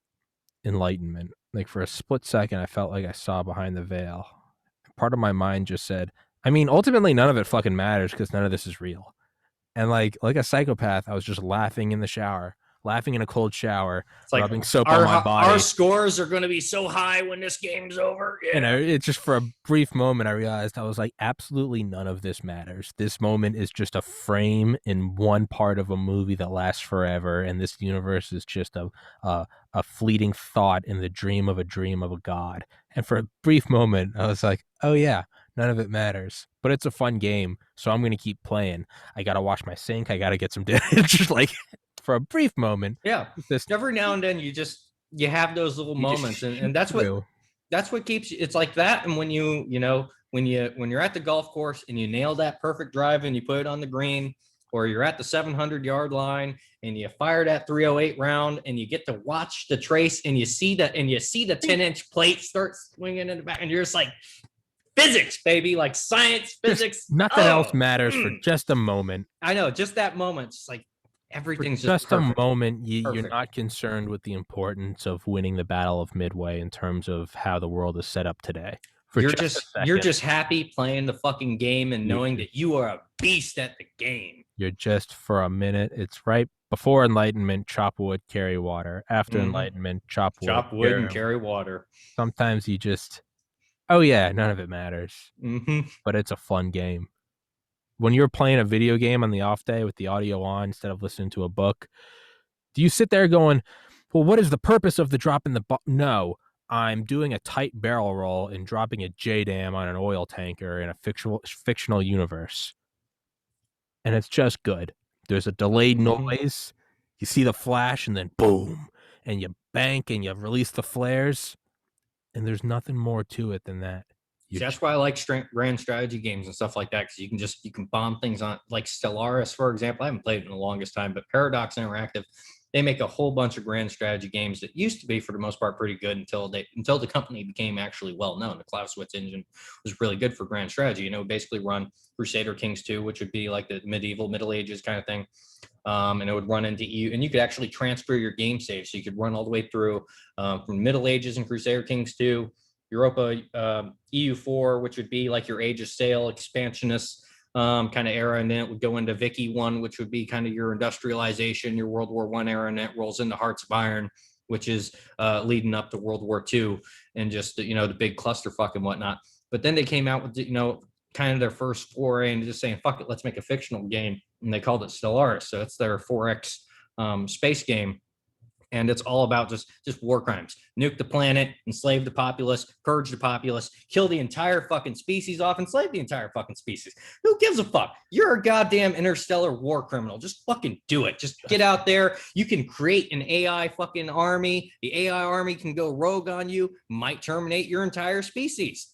A: enlightenment. Like for a split second, I felt like I saw behind the veil. Part of my mind just said, I mean, ultimately, none of it fucking matters because none of this is real. And like a psychopath, I was just laughing in the shower, laughing in a cold shower,
B: It's like
A: rubbing soap on
B: our
A: my
B: our
A: body.
B: scores are going to be so high when this game's over.
A: And
B: Yeah.
A: it's just for a brief moment, I realized I was like, absolutely none of this matters. This moment is just a frame in one part of a movie that lasts forever, and this universe is just a fleeting thought in the dream of a god. And for a brief moment, I was like, oh yeah, none of it matters. But it's a fun game, so I'm gonna keep playing. I gotta wash my sink. I gotta get some dinner. It's just like for a brief moment,
B: Yeah.
A: this
B: Every now and then you have those little
A: you just
B: moments,
A: shoot
B: and that's what
A: through.
B: keeps you. It's like that. And when when you're at the golf course and you nail that perfect drive and you put it on the green, or you're at the 700-yard line and you fire that 308 round and you get to watch the trace and you see the 10-inch plate start swinging in the back, and you're just like, physics, baby, like science,
A: Just
B: physics.
A: nothing else
B: Oh,
A: matters for just a moment.
B: I know, just that moment. It's like
A: For
B: everything's just
A: just a
B: perfect,
A: moment, you're
B: perfect.
A: not concerned with the importance of winning the Battle of Midway in terms of how the world is set up today. For just a
B: You're
A: second,
B: just happy playing the fucking game and
A: you're
B: knowing
A: just
B: that you are a beast at the game.
A: you're just for a minute. It's right before enlightenment, chop wood, carry water. After
B: Mm-hmm.
A: enlightenment, chop wood,
B: Chop wood and
A: carry.
B: carry water.
A: Sometimes you just, oh yeah, none of it matters,
B: Mm-hmm.
A: but it's a fun game. When you're playing a video game on the off day with the audio on instead of listening to a book, do you sit there going, well, what is the purpose of the drop in the No, I'm doing a tight barrel roll and dropping a JDAM on an oil tanker in a fictional universe. And it's just good. There's a delayed
B: Mm-hmm.
A: noise. You see the flash and then boom. And you bank and you release the flares. And there's nothing more to it than that. You
B: See, that's why I like grand strategy games and stuff like that, because you can bomb things on, like Stellaris, for example. I haven't played it in the longest time, but Paradox Interactive, they make a whole bunch of grand strategy games that used to be, for the most part, pretty good until the company became actually well known. The Clausewitz engine was really good for grand strategy. Basically run Crusader Kings 2, which would be like the Middle Ages kind of thing. And it would run into EU, and you could actually transfer your game save, so you could run all the way through from Middle Ages and Crusader Kings 2, Europa, EU4, which would be like your Age of Sail expansionist kind of era, and then it would go into Vicky 1, which would be kind of your industrialization, your World War I era, and it rolls into Hearts of Iron, which is leading up to World War II, and just the big clusterfuck and whatnot. But then they came out with kind of their first foray and just saying, fuck it, let's make a fictional game, and they called it Stellaris. So it's their 4X space game, and it's all about just war crimes. Nuke the planet, enslave the populace, purge the populace, kill the entire fucking species off, enslave the entire fucking species. Who gives a fuck? You're a goddamn interstellar war criminal. Just fucking do it. Just get out there. You can create an AI fucking army. The AI army can go rogue on you, might terminate your entire species.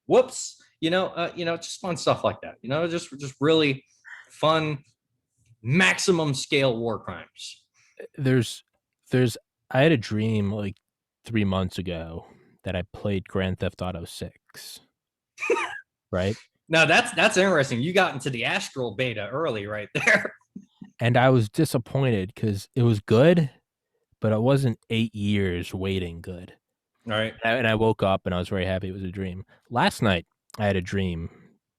B: Whoops. Just fun stuff like that. Just really fun, maximum scale war crimes.
A: there's there's I had a dream like 3 months ago that I played Grand Theft Auto 6, right?
B: Now that's interesting. You got into the astral beta early right there.
A: And I was disappointed because it was good, but it wasn't 8 years waiting good.
B: All right.
A: And I woke up and I was very happy it was a dream. Last night, I had a dream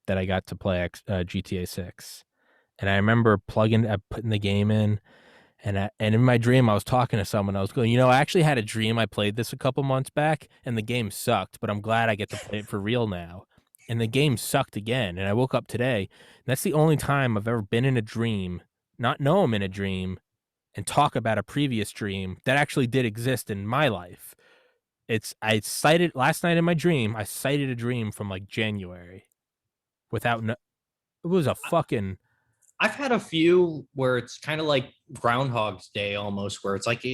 A: that I got to play GTA 6. And I remember putting the game in. And in my dream, I was talking to someone. I was going, I actually had a dream. I played this a couple months back, and the game sucked. But I'm glad I get to play it for real now. And the game sucked again. And I woke up today. And that's the only time I've ever been in a dream, not know I'm in a dream, and talk about a previous dream that actually did exist in my life. I cited last night in my dream. I cited a dream from like January, without no. It was a fucking.
B: I've had a few where it's kind of like Groundhog's Day almost, where it's like,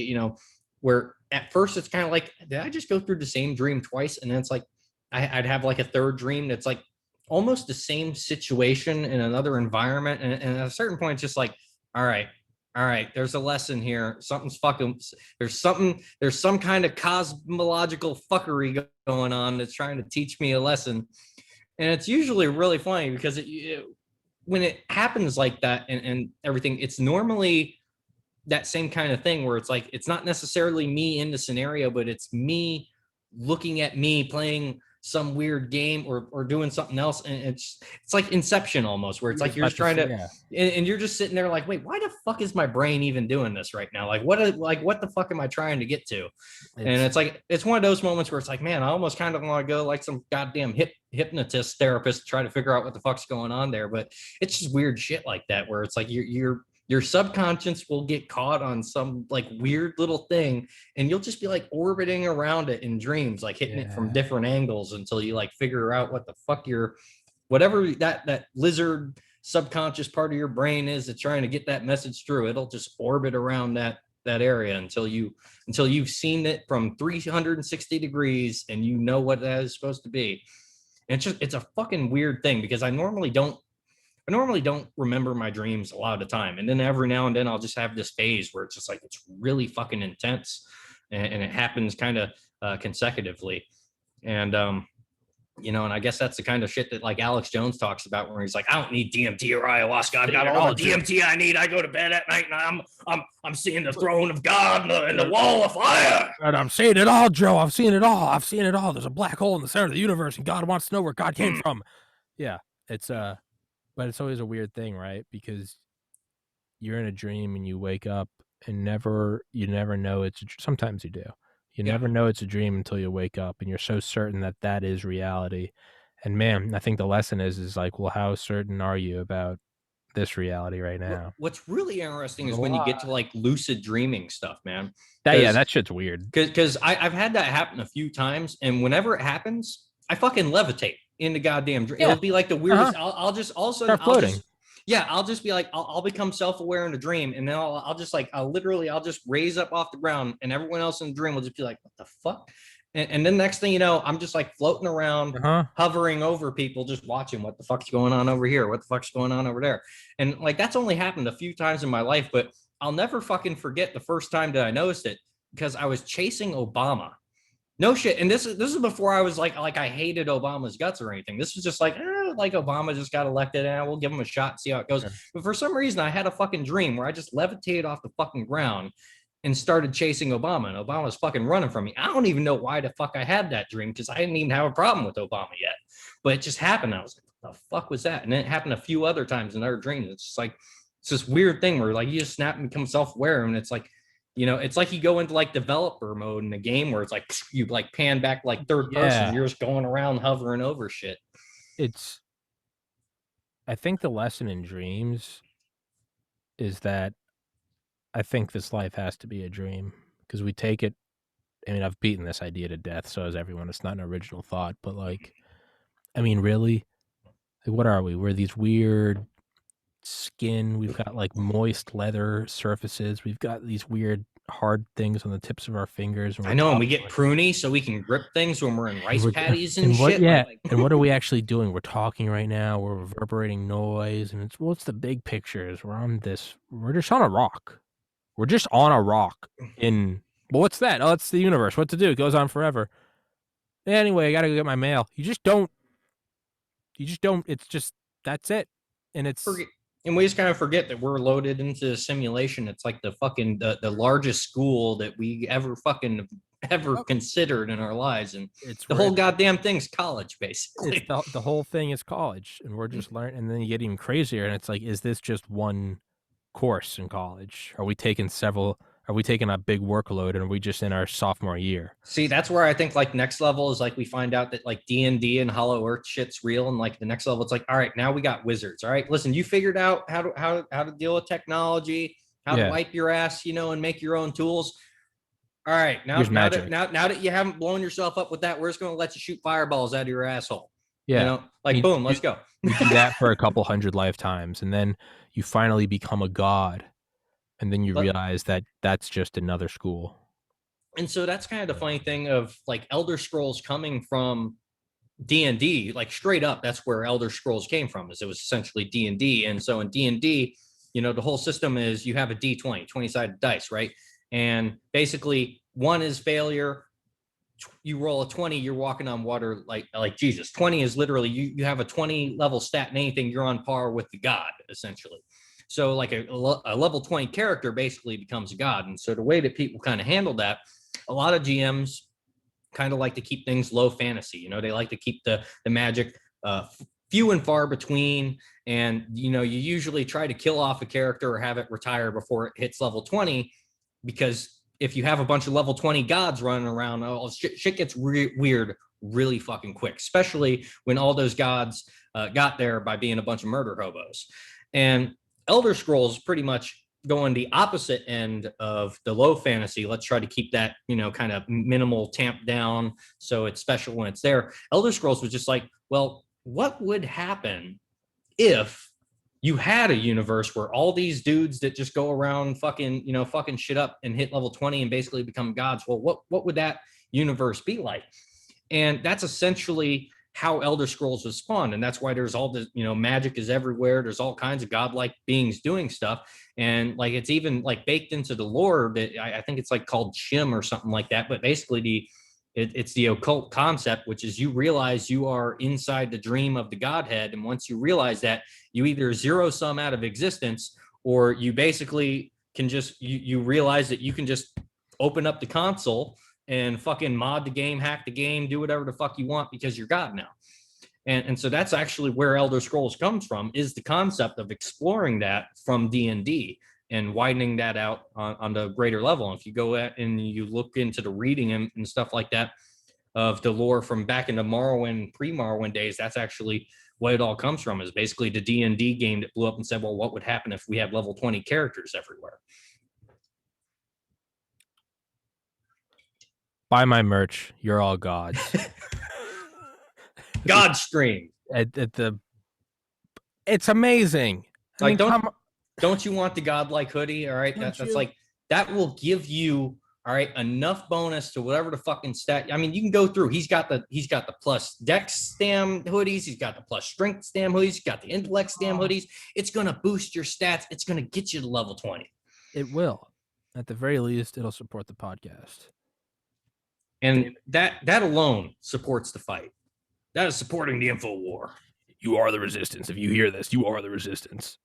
B: where at first it's kind of like, did I just go through the same dream twice? And then it's like, I'd have like a third dream that's like almost the same situation in another environment. And at a certain point, it's just like, all right, all right, there's a lesson here. Something's fucking, there's some kind of cosmological fuckery going on that's trying to teach me a lesson. And it's usually really funny because when it happens like that and everything, it's normally that same kind of thing where it's like, it's not necessarily me in the scenario, but it's me looking at me playing some weird game or doing something else, and it's like Inception almost, where it's like you're just trying to,
A: Yeah,
B: and you're just sitting there like, wait, why the fuck is my brain even doing this right now? Like what the fuck am I trying to get to? And
A: it's
B: it's like, it's one of those moments where it's like, man, I almost kind of want to go like some goddamn hypnotist therapist to try to figure out what the fuck's going on there. But it's just weird shit like that where it's like your subconscious will get caught on some like weird little thing, and you'll just be like orbiting around it in dreams, like hitting it from
A: yeah,
B: different angles until you like figure out what the fuck your, whatever that lizard subconscious part of your brain is that's trying to get that message through. It'll just orbit around that area until you've seen it from 360 degrees and you know what that is supposed to be. And it's a fucking weird thing because I normally don't remember my dreams a lot of the time. And then every now and then I'll just have this phase where it's just like, it's really fucking intense, and it happens kind of consecutively. And, and I guess that's the kind of shit that like Alex Jones talks about, where he's like, I don't need DMT or ayahuasca. I've got all the DMT I need. I go to bed at night and I'm seeing the throne of God and the wall of fire.
A: and I'm seeing it all, Joe. I've seen it all. I've seen it all. There's a black hole in the center of the universe, and God wants to know where God came from. Yeah, it's but it's always a weird thing, right? Because you're in a dream and you wake up and you never know sometimes you do. You
B: Yeah.
A: never know it's a dream until you wake up, and you're so certain that that is reality. And man, I think the lesson is like, well, how certain are you about this reality right now?
B: What's really interesting
A: There's
B: is
A: a
B: when you
A: lot.
B: get to like lucid dreaming stuff, man.
A: Yeah,
B: Because
A: that shit's weird.
B: I've had that happen a few times, and whenever it happens, I fucking levitate in the goddamn dream.
A: Yeah.
B: It'll be like the weirdest. I'll just all of a sudden
A: Start floating.
B: I'll just be like, I'll become self-aware in the dream, and then I'll just like, I'll just raise up off the ground, and everyone else in the dream will just be like, what the fuck? And then next thing you know, I'm just like floating around, hovering over people, just watching what the fuck's going on over here, what the fuck's going on over there. And like, that's only happened a few times in my life, but I'll never fucking forget the first time that I noticed it, because I was chasing Obama. No shit. And this is before I was like I hated Obama's guts or anything. This was just like, like Obama just got elected, and we'll give him a shot and see how it goes. But for some reason, I had a fucking dream where I just levitated off the fucking ground and started chasing Obama, and Obama was fucking running from me. I don't even know why the fuck I had that dream, because I didn't even have a problem with Obama yet. But it just happened. I was like, what the fuck was that? And then it happened a few other times in other dreams. It's just like, it's this weird thing where like you just snap and become self-aware, and it's like, it's like you go into like developer mode in the game where it's like you like pan back like third person. You're just going around hovering over shit.
A: I think the lesson in dreams is that I think this life has to be a dream, because we take it. I mean, I've beaten this idea to death, so has everyone. It's not an original thought, but like, I mean, really, like, what are we? We're these weird skin. We've got like moist leather surfaces. We've got these weird hard things on the tips of our fingers.
B: I know, and we get pruny so we can grip things when we're in rice paddies and shit.
A: Yeah, and what are we actually doing? We're talking right now. We're reverberating noise, and what's the big picture? Is we're just on a rock. We're just on a rock in. Well, what's that? Oh, it's the universe. What to do? It goes on forever. Anyway, I gotta go get my mail. You just don't. It's just, that's it. And
B: and we just kind of forget that we're loaded into a simulation. It's like the fucking the largest school that we ever considered in our lives, and
A: it's
B: the whole goddamn thing's college, basically.
A: The whole thing is college, and we're just learning. And then you get even crazier, and it's like, is this just one course in college? Are we taking a big workload, and are we just in our sophomore year?
B: See, that's where I think like next level is like we find out that like D&D and Hollow Earth shit's real, and like the next level it's like, all right, now we got wizards. All right, listen, you figured out how to deal with technology, how to wipe your ass, and make your own tools. All right, now that you haven't blown yourself up with that, we're just going to let you shoot fireballs out of your asshole.
A: Yeah,
B: boom, let's go.
A: You do that for a couple hundred lifetimes, and then you finally become a god. And then you realize that that's just another school.
B: And so that's kind of the funny thing of like Elder Scrolls coming from D&D, like straight up, that's where Elder Scrolls came from, is it was essentially D&D. And so in D&D, the whole system is you have a D20, 20-sided dice, right? And basically, one is failure. You roll a 20, you're walking on water like Jesus. 20 is literally you have a 20 level stat in anything, you're on par with the god, essentially. So like a level 20 character basically becomes a god. And so the way that people kind of handle that, a lot of GMs kind of like to keep things low fantasy. They like to keep the magic few and far between. And, you usually try to kill off a character or have it retire before it hits level 20, because if you have a bunch of level 20 gods running around, shit gets weird really fucking quick, especially when all those gods got there by being a bunch of murder hobos. And Elder Scrolls pretty much going the opposite end of the low fantasy. Let's try to keep that, kind of minimal tamped down so it's special when it's there. Elder Scrolls was just like, well, what would happen if you had a universe where all these dudes that just go around fucking shit up and hit level 20 and basically become gods? Well, what would that universe be like? And that's essentially how Elder Scrolls was spawned. And that's why there's all the, magic is everywhere. There's all kinds of godlike beings doing stuff. And like, it's even like baked into the lore that I think it's like called Shim or something like that. But basically it's the occult concept, which is you realize you are inside the dream of the Godhead. And once you realize that, you either zero sum out of existence, or you basically can just, you realize that you can just open up the console and fucking mod the game, hack the game, do whatever the fuck you want because you're God now. And so that's actually where Elder Scrolls comes from, is the concept of exploring that from D&D and widening that out on the greater level. And if you go at and you look into the reading and stuff like that of the lore from back in the Morrowind, pre-Morrowind days, that's actually what it all comes from, is basically the D&D game that blew up and said, well, what would happen if we had level 20 characters everywhere?
A: Buy my merch. You're all gods.
B: God stream.
A: At the, it's amazing. I
B: Like,
A: mean,
B: don't you want the godlike hoodie? All right, that's like, that will give you, all right, enough bonus to whatever the fucking stat. I mean, you can go through. He's got the plus dex stam hoodies. He's got the plus strength stam hoodies. He's got the intellect stam hoodies. It's gonna boost your stats. It's gonna get you to level 20.
A: It will. At the very least, it'll support the podcast.
B: And that alone supports the fight. That is supporting the info war.
A: You are the resistance. If you hear this, you are the resistance.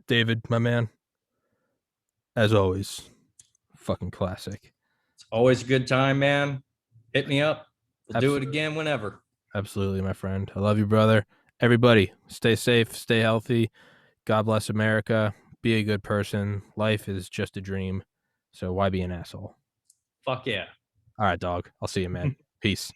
A: David, my man, as always, fucking classic.
B: It's always a good time, man. Hit me up. We'll do it again whenever.
A: Absolutely, my friend. I love you, brother. Everybody, stay safe, stay healthy. God bless America. Be a good person. Life is just a dream. So why be an asshole?
B: Fuck yeah.
A: All right, dog. I'll see you, man. Peace.